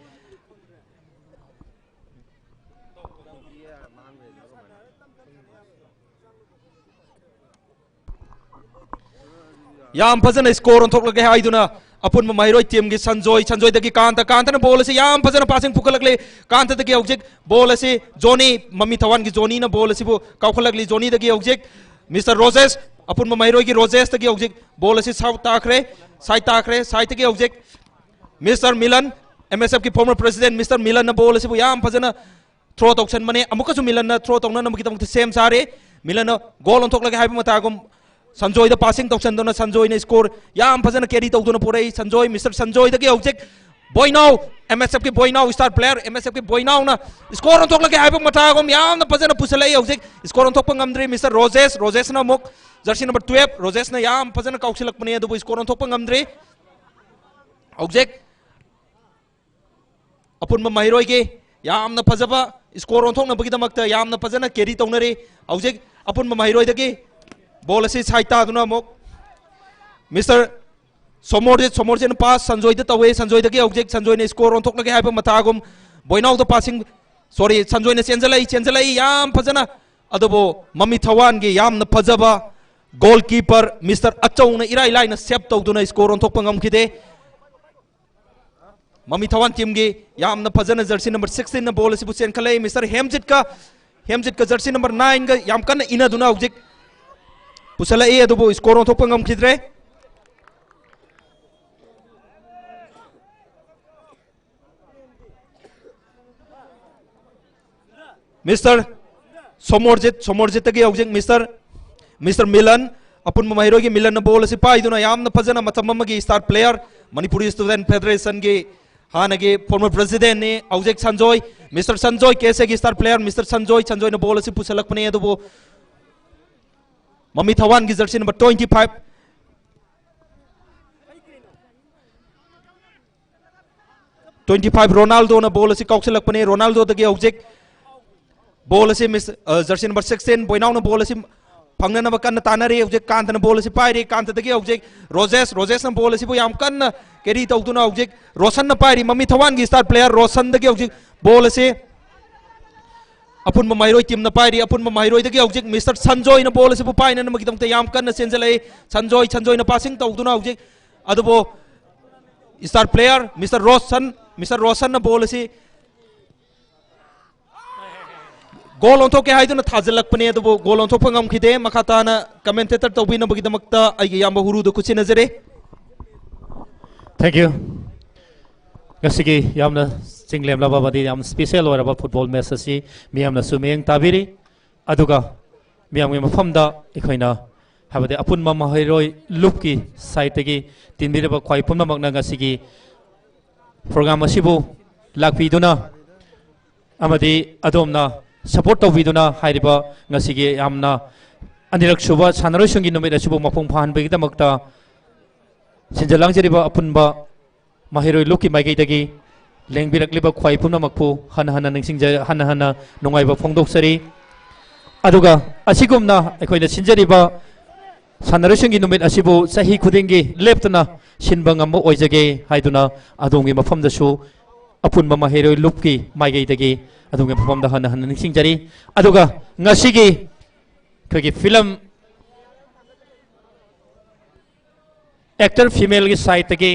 याम फजना स्कोर ऑन थोक लगे हाइदुना अपुन महिरोय टीम की संजोय दगी कांतना बॉल से याम फजना पासिंग पुखलकले कांता दगी हौजिक बॉल से जोनी मम्मी थवान की जोनी ना बॉल असिबो काउखलकली जोनी दगी हौजिक मिस्टर रोजेस अपुन महिरोय की रोजेस दगी हौजिक बॉल से साइड दगी हौजिक मिस्टर मिलन एमएसएफ की फॉर्मर प्रेसिडेंट मिस्टर मिलन ना बॉल असिबो याम फजना थ्रो तौसन मने अमुकसु मिलन ना थ्रो तौना नमकी तमक सेम सारे मिलन गोल ऑन थोक लगे हाइबा मतागुम संजोय द पासिंग तौसनदोना संजोय ने स्कोर याम फजना कैरी तौदोना पुरई संजोय मिस्टर संजोय दगे हौजिक बोयनाव एमएसएफ की बोयनाव स्टार प्लेयर एमएसएफ की बोयनाव ना स्कोर ऑन थोक लगे हाइबा मतागुम याम फजना पुसलै हौजिक स्कोर ऑन थोक ngamdri मिस्टर रोजेस ना मुक जर्सी नंबर 12 रोजेस ना याम फजना काउसिलकपने अदुबु स्कोर ऑन थोक ngamdri हौजिक अपुन महिरोय के याम फजबा स्कोर ऑन थोक नबगीदमक्ता याम फजना कैरी तौनरे हौजिक अपुन महिरोय दगे बॉल असी साइता दुना मुक मिस्टर सोमोर्जित पास संजोय तवे संजोय दगे हौजिक संजोय ने स्कोर ऑन थोक लगे हाइबा मतागुम बोयनाव द पासिंग सॉरी संजोय ने चेंजलै याम फजना अदबो मम्मी थवान गे याम फजबा गोल कीपर मिस्टर अचौना इराई लाइन सेव तौदुना स्कोर ऑन थोक ngamखिदे मम्मी थवान टीम गे याम फजना जर्सी नंबर 16 न बॉल असिबु चेंखलै मिस्टर हेमजित का जर्सी नंबर 9 गा याम कन्न इनादुना हौजिक पुसलै अदुबो स्कोर ऑन थोक ngamखिद्रे मिस्टर सोमोर्जित तगे हौजिक मिस्टर मिलन अपुन महिरोय की मिलन बॉल असी पाइदुना याम फजना मतम अमगी star player Manipuri student federation के हानगे फॉर्मर प्रेसिडेंट ने हौजिक संजोय मिस्टर संजोय केसे की स्टार प्लेयर मिस्टर संजोय ने बॉल असी पुसलकपने अदुबो मम्मी थवान की जर्सी नंबर 25 25 रोनाल्डो ना बॉल असी कौशलकपने रोनाल्डो दगी औजेक बॉल असी मिस जर्सी नंबर 16 बोइनाव ना बॉल असी फंगनब कन्न तानरे औजेक कांत ना बॉल असी पाइरे कांत दगी औजेक रोजेस ना बॉल असी याम कन्न कैरी तौदुना औजेक रोशन ना पाइरी मम्मी थवान की स्टार प्लेयर रोशन दगी औजेक बॉल असी अपुन माइरोय टीम ना पाइरी अपुन माइरोय दगी औजेक मिस्टर संजोय ना बॉल असी पाइना ना मगिदम ते याम कन्न सेंजले संजोय ना पासिंग तौदुना औजेक अदबो स्टार प्लेयर मिस्टर रोशन ना बॉल असी गोल ओंथोके हाइदुना थाजलकपने अदबो गोल ओंथोक ngमखिदे मखाताना कमेंटेटर तौबिना बगिदमक्ता आइगे याम हुरुदो कुचिनजरे थैंक यू गसिगी यामना सिंगलेम लाबाबदी याम स्पेशल ओरबा फुटबॉल मैच असी मियामना सुमेंग ताबिरी अदुगा मियामगे मफमदा इखोइना हाबदे अपुनमा महैरोय लुपकी साइटगी तिनबिरबा ख्वाइपुमना मगना गसिगी प्रोग्राम असिबु लाखपिदुना अमदी अदोमना सपोर्ट तौबिदुना हाइरिबा ngasiगी यामना अनिरक सुबा सानरोय संगी नुमित असिबु मफुंग फाहनबगी दमक्ता सिंजलांगजरिबा अपुनबा महिरोय लुकी माइगैदगी लेंबिरकलिबा ख्वाइपुमना मखु हन हन निंसिंग हन हन नुंगाइबा फोंदोकसरी अदुगा असिगुमना अखोइना सिंजरिबा सानरोय संगी नुमित असिबु सही खुदिंगी लेप्तना सिनबा ngamba ओइजगे हाइदुना अदोंगी मफमदसु अपुनबा महिरोय लुकी माइगैदगी अदोंगी मफमदा हन हन निंसिंग जरी अदुगा ngasiगी खगी फिल्म एक्टर फीमेल की साइड की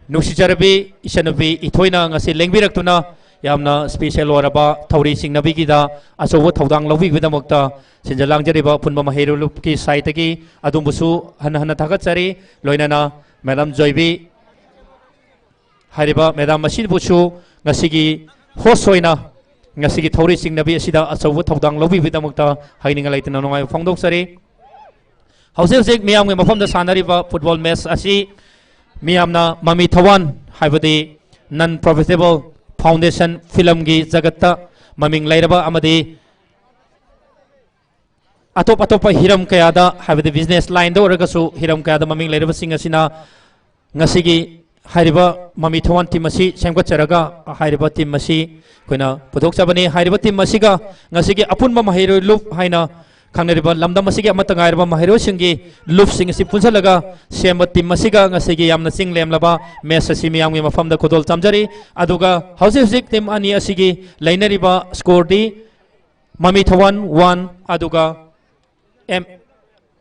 नुसीजरबी इशनबी इथोइना ngasi लेंबिरक्तुना यामना स्पेशल ओरबा थौरी सिंगनबीगिदा अचौबो थौदांग लौबिगिदमक्ता सिंजलांगजरिबा फुनबा महिरुलुप की साइड की अदुमबुसु हन हन थागतसरी लोइनाना मैडम जॉयबी हारिबा मैडम मसिबुसु ngasiगी होस्ट होइना ngasiगी थौरी सिंगनबी असिदा अचौबो थौदांग लौबिगिदमक्ता हाइनिंग लाइतना नोंगाय फोंदोकसरी हौजिक मियाम मफम सानरीब फुटबॉल मैच असी मियामना ममी थवान हाइबदी नन प्रॉफिटेबल फाउंडेशन फिल्म की जगत ममिंग लैरबा अमदी अतोप अतोप हिरम कयादा हाइबदी बिजनेस लाइन दो ओरगसु हिरम कयादा ममिंग लैरबा सिंग असिना ngasiगी हाइरिबा ममी थवान टीम असी सेमगचरगा हाइरिबा टीम असी कोइना पुथोकचबनी हाइरिबा टीम असिगा ngasiगी अपुनबा महिरोय लुप हाइना खांगनरिबा लमदम असिगी अमत गायरबा महिरोय सिंगी लुप सिंग असि पुनसलगा सेम टीम असिगा ngasiगी यामना चिंगलेमलबा मैच असी मियामगे मफमदा खुदोल तमजरी अदुगा हौजिक टीम अनि असिगी लैनरिबा स्कोर दी ममी थवान 1 अदुगा एम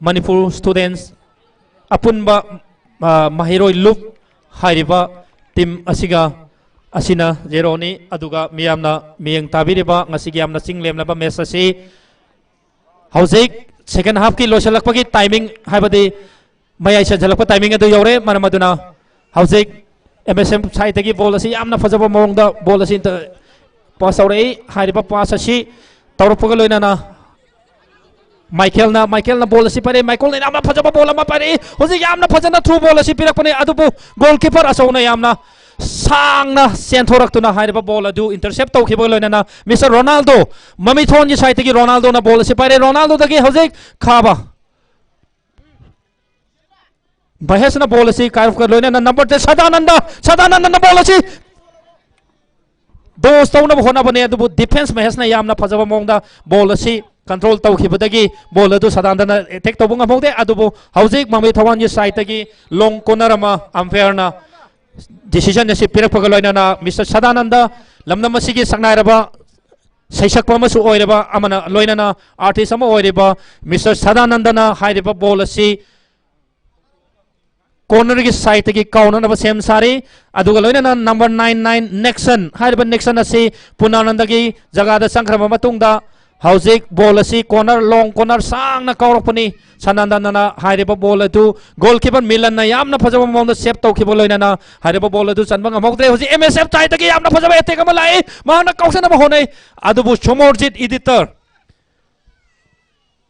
मणिपुर स्टूडेंट्स अपुनबा महिरोय लुप हाइरिबा टीम असिगा असिना जेरोनी अदुगा मियामना मियंग ताबिरिबा ngasiगी यामना चिंगलेमलबा मैच असी हौजिक सेकंड हाफ की लोसलकपगी टाइमिंग हाइबदी मयाइ सजलकप टाइमिंग अदु यौरे मरमदुना हौजिक एमएसएम साइडगी बॉल असी यामना फजबा मोंगदा बॉल असी पास औरे हाइरिबा पास असी तौरपगा लोइनाना माइकेल ना बॉल असी परे माइकेल ने यामना फजबा बॉल अमा परे हौजिक यामना फजना थ्रू बॉल असी पिरकपने अदुबु गोलकीपर असौना यामना सांगना सेंथोरक्तुना हाइरिबा बॉल अदु इंटरसेप्ट तौखिबा लोइनाना मिस्टर रोनाल्डो ममी थोन की साइड की रोनाल्डो ना बॉल असी पारे रोनाल्डो दगी हौजिक खाबा महेश ना बॉल असी कायफ कर लोइनाना नंबर 10 सदानंद ना बॉल असी दोस्त तौना होनाबने अदुबु डिफेंस महेश ना यामना फजबा मोंगदा बॉल असी कंट्रोल तौखिबदगी बॉल अदु सदानंद अटैक तौबंग मौदे अदुबु हौजिक ममी थवान की साइड की लॉन्ग कॉर्नर अमा अंपायर ना डिसीजन असी पिरकपगा लोइनाना मिस्टर सदानंद लमदम असिगी संगनायरबा सैसकपा अमसु ओइरबा अमना लोइनाना आर्टिस्ट अमा ओइरबा मिस्टर सदानंदना हाइरिबा बॉल असी कॉर्नर की साइड की काउननबा सेम सारी अदुगा लोइनाना नंबर 99 नेक्सन हाइरिबा नेक्सन असी पुनानंद की जगह संख्रम मतुंगदा हौजिक बॉल असी कॉर्नर लॉन्ग कॉर्नर सांगना कौरपनी सनंदनना हाइरिबा बॉल अदु गोलकीपर मिलन यामना फजबा मोंद सेव तौखिबा लोइनाना हाइरिबा बॉल अदु चनबा ngमौद्रे हौजि एमएसएफ साइडगी यामना फजबा अटैक अमा लाइ माना कौसनबा होनै अदुबु सोमोरजित एडिटर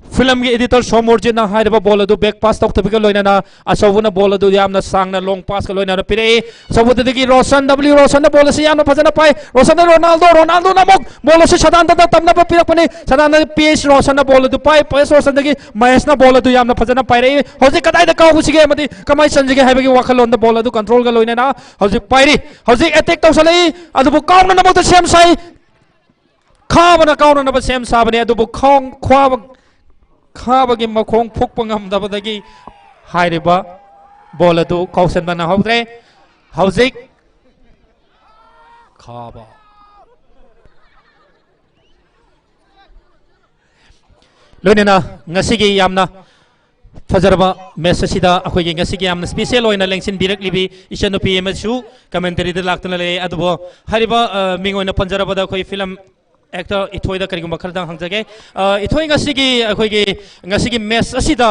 फिल्म की एडिटर सोमोर्जिन हाइरबा बॉल अदु बैक पास तौथबिगा लोइनाना असौबुना बॉल अदु यामना सांगना लॉन्ग पास का लोइनाना पिरे सबुदगी रोशन डब्ल्यू रोशन बॉल से यामना फजना पाए रोशन रोनाल्डो नमक बॉल से सदान तक तमना पिरकपने सदान पेस रोशन बॉल अदु पाए पेस रोशन दगी महेशना बॉल अदु यामना फजना पाइरे हौजे कदाई द काउसिगे मति कमाई संजगे हाइबगी वखलोन द बॉल अदु कंट्रोल का लोइनाना हौजे पाइरे हौजे अटैक तौसलै अदुबु काउन नमक सेम साई खाबना काउन नब सेम साबने अदुबु खोंग ख्वाब खाबगी मखोंग फुकपंगमदबदगी हाइरिबा बॉल अदु कौसनबना हौद्रे हौजिक खाबा लोइनेना ngasiगी यामना फजरबा मैच असिदा अखोइगी ngasiगी यामना स्पेशल ओइना लेंसिन बिरकलिबी इशनुपी एमसु कमेंटरी द लाक्तना ले अदुबो हारिबा मिंगोइना पंजरबदा अखोइ फिल्म एक्टर इथोई दा करिगुम खरदांग हंगजगे इथोई ngasi मैच असिदा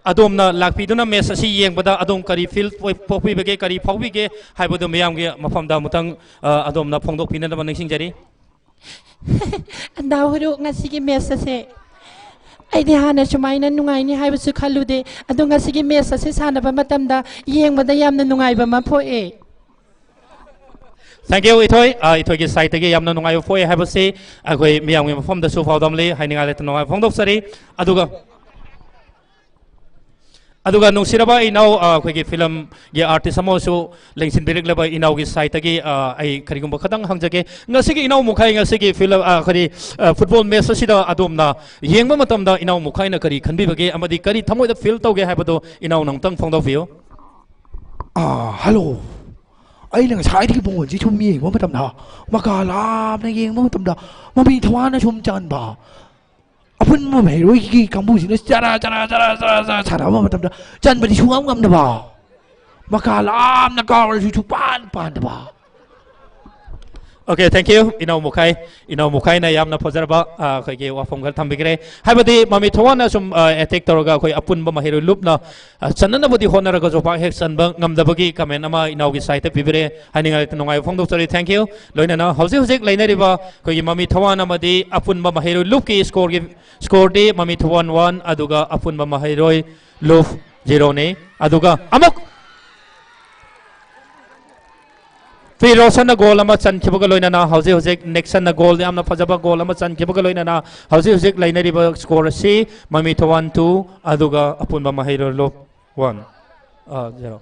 अदोमना लाक्पीदुना मैच असि येंगबदा अदोम करी फील पोपीबगे करी फाउबीगे हाइबदो मयामगे मफमदा मुतंग अदोमना फोंदोकपिनदबा निसिंगजरी दाहुरु ngasi मैच असे आइदे हाना सुमाइना नुंगाइनी हाइबसु खलुदे अदो ngasi मैच असे सानबा मतमदा येंगबदा यामना नुंगाइबा मा फोए Thank you, Itoi ki site ki yamna nungai foi habase akoi miyam ngi mafam da su faudamle haininga le nungai phongdok sari aduga nungsiraba inau akoi ki film ye artist amosu lengsin birik leba inau ki site ki ai karigum bakadang hangjage ngasi ki inau mukhai ngasi ki film khari football match asida adumna yengba matam da inau mukhai na kari khanbi bage amadi kari thamoi da feel tauge haibado inau nangtang phongdok view hello ai là sai thì bông chỉ chum miếng mà tầm đó mà cả làm này giang mà tầm đó mà bị thoa nó chum chân bà upon mà mày rồi cái cam bùi nó chara chả đó mà tầm đó chân mà đi xuống ngâm đó bà mà cả làm nó cả rồi chụp pan đó bà. Okay, thank you. Inau mukai na yam na pozerba koi ke wafong gal thambigre. Haibadi mami thwana sum attack toroga koi apun ba mahiru loop na chanana bodi honara ga jopa hek san ba ngam dabagi kamen ama inau gi site pibire haninga nongai phong dok sorry thank you. Loina na hojik laina riba koi mami thwana madi apun ba mahiru loop ki score de mami thwan 1 aduga apun ba mahiroi loop 0 ne aduga amok फिर रोशन गोल चन लोना हजिक Nexon गोल फजब गोल चन लोना हजिक लेनरीब score से mummy थवन 2 अपुनब महैरो लोप 1 0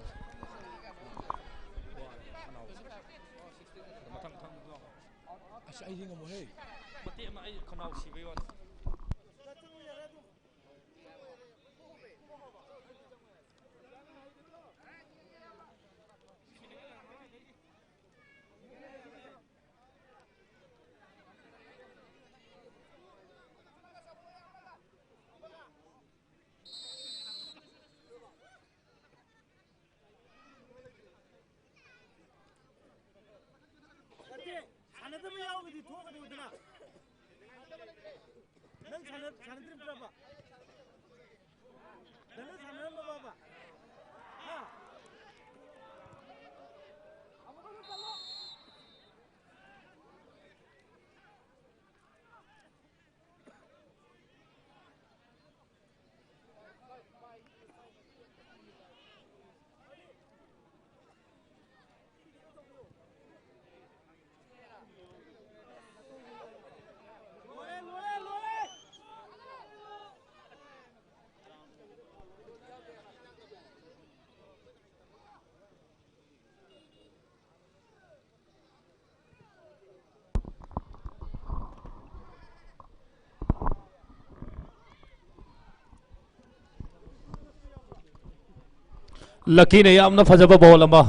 lucky ने यामना फजब ball अमा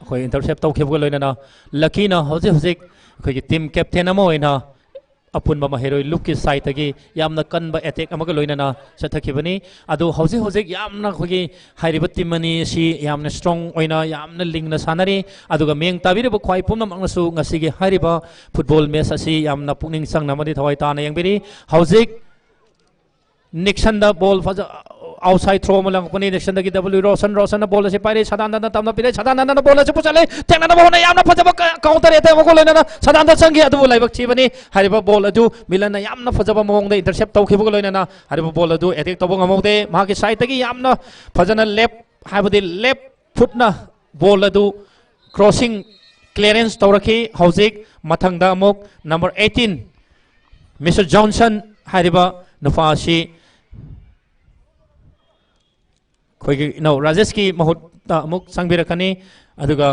कोई इंटरसेप्ट तौखेबग लोइना लकी ना हजिक कोई टीम कैप्टन अमा होइना अपुन बमा हेरोइ लुक की साइड की यामना कनब अटैक अमग लोइना चथखिबनी अदो हजिक यामना कोई हाइरिब टीम मनी सी यामना स्ट्रांग ओइना यामना लिंगना सानरी अदुगा मेंग ताबिरब ख्वाइ पुमना मंगसु ngasiगी हाइरिब फुटबॉल मैच असि यामना पुनिंग संगना मदि थवाइ ताना यंगबिरी हजिक निक्सन द बॉल फज आउटसाइड थ्रो मलंग पनी नेक्शन दगी डब्ल्यू रोशन ना बॉल से पारे सदानंद तमना पिरे सदानंद बॉल से पुचले तेंगना बॉल यामना फजब काउंटर एते मको लेना सदानंद संगी अदु लाइबक छिबनी हरिबा बॉल अदु मिलन यामना फजब मोंग दे इंटरसेप्ट तौखिबको लेना हरिबा बॉल अदु एटेक तबो ngमौदे माकी साइड तगी यामना फजना लेफ्ट हाइबदि लेफ्ट फुटना बॉल अदु क्रॉसिंग क्लियरेंस तौरखी हौजिक मथंगदा अमुक नंबर 18 मिस्टर जॉनसन हरिबा नुफासी खोई नो राजेश की महुत अमुक संबिरकनी अदुगा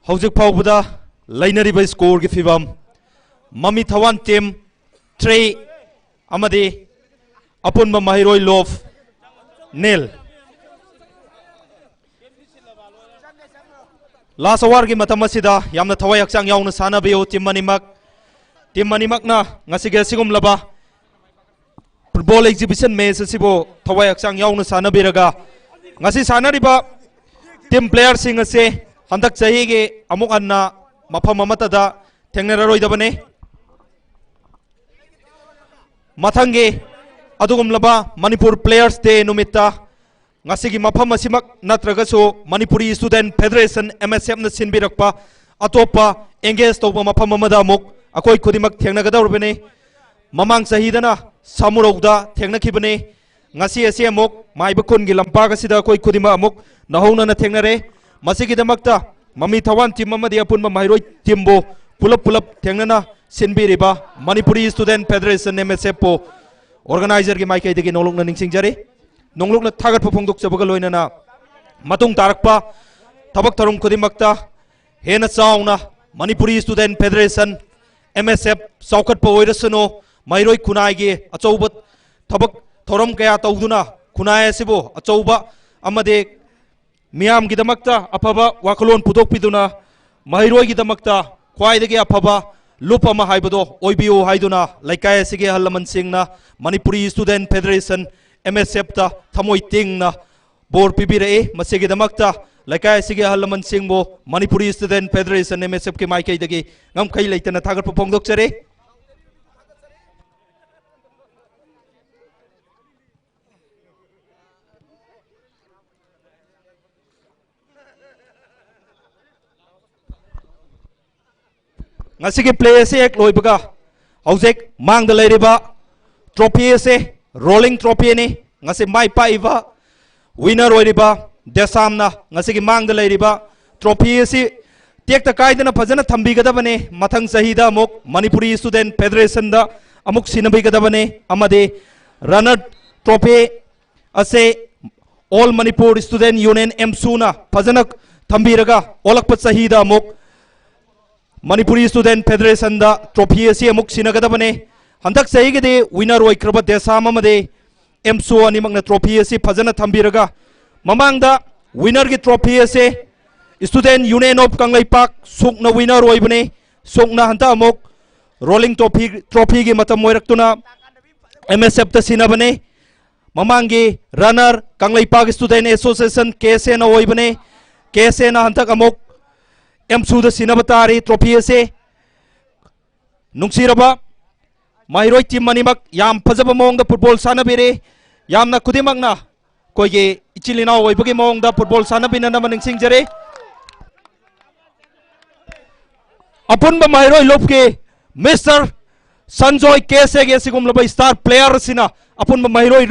हौजिक फाउबदा लाइनरिबा स्कोर की फिबम ममी थवान टीम 3 अमदी अपुनबा महिरोय लोफ नील लास्ट ओवर की मतम असिदा यामना थवाय हक्चांग यावना सानाबियो टीम मनिमकना ngasiga sigumlaba football exhibition match असिबो थवाय हक्चांग यावना सानाबिरगा ngasi sanariba टीम प्लेयर सिंग असे हंदक चही के अमुक अन्ना मफम अमतदा थेंगनरोइदबने मथंगे अदुगुमलबा मणिपुर प्लेयर्स डे नुमित्ता ngasiगी मफम असिमक नत्रगसो मणिपुरी स्टूडेंट फेडरेशन MSF न सिनबिरकपा अतोपा एंगेज तौबा मफम अमदा अमुक अकोई खुदिमक थेंगनगदौरबने ममांग चहीदना सामुरौदा थेंगनखिबने ngasi असे अमुक माइबखुनगी लंपाग असिदा अकोई खुदिमा अमुक नहौनना थेंगनरे मसिगिदमक्ता ममी थवान टीम अमदी अपुनबा महिरोय टीमबो पुलप थेंगनना सिनबिरिबा मणिपुरी स्टूडेंट फेडरेशन MSF पो ऑर्गेनाइजर की माइकैदगी नोंलुकना निंगसिंगजरे नोंलुकना थागतपा फोंदोकचबगा लोइनना मतुंग तारकपा थबक थरुम खुदिमक्ता हेना चावना मणिपुरी स्टूडेंट फेडरेशन MSF चौखटपा ओइरसनो महिरोय खुनाइगे अचौबा थबक थोरम कया तौदुना खुनाय असिबो अचौबा अमदे मियाम की दमकता अफबा वाखलोन पुदोकपिदुना महिरोय की दमकता ख्वाइदगी अफबा लुप अमा हाइबदो ओइबियो हाइदुना लैकाय असिगे हल्लमन सिंगना मणिपुरी स्टूडेंट फेडरेशन MSF ता थमोय तिंगना बोर पिबिरे मसिगे दमकता लैकाय असिगे हल्लमन सिंगबो मणिपुरी स्टूडेंट फेडरेशन MSF के माइकैदगी ngam लेतना थागत फोंदोकचरे ngasi play ase ek loibaga hojek mang da leiriba trophy ase rolling trophy ni ngasi mai paiba winner oiriba desamna ngasi mang da leiriba trophy ase tek ta kaidana phajana thambi gadabane mathang sahida amuk manipuri student federation da amuk sinabi gadabane amade runner trophy ase all manipur student union MSU na phajana thambi raga olakpa sahida amuk Manipuri student federation दा trophy असी अमुक सिनगदबने हंदक सहीगदे winner ओइक्रब देसाम अमदे MSU अनिमकना ट्रॉफी असी फजना थंबिरगा ममांगदा विनर की ट्रॉफी असे स्टूडेंट यूनियन ऑफ कंगलैपाक सुकना विनर ओइबने सुकना हंता अमुक रोलिंग ट्रॉफी की मतम ओइरक्तुना MSF ता सिनबने ममांगी runner Kangleipak student association KSA ना ओइबने KSA ना हंतक अमुक MSU दा सिनबतारी ट्रॉफी असे नुंगसिरबा महिरोय टीम मनिमक याम फजब मोंग दा फुटबॉल सानबिरे यामना खुदिमकना कोइगे इचिलिना ओइबगे मोंग दा फुटबॉल सानबिना मनिंगसिंगजरे अपुनबा महिरोय लोपके मिस्टर संजय KSA गे सिगुमलबा स्टार प्लेयर सिना अपुनबा महिरोय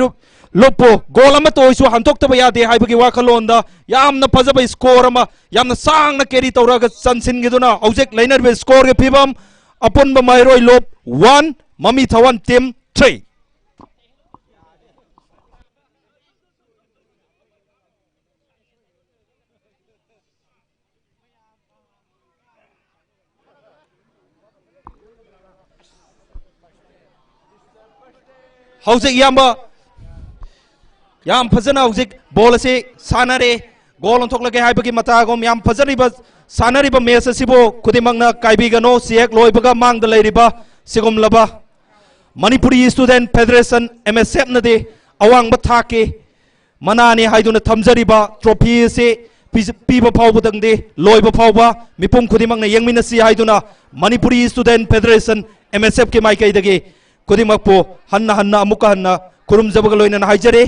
लोपो गोल अमा तोइसु हंतोक्तबा यादे हाइबगे वाखलोंदा यामना फजब स्कोर अमा यामना सांगना कैरी तौरगा सनसिनगिदुना औजेक लाइनर बे स्कोर के फिबम अपुनबा महिरोय लोप 1 ममी थवन टीम 3 हौजेक याम्बा याम फजना हौजिक बॉल से सानरे गोल अंथोक्लगे हाइबगी मतागोम याम फजरिबा सानरिबा मैच असिबो खुदिमंगना काइबिगनो सिएक लोइबगा मांगदा लेरिबा सिगुमलबा मणिपुरी स्टूडेंट फेडरेशन MSF नदे अवांगबा थाके मनाने हाइदुना थमजरिबा ट्रॉफी से पीबा फावबदंगदे लोइबा फावबा मिपुम खुदिमंगना यंगमिनसी हाइदुना मणिपुरी स्टूडेंट फेडरेशन MSF के माइकैदगे खुदिमकपो हन्ना हन्ना अमुका हन्ना खुरुमजबगा लोइना हाइजरे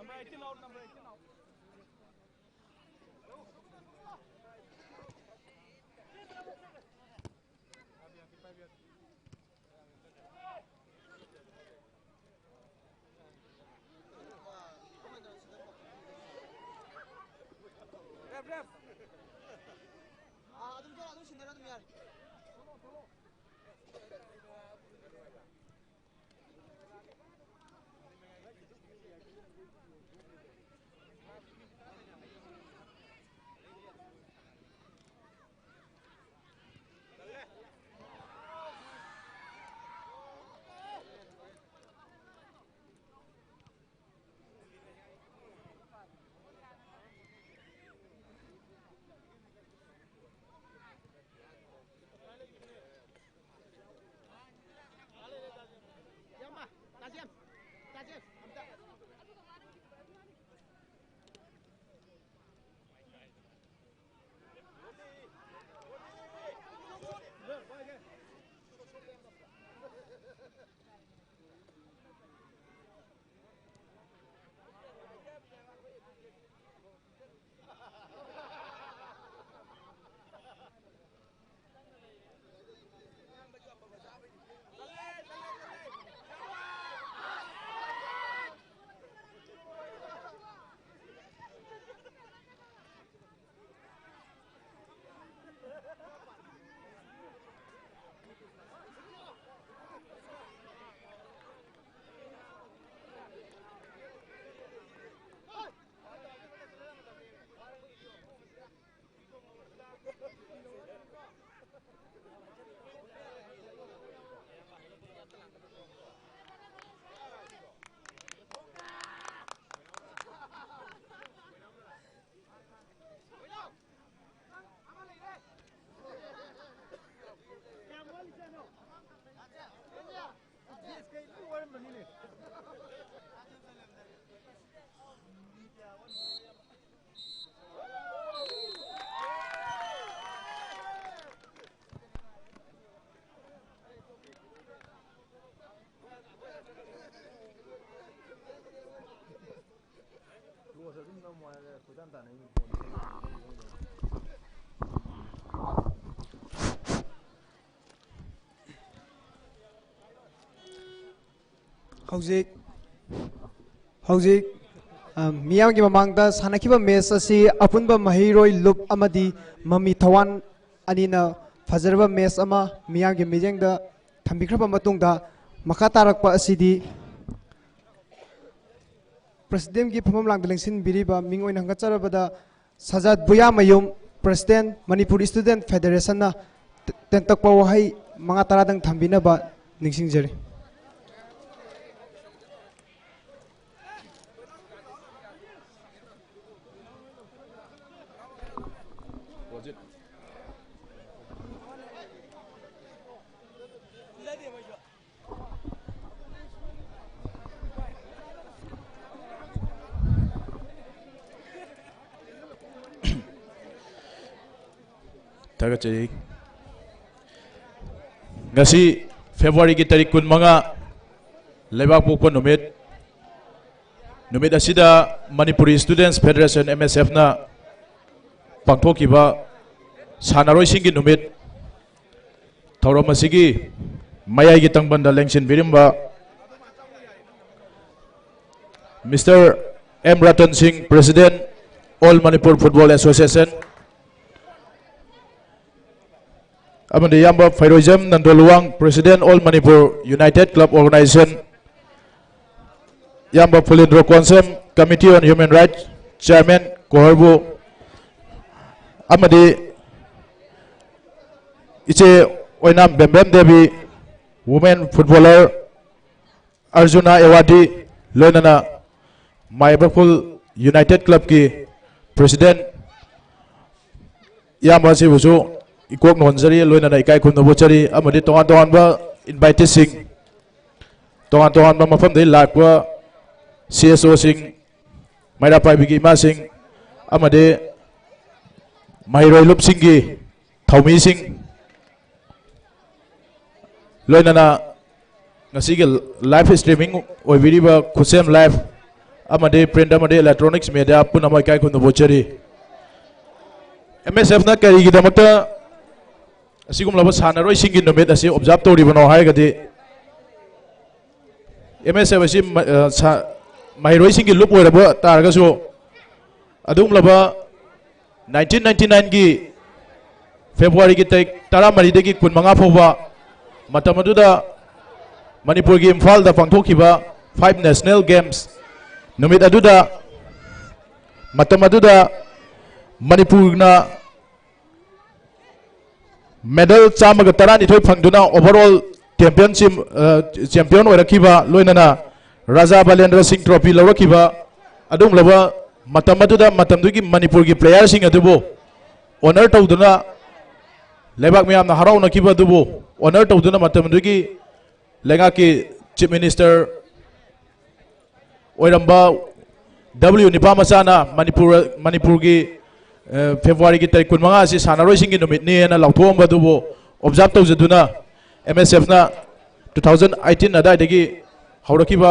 Number 18 out, number 18 out. Ref. Adum sinara dum yar. हौजिक मियाम की ममांगदा सानखिबा मैच असी अपुनबा महिरोय लुप अमदी ममी थवान अनिना फजरबा मैच अमा मियाम की मिजेंगदा थंबिख्रबा मतुंगदा मखा तारकपा असिदी प्रेसिडेंट की फमम लांग लेंसिन बिरिबा मिंग ओइन हंगचरबदा Sajad Buyamayum president Manipur student federation ना तेंतकपा वहाई मंगा तारादंग थंबिनबा निंगसिंगजरी Tagachari ngasi February ki tarik kun manga leibak pokpa numit asida Manipuri Students Federation MSF na pangthokiba sanaroi singi numit thauram asigi mayai gi tangbanda lengsin birimba Mr. M. Ratan Singh, President, All Manipur Football Association. Amandi Yamba Fairojam Nandoluang, President, All Manipur United Club Organization. Yamba Pulindro Konsem, Committee on Human Rights, Chairman Koharbu. Amadi Iche Oinam Bembem Devi, Women Footballer, Arjuna Ewadi, Lonana. Maibakul United Club ki President Yamba si wusu ikok nonjari loina na ikai kun bochari amadi tongan ba invite sing tongan ba mafam dei lakwa CSO sing maira pai bigi ma sing amade mairoi lup sing gi thaumi sing loina na ngasi ge live streaming oibiriba khusem live amade print amade electronics media punama kai kun bochari MSF na kari gi damakta asigum laba sanaroi singi numit asi observe tori bano hai gadi MSF asi mairoi singi lup oirabo targa so adum laba 1999 gi February gi tai tara mari de gi kun manga phoba matamadu da Manipur gi Imphal da pangthokiba 5 national games numit aduda matam aduda Manipur na medal chamaga tarani thoi phangduna overall championship champion oirakiba loinana Raja Balendra Singh trophy lawrakiba adum laba matam aduda matam dugi Manipur gi player sing adubo honor tawduna lebak miyam na haraw nakiba adubo honor tawduna matam dugi lenga ki chief minister oiramba W Nipamachana Manipur gi February gi tarik kun manga si sanaroi singi numit ni na lauthom badubo observe tawjaduna MSF na 2018 adai dagi haurakiba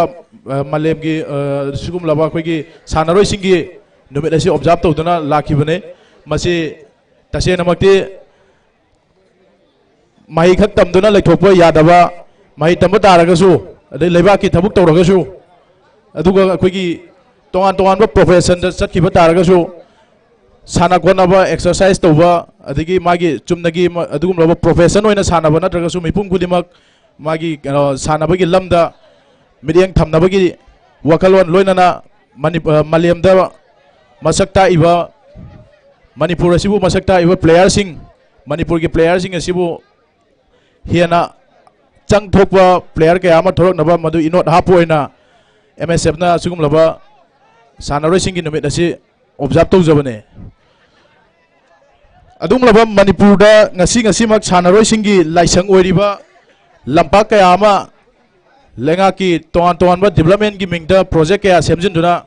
malem gi sugum laba khoi gi sanaroi singi numit asi observe tawduna lakibane masi tase namakti mahi khak tamduna leithokpa yadaba mahi tamba taragasu adai leiba ki thabuk tawragasu aduga khoi gi tongan ba profession da satkiba taragasu sana konaba exercise toba adigi magi chumnagi adugum loba profession oina sana bana tragasu mipum kudimak magi sanabagi lamda midiang thamnabagi wakalon loinana maliamda masakta iba Manipur asibu masakta iba player sing Manipur gi player sing asibu hiana chang thokwa player kaya ama thorok naba madu inot hapoina MSF na sugum loba sanaroi singi numit asi observe tawjabane adum laba Manipur da ngasi mak sanaroi singi laisang oiriba lampak kaya ama lenga ki tongan ba development gi mingda project kaya semjinduna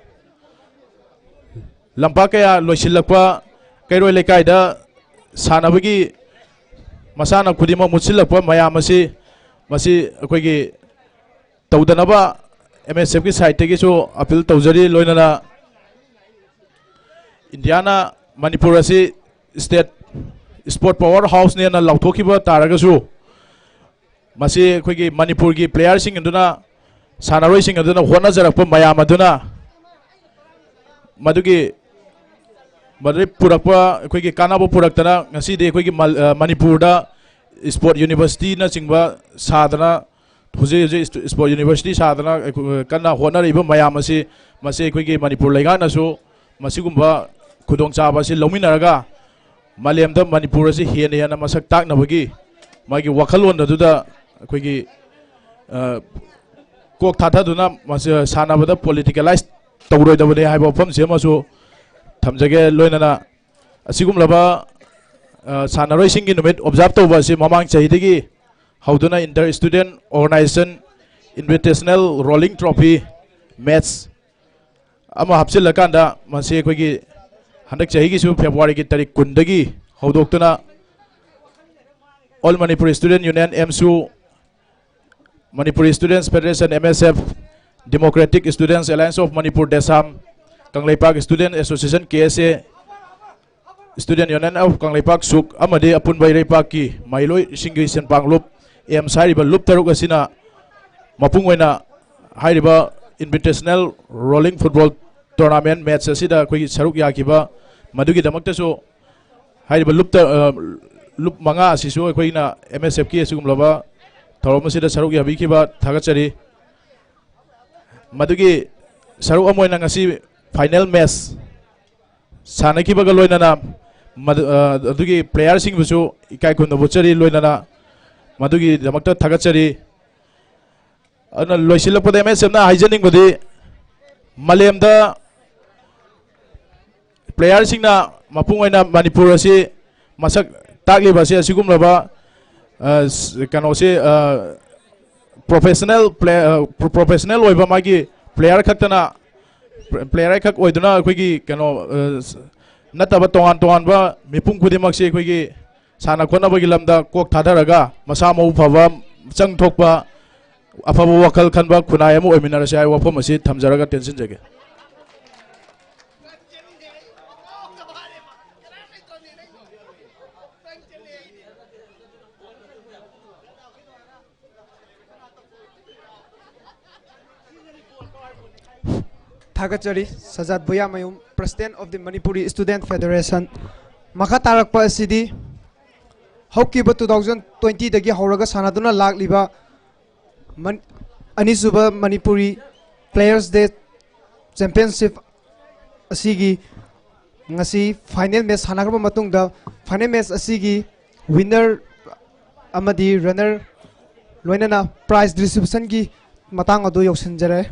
lampak kaya loisilakpa kairoi lekai da sanabagi masana khudima mutsilakpa mayam asi masi akoi gi tawdanaba MSF ki side tegi so appeal tawjari loinana Indiana Manipur asi state sport power house ne na lauthokiba taragasu masi khoi gi Manipur gi player sing aduna sanaroi sing aduna hona jarakpa mayam aduna madugi madri purakpa khoi gi kanabo puraktana ngasi de khoi gi Manipur da sport university na chingba sadana huji sport university sadana kana hona riba mayam asi masi khoi gi Manipur leiga na su masigumba khudong chaba si lominaraga Maliamda Manipur asi hiena hiena masak tak na bagi magi wakalon aduda khoi gi kok thata duna mas sanabada politicalize tawroi dabane haiba pham se masu thamjage loinana asigum laba sanaroi singi numit observe tawba si mamang chahidagi hauduna inter student organization invitational rolling trophy match ama hapsil lakanda masi khoi gi handak chahi gi su February gi tarik kundagi haudoktuna All Manipuri Student Union MSU, Manipuri Students Federation MSF, Democratic Students Alliance of Manipur Desam, Kangleipak Student Association KSA, Student Union of Kangleipak Suk, Amade Apun Bayreipak ki, Mailoi Singri Senpang Lup, M Sariba Lup Taruk Asina, Mapungwena, Haiba Invitational Rolling Football Tournament match asida koi saruk yakiba, Madugi Damaktaso, Haiba Lup Manga Sisu Koina MSF ki Sugum Lava, Toromasida Saruk Yabikiba, Tagachari, Madugi Saruk Amoy Nangasi final match. Sanaki Bagaloina Madugi player sing Busu, Ikai Kundo Butcheri Loinana, Madugi Damakta Tagachari, Loisila Podemesna, Hygienic Budi, Malemda player sing na Mapunga Manipurasi, Masak Tagli Basia Sigum Lava, can also professional over Magi, player Katana. Player kak oiduna koigi kano nataba tongan ba mipung kudimak se koigi sana kona bagi lamda kok thadaraga masa mau phaba chang thokpa afaba wakal khanba khunai amu oiminara sai wafam asi thamjaraga tension jage Thagachari Sajat Boya Mayum, President of the Manipuri Student Federation. Makatarak pa asidi Haukiba 2020 dagi Hauraga Sanaduna Lag Liba Anisuba Manipuri Players Day Championship asigi ngasi final match hanagraba matungda final match asigi winner amadi runner loinana prize distribution gi matang adu yoksinjare.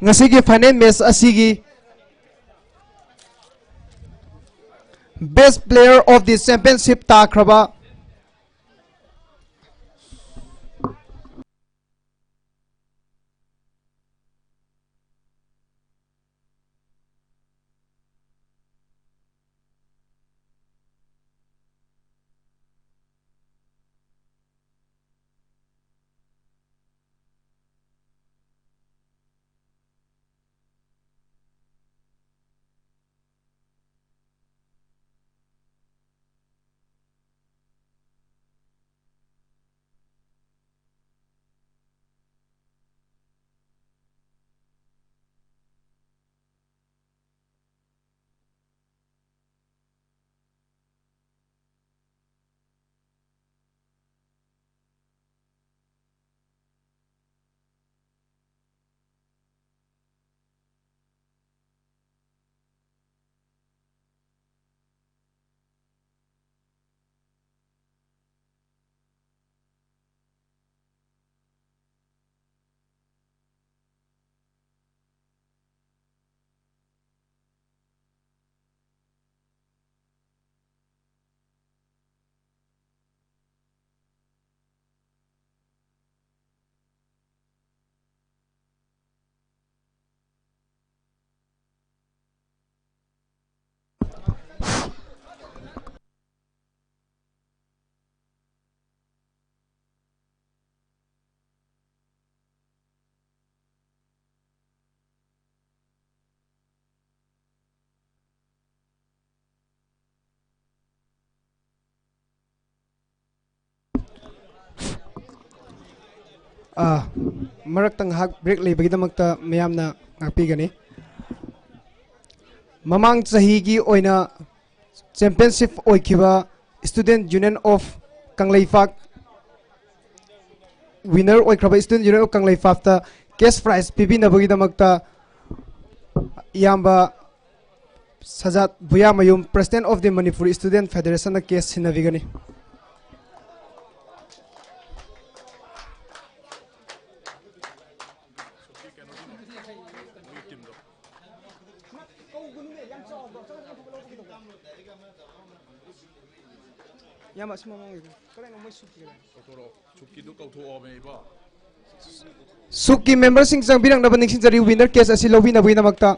Ngasigi final match asigi best player of the championship takraba मरक्तंग हाक break लेबगीदमक्ता मयामना ngakpigani mamang sahi gi oina championship oikiba student union of Kangleifak winner oikraba student union of Kangleifak ta cash prize pibinabagidamक्ता yamba Sajat Buyamayum president of the Manipuri Student Federation na case sinabigani Suki member sing sang birang na baning sinjari winner case asi lobi na buinamakta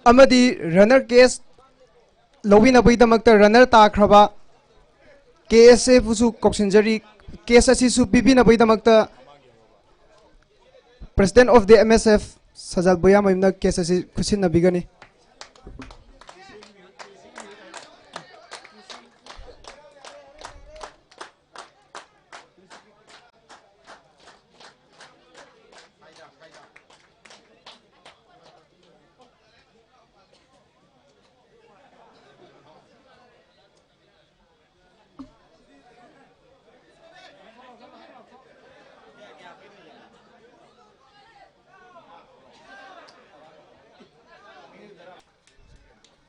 amadi runner case lobi na buinamakta runner ta khraba case fusu koksinjari case asi su bibi na buinamakta president of the MSF Sajal Buyamayum na case asi khusin na bigani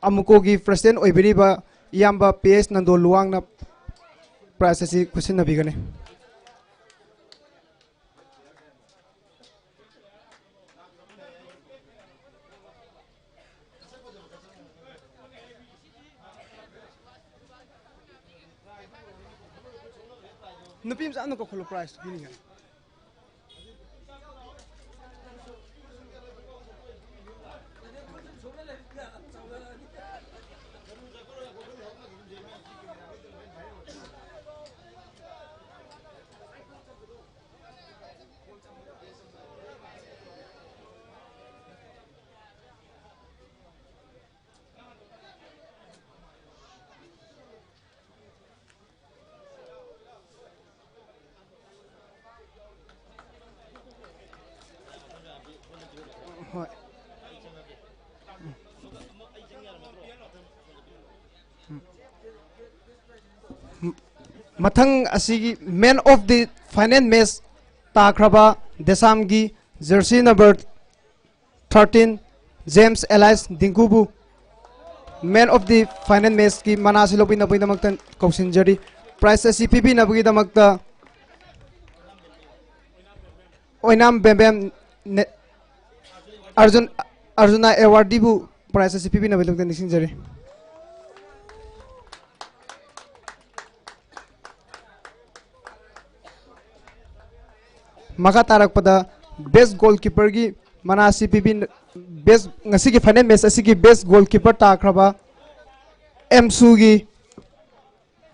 amuko gi president oibiriba yamba PS nando luang na price asi khusin na bigani nupim sa ano ko kholo price bini mathang asigi man of the finance match takraba desamgi jersey number 13 James Elias Dinkubu man of the finance match ki manasi lobi na buinamakta kausinjari prize asi pibi na buinamakta oinam bembem Arjuna award dibu prize asi pibi na buinamakta nisinjari maka tarak pada best goalkeeper gi manasi pibin best ngasi ki final match asigi best goalkeeper takraba MSU gi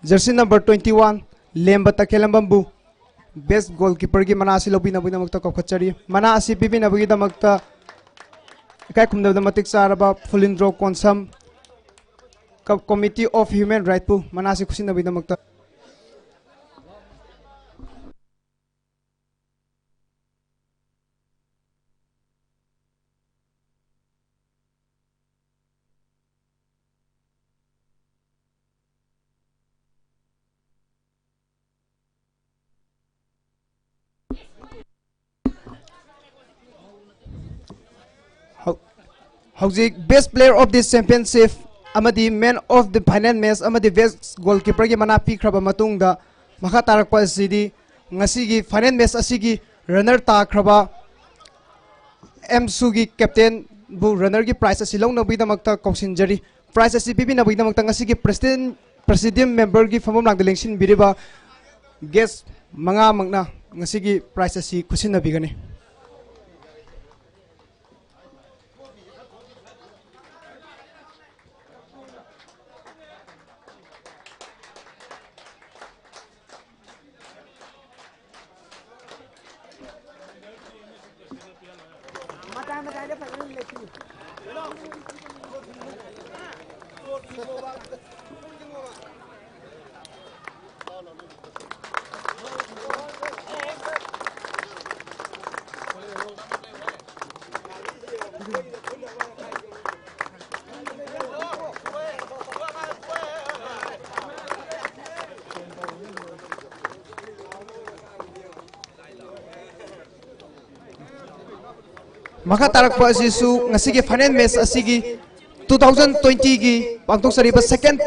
jersey number 21 lemba takelambambu best goalkeeper gi manasi lobi na buinamakta kokachari manasi pibin abugi damakta kai kumda matik saraba fulindro konsam committee of human right pu manasi khusin na buinamakta Howjik best player of this championship amadi man of the final match amadi best goalkeeper gi mana pi khraba matungda makha tarakpa sidi ngasi gi final match asigi runner ta khraba MSU gi captain bu runner gi prize asi long nabi damakta kausinjari prize asi pibi nabi damakta ngasi gi president member gi famom lang delengsin biriba guest manga mangna ngasi gi prize asi khusin nabi gani Maka tarakpa asisu ngasigi final match asigi 2020 gi pangtok sariba second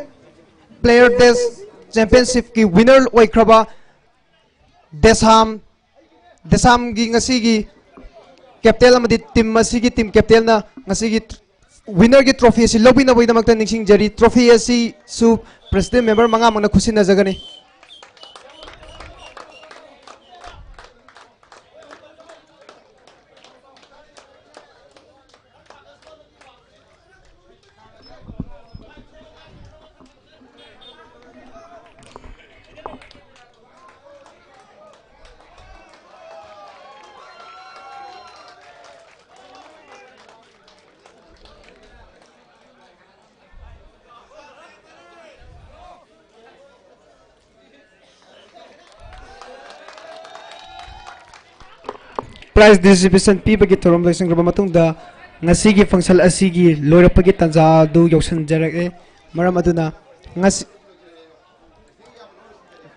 player des championship ki winner oikraba desam gi ngasigi captain amadi team masigi team captain na ngasigi winner gi trophy asi lobby na boida makta ningsing jari trophy asi su president member manga mangna khushi na jagani prize distribution pibagi thorom loising raba matungda ngasigi function asigi loirapagi tanja du yausan jarake maram aduna ngasi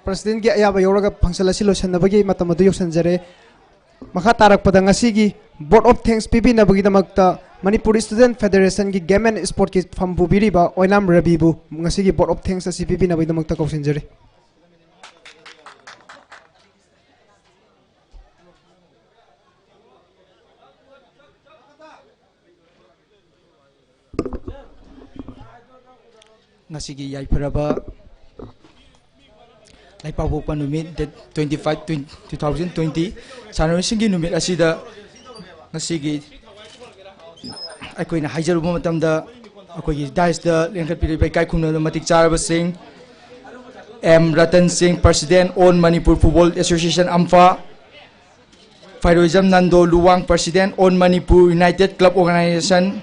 president gi ayaba yoraga function asi loisan nabagi matam adu yausan jare makha tarak pada ngasigi board of thanks pibi nabagi damakta Manipur Student Federation gi game and sport ki fambu biriba oinam rabibu ngasigi board of thanks asi pibi nabagi damakta kausin jare ngasigi yaiparaba laipawokpa numit date 25 2020 sanarsingi numit asida ngasigi akoina haijaruba matamda akogi dais da lengkat piri bai kai khumna matik charaba sing M Ratan Singh President on Manipur Football Association Amfa Fairoizam Nando Luwang President on Manipur United Club Organization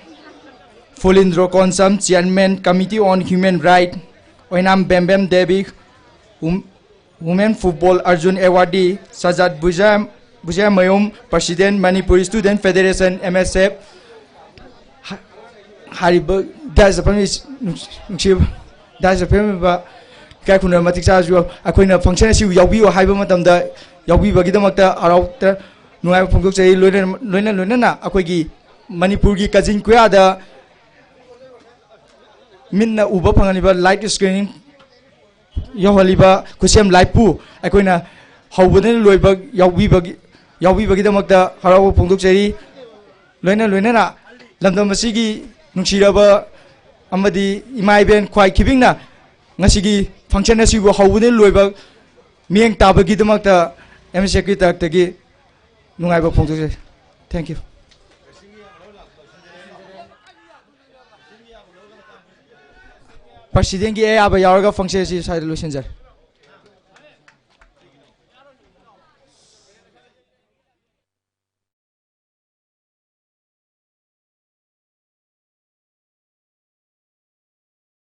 Fulindro Konsam Chairman Committee on Human Rights Oinam Bembem Devi Women Football Arjun Awardee Sajad Bujaya Mayum President Manipur Student Federation MSF Hariba Dazapamiba Kakuna Matikaju Aquina function as you Yabi or Hibamatamda Yabi Bagidamata Arauta Nuai Pungusa Luna Aquagi Manipurgi Kazin Kuada Minna Uba Panganiba light screening Yohaliba Kusem Laipu Aquina how wouldn't Loibag Yawi Bagidamata Harao Pungukseri Luna Lambda Masigi Nushiraba Amadi Imai Ben quite keeping na Nasigi function as you were how wouldn't Loibag Miang Tabagidamata M Secretary Tagi Nungaiba Pungukseri. Thank you. President ki aba yaga function si side solution jar